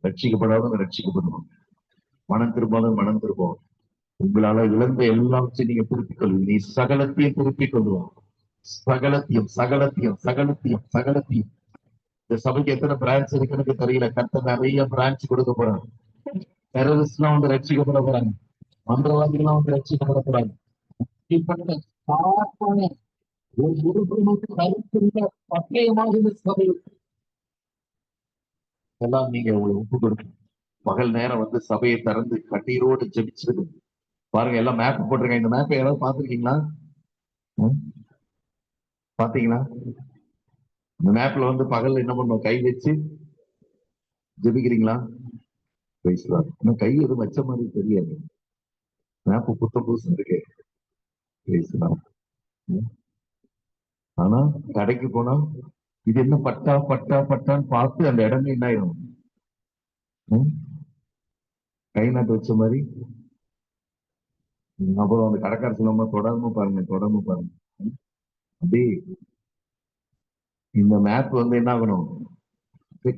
ரட்சிக்கப்படாதவங்க ரட்சிக்கப்படுவாங்க, மனம் திரும்பாதவங்க மனம் திரும்புவாங்க. உங்களால இழந்த எல்லாவற்றையும் நீங்க திருப்பிக் கொள்வீங்க. நீ சகலத்தையும் திருப்பிக் கொள்வாங்க. சகலத்தையும் சகலத்தையும் சகலத்தையும் சகலத்தையும். இந்த சபைக்கு எத்தனை பிரான்ச் இருக்குன்னு தெரியல. கர்த்தர் நிறைய பிரான்ச் கொடுக்க போறாங்க. டெரரிஸ்ட் எல்லாம் வந்து ரட்சிக்கப்பட போறாங்க, மந்திரவாதிகள் எல்லாம் வந்து ரட்சிக்கப்பட போறாங்க. இப்படிப்பட்ட சாப்பான ஒரு குருகுலமுக்கு கருத்துள்ள பட்டயமாக இந்த சபை எல்லாம் நீங்க உங்களுக்கு ஒப்பு கொடுக்கணும். பகல் நேரம் வந்து சபையை திறந்து கண்ணீரோடு ஜெபிச்சிருக்கு. பாருங்க, எல்லாம் மேப் போட்டிருக்கேன். இந்த மேப்பை யாராவது பார்த்திருக்கீங்களா? பாத்தீங்களா? இந்த மேப்ல வந்து பகல் என்ன பண்ணுவோம், கை வச்சு ஜெபிக்கிறீங்களா? பேசலாம். இன்னும் கை எதுவும் வச்ச மாதிரி தெரியாது. மேப்பு புத்தம் புதுசு இருக்கு. பேசலாம். ஆனா கடைக்கு போனா இது என்ன பட்டா பட்டா பட்டான்னு பார்த்து அந்த இடமே என்ன ஆயிடும், கை நாட்டு வச்ச மாதிரி. அப்புறம் அந்த கடைக்கார சொல்லாம தொடர்ந்து பாருங்க, தொடர்ந்து பாருங்க. அப்படி இந்த மேப் வந்து என்ன ஆகணும்,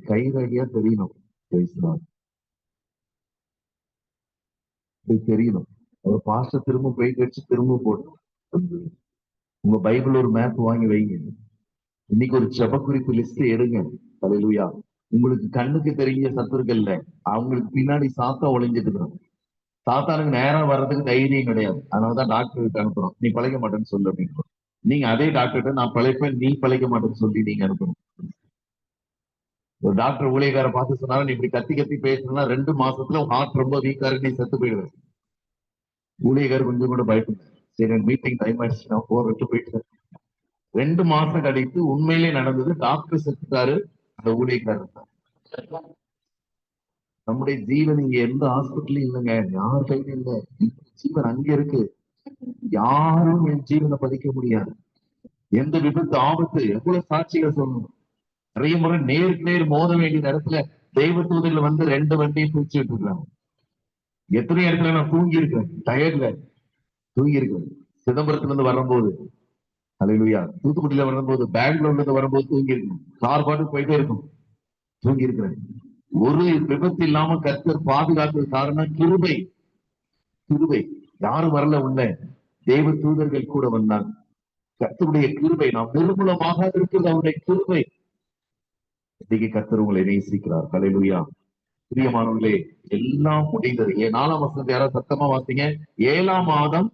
கை ரேகையா தெரியணும். பேசலாம். தெரியணும். ஒரு பாஸ்டர் திரும்ப போய் வச்சு திரும்ப போடணும். உங்க பைபிள் ஒரு மேப் வாங்கி வைங்க. இன்னைக்கு ஒரு ஜெப குறிப்பு லிஸ்ட் எடுங்க. ஹல்லேலூயா. உங்களுக்கு கண்ணுக்கு தெரிய சத்துருக்கள் இல்ல, அவங்களுக்கு பின்னாடி சாத்தா ஒளிஞ்சிட்டு இருக்கிறோம். சாத்தானுக்கு நேரம் வர்றதுக்கு தைரியம் கிடையாது. அதனாலதான் டாக்டருக்கு அனுப்புறோம். நீ பழைக்க மாட்டேன்னு சொல்லு அப்படின்னு. நீங்க அதே டாக்டர்கிட்ட நான் பழைப்பேன், நீ பழைக்க மாட்டேன்னு சொல்லி நீங்க அனுப்பணும். ஒரு டாக்டர் ஊழியக்கார பார்த்து சொன்னாலும், நீ இப்படி கத்தி கத்தி பேசணும்னா 2 மாசத்துல ஹார்ட் ரொம்ப வீக்கா இருக்கு, நீ செத்து போயிடுவேன். ஊழியக்காரர் கொஞ்சம் கூட பயப்பட, சரி மீட்டிங் டைம் ஆயிடுச்சு நான் போறேன் போயிட்டு. 2 மாசம் கழித்து உண்மையிலே நடந்தது. டாக்டர் செத்துட்டாரு, அந்த ஊழியக்காரர். நம்முடைய ஜீவன் இங்க எந்த ஹாஸ்பிட்டலும் இல்லைங்க, யார் கையிலும் இல்லை. ஜீவன் அங்க இருக்கு. யாரும் என் ஜீவனை பதிக்க முடியாது. எந்த விபத்து ஆபத்து, எவ்வளவு சாட்சிகள் சொல்லணும். நிறைய முறை நேருக்கு நேர் மோத வேண்டிய இடத்துல தெய்வ தூதர்கள் வந்து 2 வண்டியை பிடிச்சு விட்டுருக்காங்க. எத்தனை இடத்துல நான் தூங்கி இருக்கேன், டயர்ல தூங்கி இருக்கேன். சிதம்பரத்துல இருந்து வரும்போது அல்லேலூயா. தூத்துக்குடியில வரும்போது, பெங்களூர்ல வரும்போது தூங்கி இருக்கும். கார் பாட்டு போயிட்டே இருக்கும், தூங்கி இருக்கிறேன். ஒரு விபத்து இல்லாம கர்த்தர் பாதுகாத்தது காரணம் கிருபை. கிருபை. யாரும் வரல உள்ள, தேவ தூதர்கள் கூட வந்தாங்க. கர்த்தருடைய கிருபை, நாம் நிர்மூலமாக இருக்கிறது அவருடைய கிருபை. இன்னைக்கு கர்த்தர் உங்களை நேசிக்கிறார். அல்லேலூயா. பிரியமானவர்களே, எல்லாம் முடிந்தது. 4ஆம் வசனத்தை யாராவது சத்தமா வாசிங்க. 7ஆம் மாதம்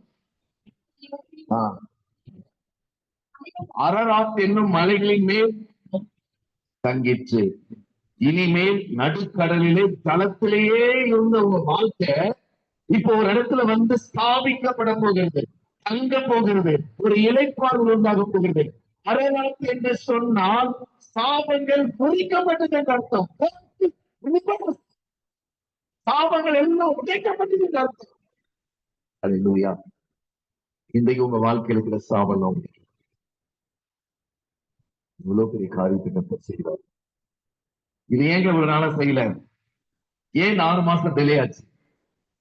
அரராத் என்னும் மலைகளின் மேல் தங்கிற்று. இனிமேல் நடுக்கடலிலே தளத்திலேயே இருந்த உங்க வாழ்க்கை இப்போ ஒரு இடத்துல வந்து ஸ்தாபிக்கப்பட போகிறது, தங்க போகிறது, ஒரு இளைப்பாறுதல் உண்டாக போகிறது. அரராத் என்று சொன்னால் சாபங்கள் குறிக்கப்பட்டது என்று அர்த்தம். சாபங்கள் எல்லாம் உடைக்கப்பட்டது என்று அர்த்தம். அல்லேலூயா. இன்றைக்கு உங்க வாழ்க்கையில் இருக்கிற சாபம் இவ்வளவு பெரிய காரியத்தை கர்த்தர் செய்கிறார். இது ஏங்க இவ்வளவு நாளா செய்யல? ஏன் 6 மாசம் டிலே ஆச்சு?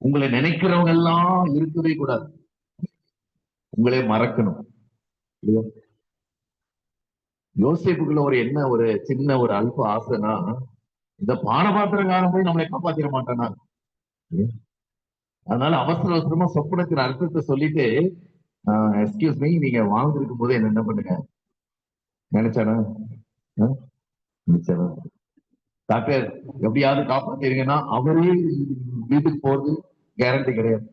உங்களை நினைக்கிறவங்க எல்லாம் இருக்கவே கூடாது, உங்களே மறக்கணும். இல்லையா? யோசேப்புக்குள்ள ஒரு சின்ன ஒரு அல்ப ஆசைனா, இந்த பானபாத்திரக்காரன் போய் நம்மளை காப்பாத்திர மாட்டானா? அதனால அவசர அவசரமா சொப்பனத்தின் அர்த்தத்தை சொல்லிட்டு, எக்ஸ்கியூஸ் மீ, நீங்க வாழ்ந்திருக்கும் போது என்ன பண்ணுங்க நினைச்சானா? நினைச்சானா? டாக்டர் எப்படியாவது காப்பாத்திருங்கன்னா அவரே வீட்டுக்கு போறது கேரண்டி கிடையாது.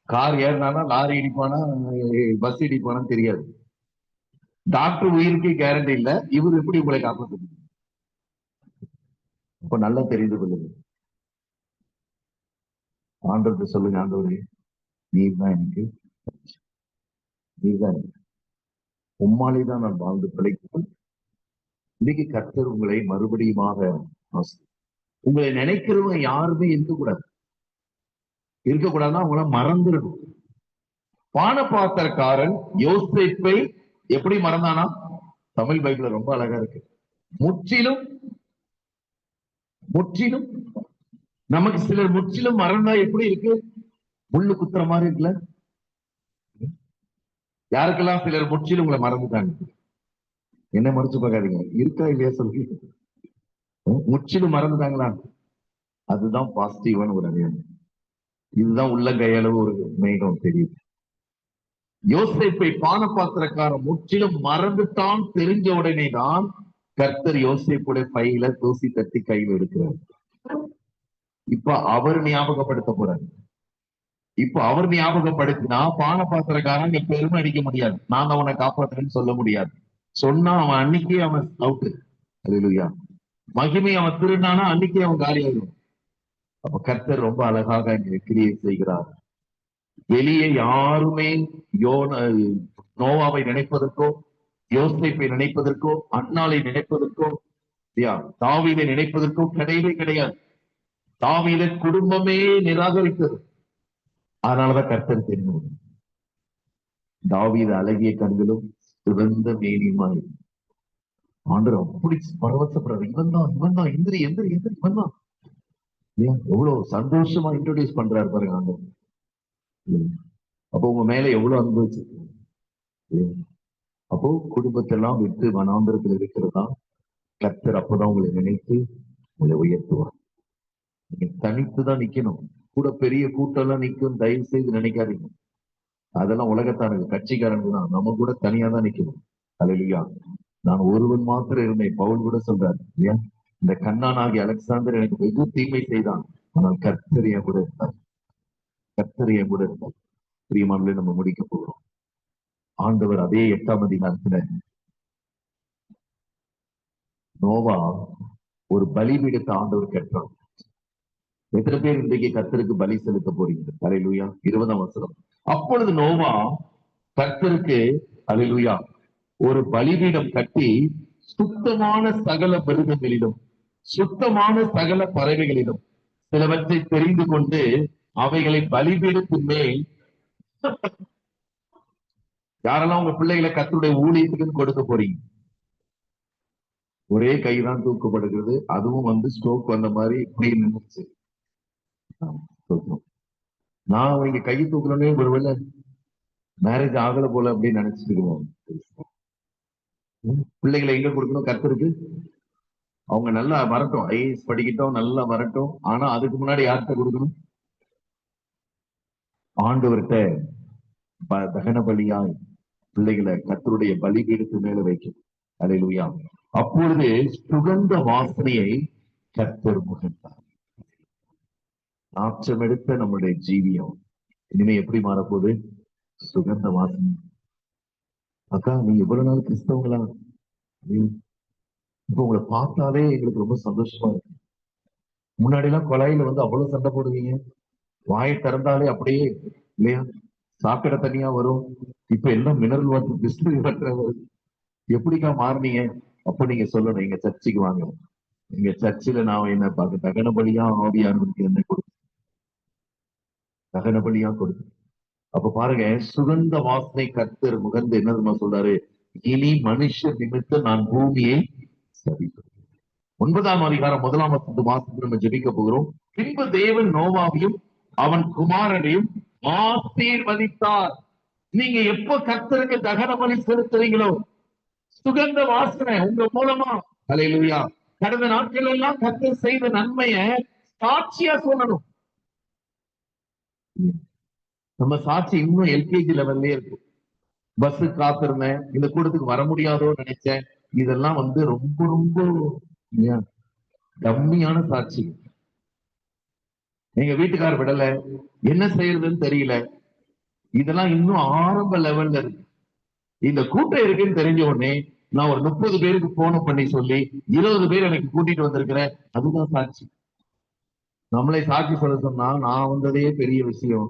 கார் ஏறினானா லாரி இடிப்பானா பஸ் இடிப்பானான்னு தெரியாது. டாக்டர் உயிருக்கு கேரண்டி இல்ல, இவர் எப்படி உங்களை காப்பாற்ற? இப்ப நல்லா தெரிந்து கொள்ளுங்க. ஆண்டவர்கிட்ட சொல்லுங்க, ஆண்டவரே நீர்தான் எனக்கு, நீர்தான் எனக்கு, உம்மாலே தான் நான் வாழ்ந்து பிழைக்கும். இன்னைக்கு கர்த்தர் உங்களை மறுபடியுமாக உங்களை நினைக்கிறவங்க யாருமே இருக்கக்கூடாதுன்னா அவங்கள மறந்துடணும். பானபாத்திரக்காரன் யோசேப்பை எப்படி மறந்தானா? தமிழ் பைபிள்ல ரொம்ப அழகா இருக்கு. முற்றிலும் முற்றிலும் நமக்கு சிலர் முற்றிலும் மறந்தா எப்படி இருக்கு? முள்ளு குத்துற மாதிரி இருக்குல்ல? யாருக்கெல்லாம் சிலர் முற்றிலும் உங்களை மறந்துட்டாங்க? என்ன மறைச்சு பார்க்காதீங்க, இருக்கா இல்லையா சொல்லி. முற்றிலும் மறந்துட்டாங்களா? அதுதான் பாசிட்டிவான ஒரு அடையாளம். இதுதான் உள்ள கையளவு ஒரு மேகம் தெரியுது. யோசேப்பை பானபாத்திரக்காரன் முற்றிலும் மறந்துட்டான் தெரிஞ்ச உடனே தான் கர்த்தர் யோசேப்புடைய பையில தூசி தட்டி கையில் எடுக்கிறார். இப்ப அவர் ஞாபகப்படுத்த போறாரு. இப்ப அவர் ஞாபகப்படுத்தினா பானபாத்திரக்காரன் நீ பெருமை அடிக்க முடியாது, நான் தான் உன்னை காப்பாத்துறேன்னு சொல்ல முடியாது. சொன்னா அவன் அன்னைக்கே அவன் அவுட்டு. அல்லேலூயா. மகிமை அவன் திருநானா அன்னைக்கே அவன் காலியாயிடும். அப்ப கர்த்தர் ரொம்ப அழகாக கிரியை செய்கிறார். வெளியே யாருமே நோவாவை நினைப்பதற்கோ, யோசேப்பை நினைப்பதற்கோ, அன்னாளை நினைப்பதற்கோ, தாவீதை நினைப்பதற்கோ கிடையவே கிடையாது. தாவீதை குடும்பமே நிராகரித்தது. அதனாலதான் கர்த்தர் தெரியும். தாவீது அழகிய கண்களும் சிவந்த மேனியுமாய் ஆண்டவர் அப்படி பரவசப்படுறாரு. இவன் தான் எந்திரி எந்திரி எந்திரி, இவன் தான். எவ்வளவு சந்தோஷமா இன்ட்ரோடியூஸ் பண்றாரு பாருங்க ஆண்டவர். அப்போ உங்க மேல எவ்வளவு அனுபவிச்சிருக்கு. அப்போ குடும்பத்தெல்லாம் விட்டு வனாந்திரத்தில் இருக்கிறதா கர்த்தர் அப்பதான் உங்களை நினைத்து உங்களை உயர்த்துவார். நீங்க தனித்துதான் நிக்கணும். கூட பெரிய கூட்டம் எல்லாம் நிக்கும் தயவு செய்து நினைக்காதீங்க. அதெல்லாம் உலகத்தானுங்க, கட்சிக்காரங்க தான். நம்ம கூட தனியா தான் நிக்கணும். அல்லேலூயா. நான் ஒருவன் மாத்திரம் இருந்தேன். பவுல் கூட சொல்றாரு இல்லையா, இந்த கண்ணானாகி அலெக்சாந்தர் எனக்கு வெகு தீமை செய்தான், ஆனால் கர்த்தர் என் கூட இருந்தார். கர்த்தர் என் கூட இருந்தார். பிரியமானவர்களே, நம்ம முடிக்க போகிறோம். ஆண்டவர் அதே 8ஆம் அதிகாரத்துல நோவா ஒரு பலிபீடத்தை ஆண்டவர் கட்டுறார். எத்தனை பேர் இன்றைக்கு கர்த்தருக்கு பலி செலுத்த போறீங்க? அல்லேலூயா. 20ஆம் வசனம். அப்பொழுது நோவா கர்த்தருக்கு அல்லேலூயா ஒரு பலிபீடம் கட்டி சுத்தமான சகல மிருகங்களிலும் சுத்தமான சகல பறவைகளிலும் சிலவற்றை தெரிந்து கொண்டு அவைகளை பலிபீடத்தின் மேல், யாரெல்லாம் உங்க பிள்ளைகளை கர்த்தருடைய ஊழியத்துக்கு கொடுக்க போறீங்க? ஒரே கைதான் தூக்கப்படுகிறது, அதுவும் வந்து ஸ்ட்ரோக் வந்த மாதிரி இப்படி நின்றுச்சு. நான் இங்க கையை தூக்கணும்னே ஒருவேளை மேரேஜ் ஆகல போல அப்படின்னு நினைச்சிட்டு இருக்கோம். பிள்ளைகளை எங்க கொடுக்கணும்? கர்த்தருக்கு. அவங்க நல்லா வரட்டும், ஐஏஎஸ் படிக்கட்டும், நல்லா வரட்டும். ஆனா அதுக்கு முன்னாடி யார்கிட்ட கொடுக்கணும்? ஆண்டவர்கிட்ட தகன பலியாய் பிள்ளைகளை கர்த்தருடைய பலிபீடத்து மேல வைக்கணும். அல்லேலூயா. அப்பொழுது சுகந்த வாசனையை கர்த்தர் முகந்தார். நாற்றம் எடுத்த நம்முடைய ஜீவியம் இனிமே எப்படி மாறப்போகுது? சுகந்த வாசனை. அக்கா, நீங்க இவ்வளவு நாள் கிறிஸ்தவங்களா? இப்ப உங்களை பார்த்தாலே எங்களுக்கு ரொம்ப சந்தோஷமா இருக்கு. முன்னாடி எல்லாம் கொலையில வந்து அவ்வளவு சண்டை போடுவீங்க, வாயை திறந்தாலே அப்படியே இல்லையா சாக்கடை தனியா வரும். இப்ப எல்லாம் மினரல் வாட்டர், டிஸ்டில் வாட்டர் வருது. எப்படிக்கா மாறினீங்க? அப்ப நீங்க சொல்லணும், எங்க சர்ச்சுக்கு வாங்க. எங்க சர்ச்சில் நான் என்ன பார்க்க தகனபலியா ஆவியானவருக்கு என்ன கொடுத்து தகனபலியா கொடுத்து. அப்ப பாருங்க, சுகந்த வாசனை கர்த்தர் முகந்து என்ன சொல்றாரு? இனி மனுஷ நிமித்தம் நான் பூமியை சபிப்பேன். 9ஆம் அதிகாரம் 1ஆம் வாசத்துக்கு நம்ம ஜெபிக்க போகிறோம். பின்பு தேவன் நோவாவையும் அவன் குமாரனையும் ஆசீர்வதித்தார். நீங்க எப்ப கர்த்தருக்கு தகன பலி செலுத்துறீங்களோ, சுகந்த வாசனை உங்க மூலமா, அல்லேலூயா, கடந்த நாட்கள் எல்லாம் கர்த்தர் செய்த நன்மையை சாட்சியா சொல்லணும். நம்ம சாட்சி இன்னும் எல்கேஜி லெவல்லே இருக்கு. பஸ் காத்திருந்தேன், இந்த கூட்டத்துக்கு வர முடியாதோன்னு நினைச்சேன். இதெல்லாம் வந்து ரொம்ப ரொம்ப கம்மியான சாட்சி. எங்க வீட்டுக்கார விடல, என்ன செய்யறதுன்னு தெரியல. இதெல்லாம் இன்னும் ஆரம்ப லெவல்ல இருக்கு. இந்த கூட்டம் இருக்குன்னு தெரிஞ்ச உடனே நான் ஒரு 30 பேருக்கு போன் பண்ணி சொல்லி 20 பேர் எனக்கு கூட்டிட்டு வந்திருக்கிறேன். அதுதான் சாட்சி. நம்மளே சாட்சி சொல்ல சொன்னா நான் வந்ததே பெரிய விஷயம்.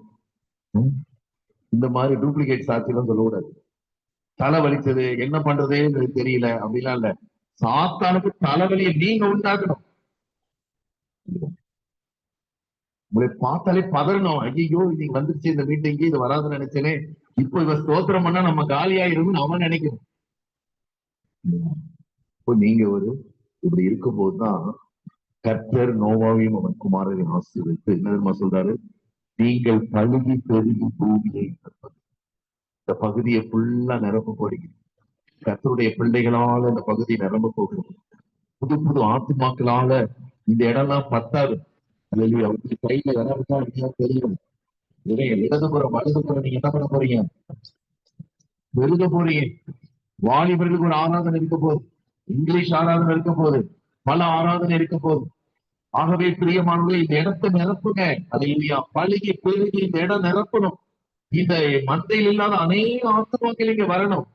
இந்த மாதிரி டூப்ளிகேட் சாட்சி எல்லாம் சொல்லக்கூடாது. தலை வலிச்சது, என்ன பண்றதே தெரியல அப்படிலாம் இல்ல. சாத்தானுக்கு தலைவலியை நீங்க உண்டாக்கணும். உங்களை பார்த்தாலே பதறணும். ஐயோ, இன்னைக்கு வந்துருச்சு இந்த மீட்டிங்கு, இது வராதுன்னு நினைச்சேனே, இப்போ இவ ஸ்தோத்திரம் பண்ணா நம்ம காலியாயிரும்னு அவன் நினைக்கணும். இப்போ நீங்க இப்படி இருக்கும் போதுதான் கர்த்தர் நோவாவையும் அவன் குமாரனையும் ஆசீர்வதித்து என்ன சொல்றாரு? நீங்கள் பழுகி பெருகி பூமியை இந்த பகுதியை ஃபுல்லா நிரப்ப போறீங்க. கர்த்தருடைய பிள்ளைகளால இந்த பகுதி நிரம்ப போகிறது. புது புது ஆத்துமாக்களால இந்த இடம்லாம் பத்தாது. அவருக்கு கையில இடம் தெரியும். இடதுபுறம் வலதுபுறம் நீங்க என்ன பண்ண போறீங்க? பெருக போறீங்க. வாலிபர்களுக்கு ஒரு ஆராதனை இருக்க போகுது, இங்கிலீஷ் ஆராதனை இருக்க போகுது, பல ஆராதனை இருக்க போகுது. ஆகவே பிரியமானவர்களே, இந்த இடத்தை நிரப்புங்க. அல்லேலூயா. பழுகி பெருகி இந்த இடம் நிரப்பணும். இந்த மந்தையில் இல்லாத அநேக ஆத்துமாக்கள் இங்க வரணும்.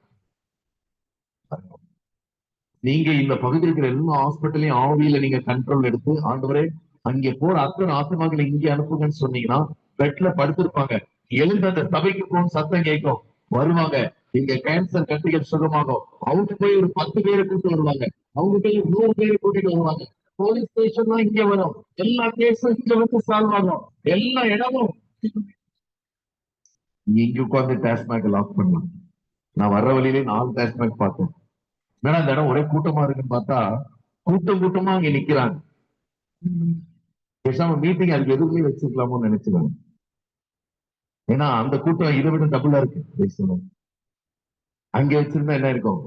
நீங்க இந்த பகுதியில் இருக்கிற எல்லா ஹாஸ்பிட்டலையும் ஆவியில நீங்க கண்ட்ரோல் எடுத்து, ஆண்டவரே அங்கே போற அத்தனை ஆத்துமாக்களை இங்கே அனுப்புங்கன்னு சொன்னீங்கன்னா, பெட்ல படுத்திருப்பாங்க, எழுந்து அந்த சபைக்கு போகும் சத்தம் கேட்கும், வருவாங்க. இங்க கேன்சர் கட்டிகள் சுகமாகும். அவங்க போய் ஒரு 10 பேரை கூட்டு வருவாங்க, அவங்க போய் 100 பேரை கூட்டிட்டு வருவாங்க. போலீஸ் ஸ்டேஷன் தான் இங்க வரும், எல்லா கேஸும் இங்க வந்து சால்வ் ஆகும். எல்லா இடமும் இங்க உட்காந்து டாஸ்மாக் லாக் பண்ணலாம். நான் வர்ற வழியிலே 4 டாஸ்மாக் பார்த்தேன். ஏன்னா அந்த இடம் ஒரே கூட்டமா இருக்குன்னு பார்த்தா கூட்டமா அங்க நிக்கிறாங்க. பேசாம மீட்டிங் அதுக்கு எதுவுமே வச்சிருக்கலாமோன்னு நினைச்சுக்காங்க. ஏன்னா அந்த கூட்டம் இதை விட டபுளா இருக்கு. பேசணும் அங்க வச்சிருந்தா என்ன இருக்கும்?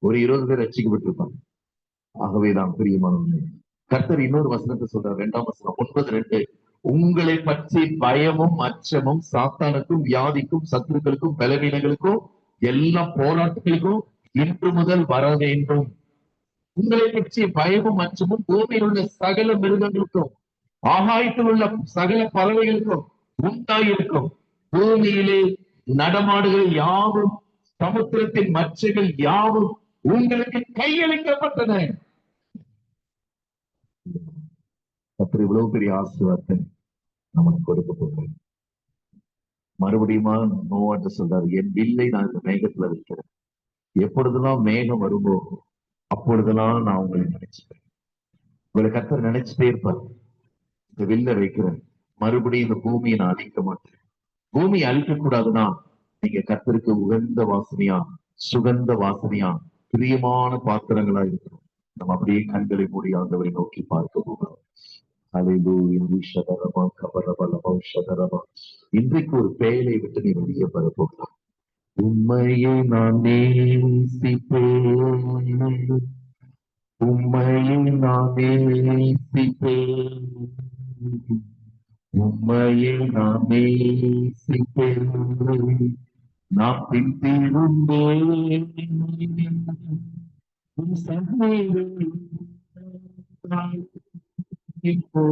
ஒரு 20 பேர் ரட்சிக்கப்பட்டிருப்பாங்க. ஆகவேதான் பிரியமானவர்களே, கர்த்தர் இன்னொரு வசனத்தை சொல்றார். 2ஆம் வசனம் 9:2. உங்களை பற்றி பயமும் அச்சமும் சாத்தானுக்கும் வியாதிக்கும் சத்துருக்களுக்கும் பலவீனங்களுக்கும் எல்லா போராட்டங்களுக்கும் இன்று முதல் வர வேண்டும். உங்களை பற்றி பயமும் அச்சமும் பூமியில் உள்ள சகல மிருகங்களுக்கும் ஆகாயத்தில் உள்ள சகல பறவைகளுக்கும் உண்டாயிருக்கும். பூமியிலே நடமாடுகள் யாவும் சமுத்திரத்தின் மச்சங்கள் யாவும் உங்களுக்கு கையளிக்கப்பட்டன. அப்படி இவ்வளவு பெரிய ஆசீர்வாதத்தை நமக்கு கொடுக்க போகிறேன். மறுபடியும் நோவாட்ட சொல்றாரு, என் வில்லை நான் இந்த மேகத்துல வைக்கிறேன். எப்பொழுதெல்லாம் மேகம் வரும்போ அப்பொழுதெல்லாம் நான் உங்களை நினைச்சுப்பேன். உங்களை கர்த்தர் நினைச்சுட்டே இருப்பார். இந்த வில்ல வைக்கிறேன், மறுபடியும் இந்த பூமியை நான் அழிக்க மாட்டேன். பூமியை அழிக்க கூடாதுன்னா நீங்க கர்த்தருக்கு உகந்த வாசனையா, சுகந்த வாசனையா, பிரியமான பாத்திரங்களா இருக்கணும். நம்ம அப்படியே கண்களை மூடி ஆண்டவரை நோக்கி பார்க்க போகிறோம். இன்றைக்கு ஒரு பேலை விட்டு நீ வெளியே பெற போகலாம். உம்மையே நான் நேசிப்பேன், உம்மையே நான் நேசிப்பேன், உம்மையே நான் நேசிப்பேன், நான் பின் திரும்பேன் உம் சந்நிதியில் இப்போ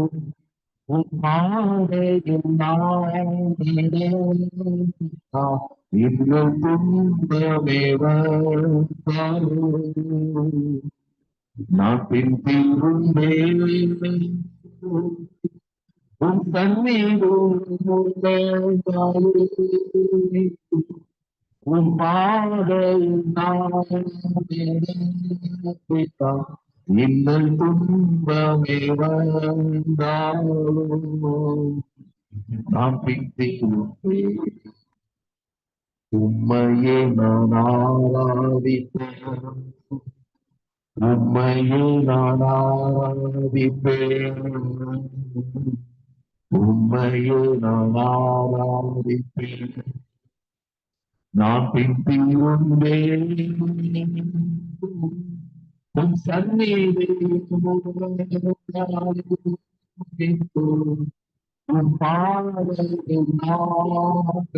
உம் பாதையில் நான் நடந்தால் இன்னும் துன்பமே வந்தாலும் நான் பின் திரும்பேன் உம் சந்நிதியில் உம் பாதையில் நான் நடந்தால் இன்னும் துன்பமே வந்தாலும் நான் பின் திரும்பேன் உம்மையே நான் ஆராதிப்பேன், உம்மையே நான் ஆராதிப்பேன், உம்மையே நான் ஆராதிப்பேன், நான் பின் திரும்பேன் உம் சந்நிதியில் உம் பாதையில் நான் நடந்தால்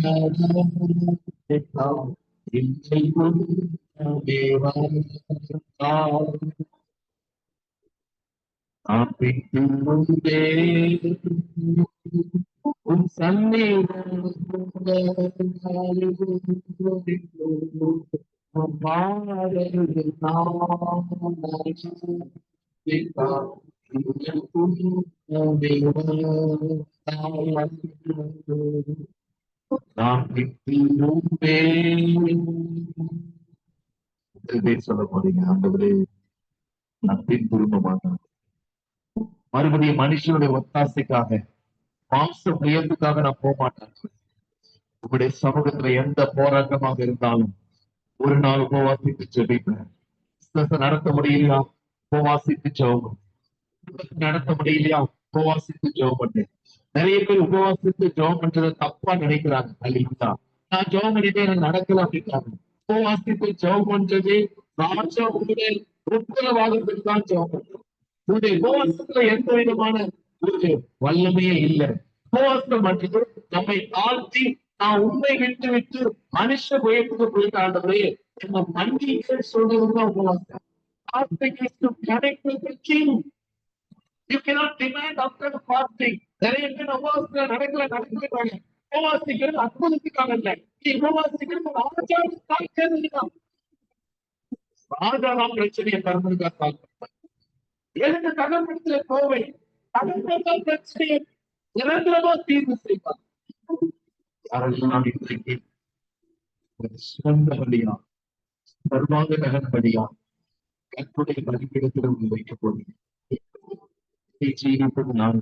இன்னும் துன்பமே வந்தாலும் நான் பின் திரும்பேன் உம் சந்நிதியில் உம் பாதையில் நான் நடந்தால் இன்னும் துன்பமே வந்தாலும் நான் பின் திரும்பேன். எத்தனை பேர் சொல்ல போறீங்க, ஆண்டவரே நான் பின் திரும்ப மாட்டேன். மறுபடியும் மனுஷனுடைய ஒத்தாசைக்காக, மாம்ச முயற்சிக்காக நான் போக மாட்டேன். உங்களுடைய சமூகத்துல எந்த போராட்டமாக இருந்தாலும் ஒரு நாள் உபவாசித்து ஜெபிப்பேன். பிசினஸ் நடத்த முடியலையா, உபவாசித்து ஜெபம் நடத்த முடியலையா, உபவாசித்து ஜெபம் பண்ணேன். நிறைய பேர் உபவாசித்து ஜெபம் பண்றதை தப்பா நினைக்கிறாங்க. அல்லா நான் ஜெபம் பண்ணிட்டே எனக்கு நடக்கல அப்படின்றாங்க. உபவாசித்து ஜெபம் பண்றது ராஜாவுடைய உத்தரவாதத்துக்கு தான் ஜெபம் பண்றோம். உங்களுடைய உபவாசத்துல எந்த விதமான ஒரு வல்லமையே இல்லை. உபவாசம் பண்றது நம்மை தாழ்த்தி நான் உண்மை விட்டு விட்டு மனுஷ உயரத்துக்கு போயிட்டு ஆண்டவரே நம்ம மன்னிக்க சொல்றதுதான் உபவாசம். Fasting is to connect with the King. You cannot demand after the fasting. நிறைய பேர் உபவாசத்துல நடக்கிறாங்க. உபவாசிக்கிறது அற்புதத்துக்காக இல்லை. நீ உபவாசிக்கிறது ராஜாவுக்காக. ராஜாதான் பிரச்சனையை தரணுக்காக. எனக்கு கடன்படுத்த கோவை கடன்படுத்த பிரச்சனையை நிரந்தரமா தீர்வு செய்வார். யாரெல்லாம் இன்றைக்கு சிறந்த வழியா சர்வாங்க நகன்படியா கற்புடைய மதிப்பிடத்திலும் வைக்கப் போகிறேன். நான்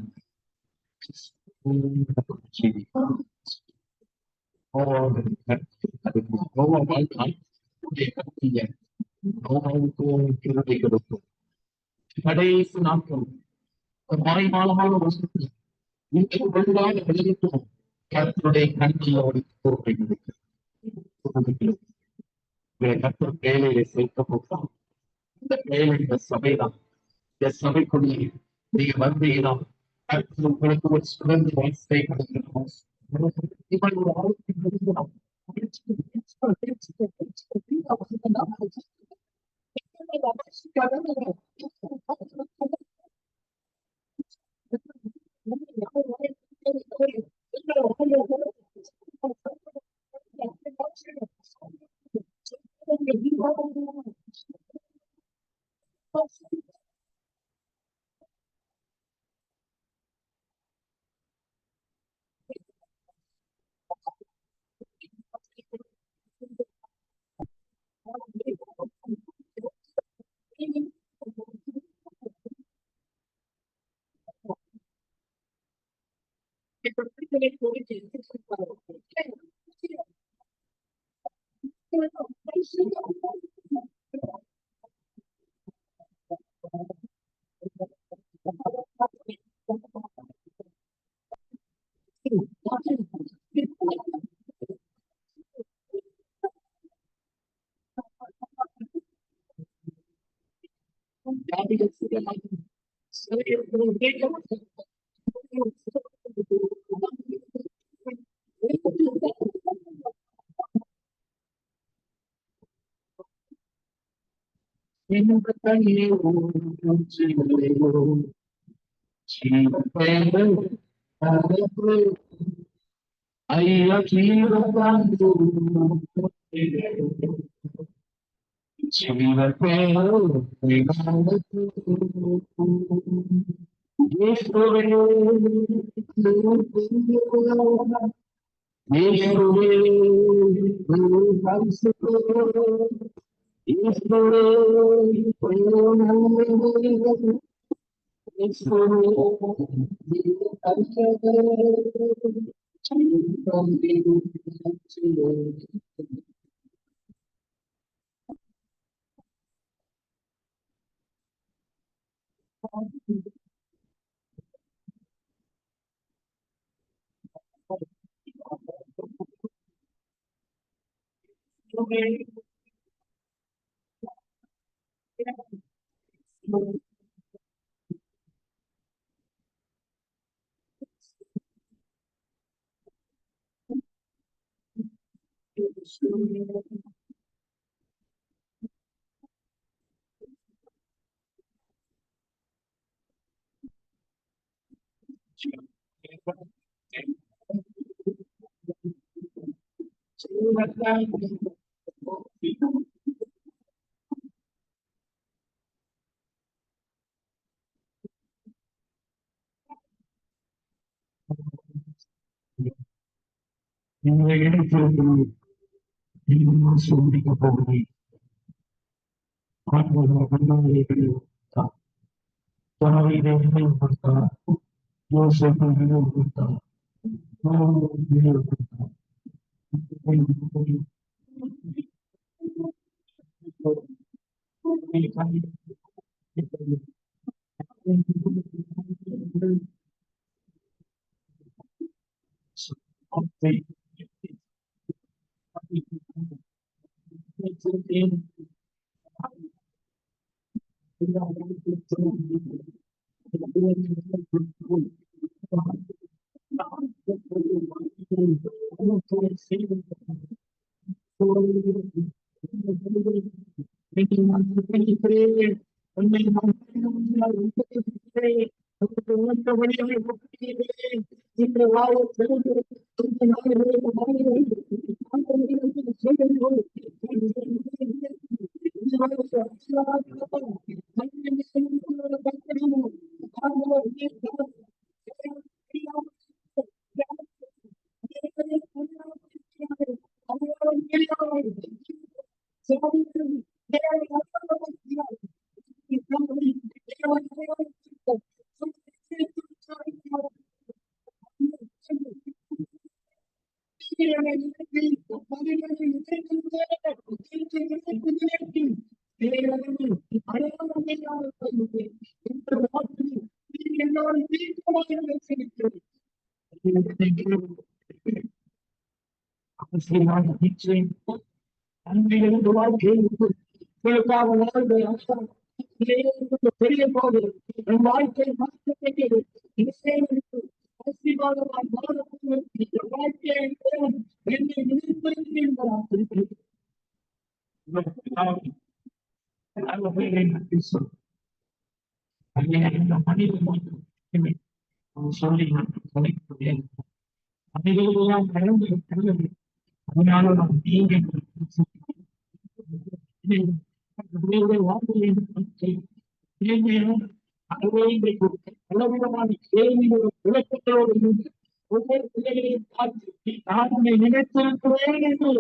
கிடைக்கும் கடைசி நாட்கள் மாயமாலமான வசதி இன்றைக்கு ஒழுங்காக விளைவிக்கும் கர்த்தருடைய கண்களோடு கர்த்தர் வேலையை சேர்க்க போகிறோம். இந்த வேலை இந்த சபைதான். இந்த சபைக்குள்ளே நீங்க வந்தீங்கன்னா கர்த்தர் உங்களுக்கு ஒரு சிறந்த வாய்ப்பை கொடுக்கணும். இவன் ஒரு ஆளுக்கு கொடுக்கணும். ஐயா இந்த இடத்தில் சோதிக்கப்போவதை கண்ணாடிகளை தாவீதை நினைவுபடுத்தார், யோசேப்பை நினைவுபடுத்தார், நோவாவை நினைவுபடுத்தார். பெரிய போது என் வாழ்க்கை மாற்றப்பட்டது. ஆசீர்வாதமாய் மாறப்பட்டது. என் வாழ்க்கையை என்னை நினைப்பதற்கு என்பதாக குறிப்பிடுகிறது. சொல்லி மனிதர்களெல்லாம் கடந்து விட்டது. அதனால நாம் தீங்கை வார்த்தையை பலவிதமான கேள்வியோடு விளக்கங்களோடு இருந்து ஒவ்வொரு பிள்ளைகளையும் பார்த்து நான் உன்னை நினைத்திருக்கிறேன் என்று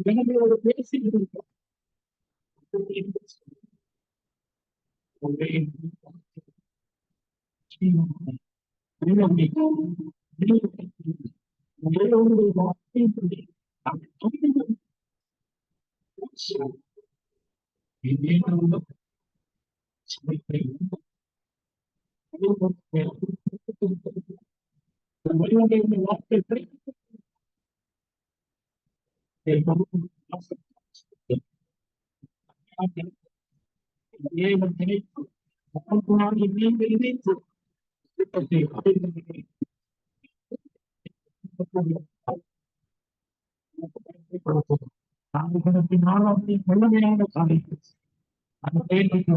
ஜனங்களோடு பேசியிருக்கிறார். முழுமையான காரியங்கள் அந்த பெயர்களுக்கு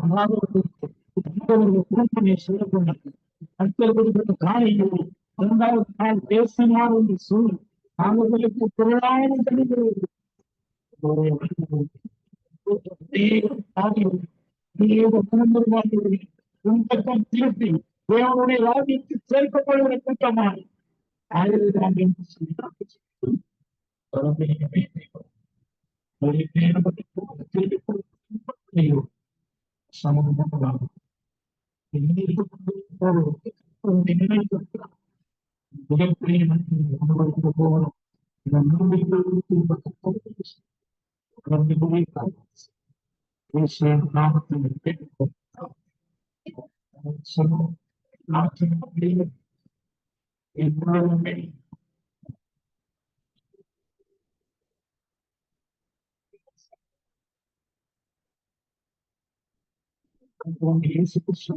அடுத்த காரியங்கள் இரண்டாவது நாள் பேசினார் என்று சொல்லி அவர்களுக்கு பொருளாதார திருப்பி தேவனுடைய ராஜ்யத்தில் சேர்க்கப்படுகிற கூட்டமாக ஆயுதம் என்று சொல்லி சமூகமாகும் மிகப்பெரிய அனுபவிக்க போகணும் நாமத்தில் கேட்டுக்கொள்கிறோம். நாட்டின் எவ்வளவுமே இயேசு கிறிஸ்து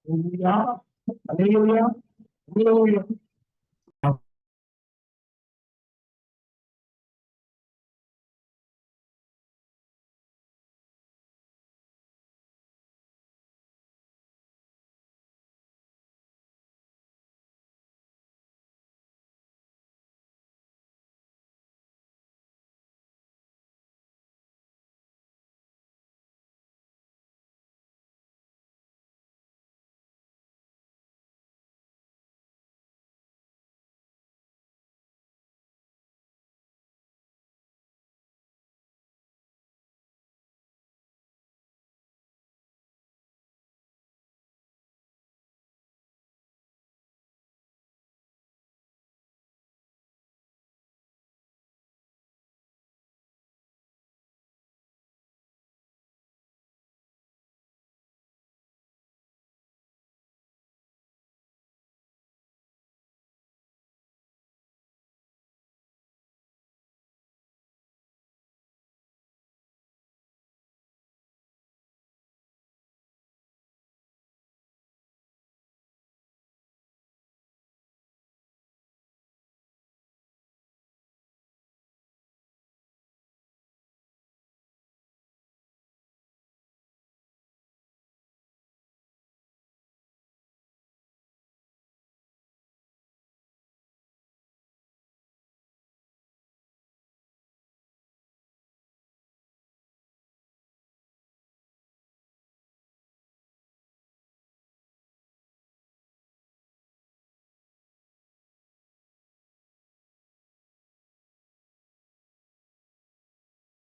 Hallelujah. Hallelujah. Hallelujah.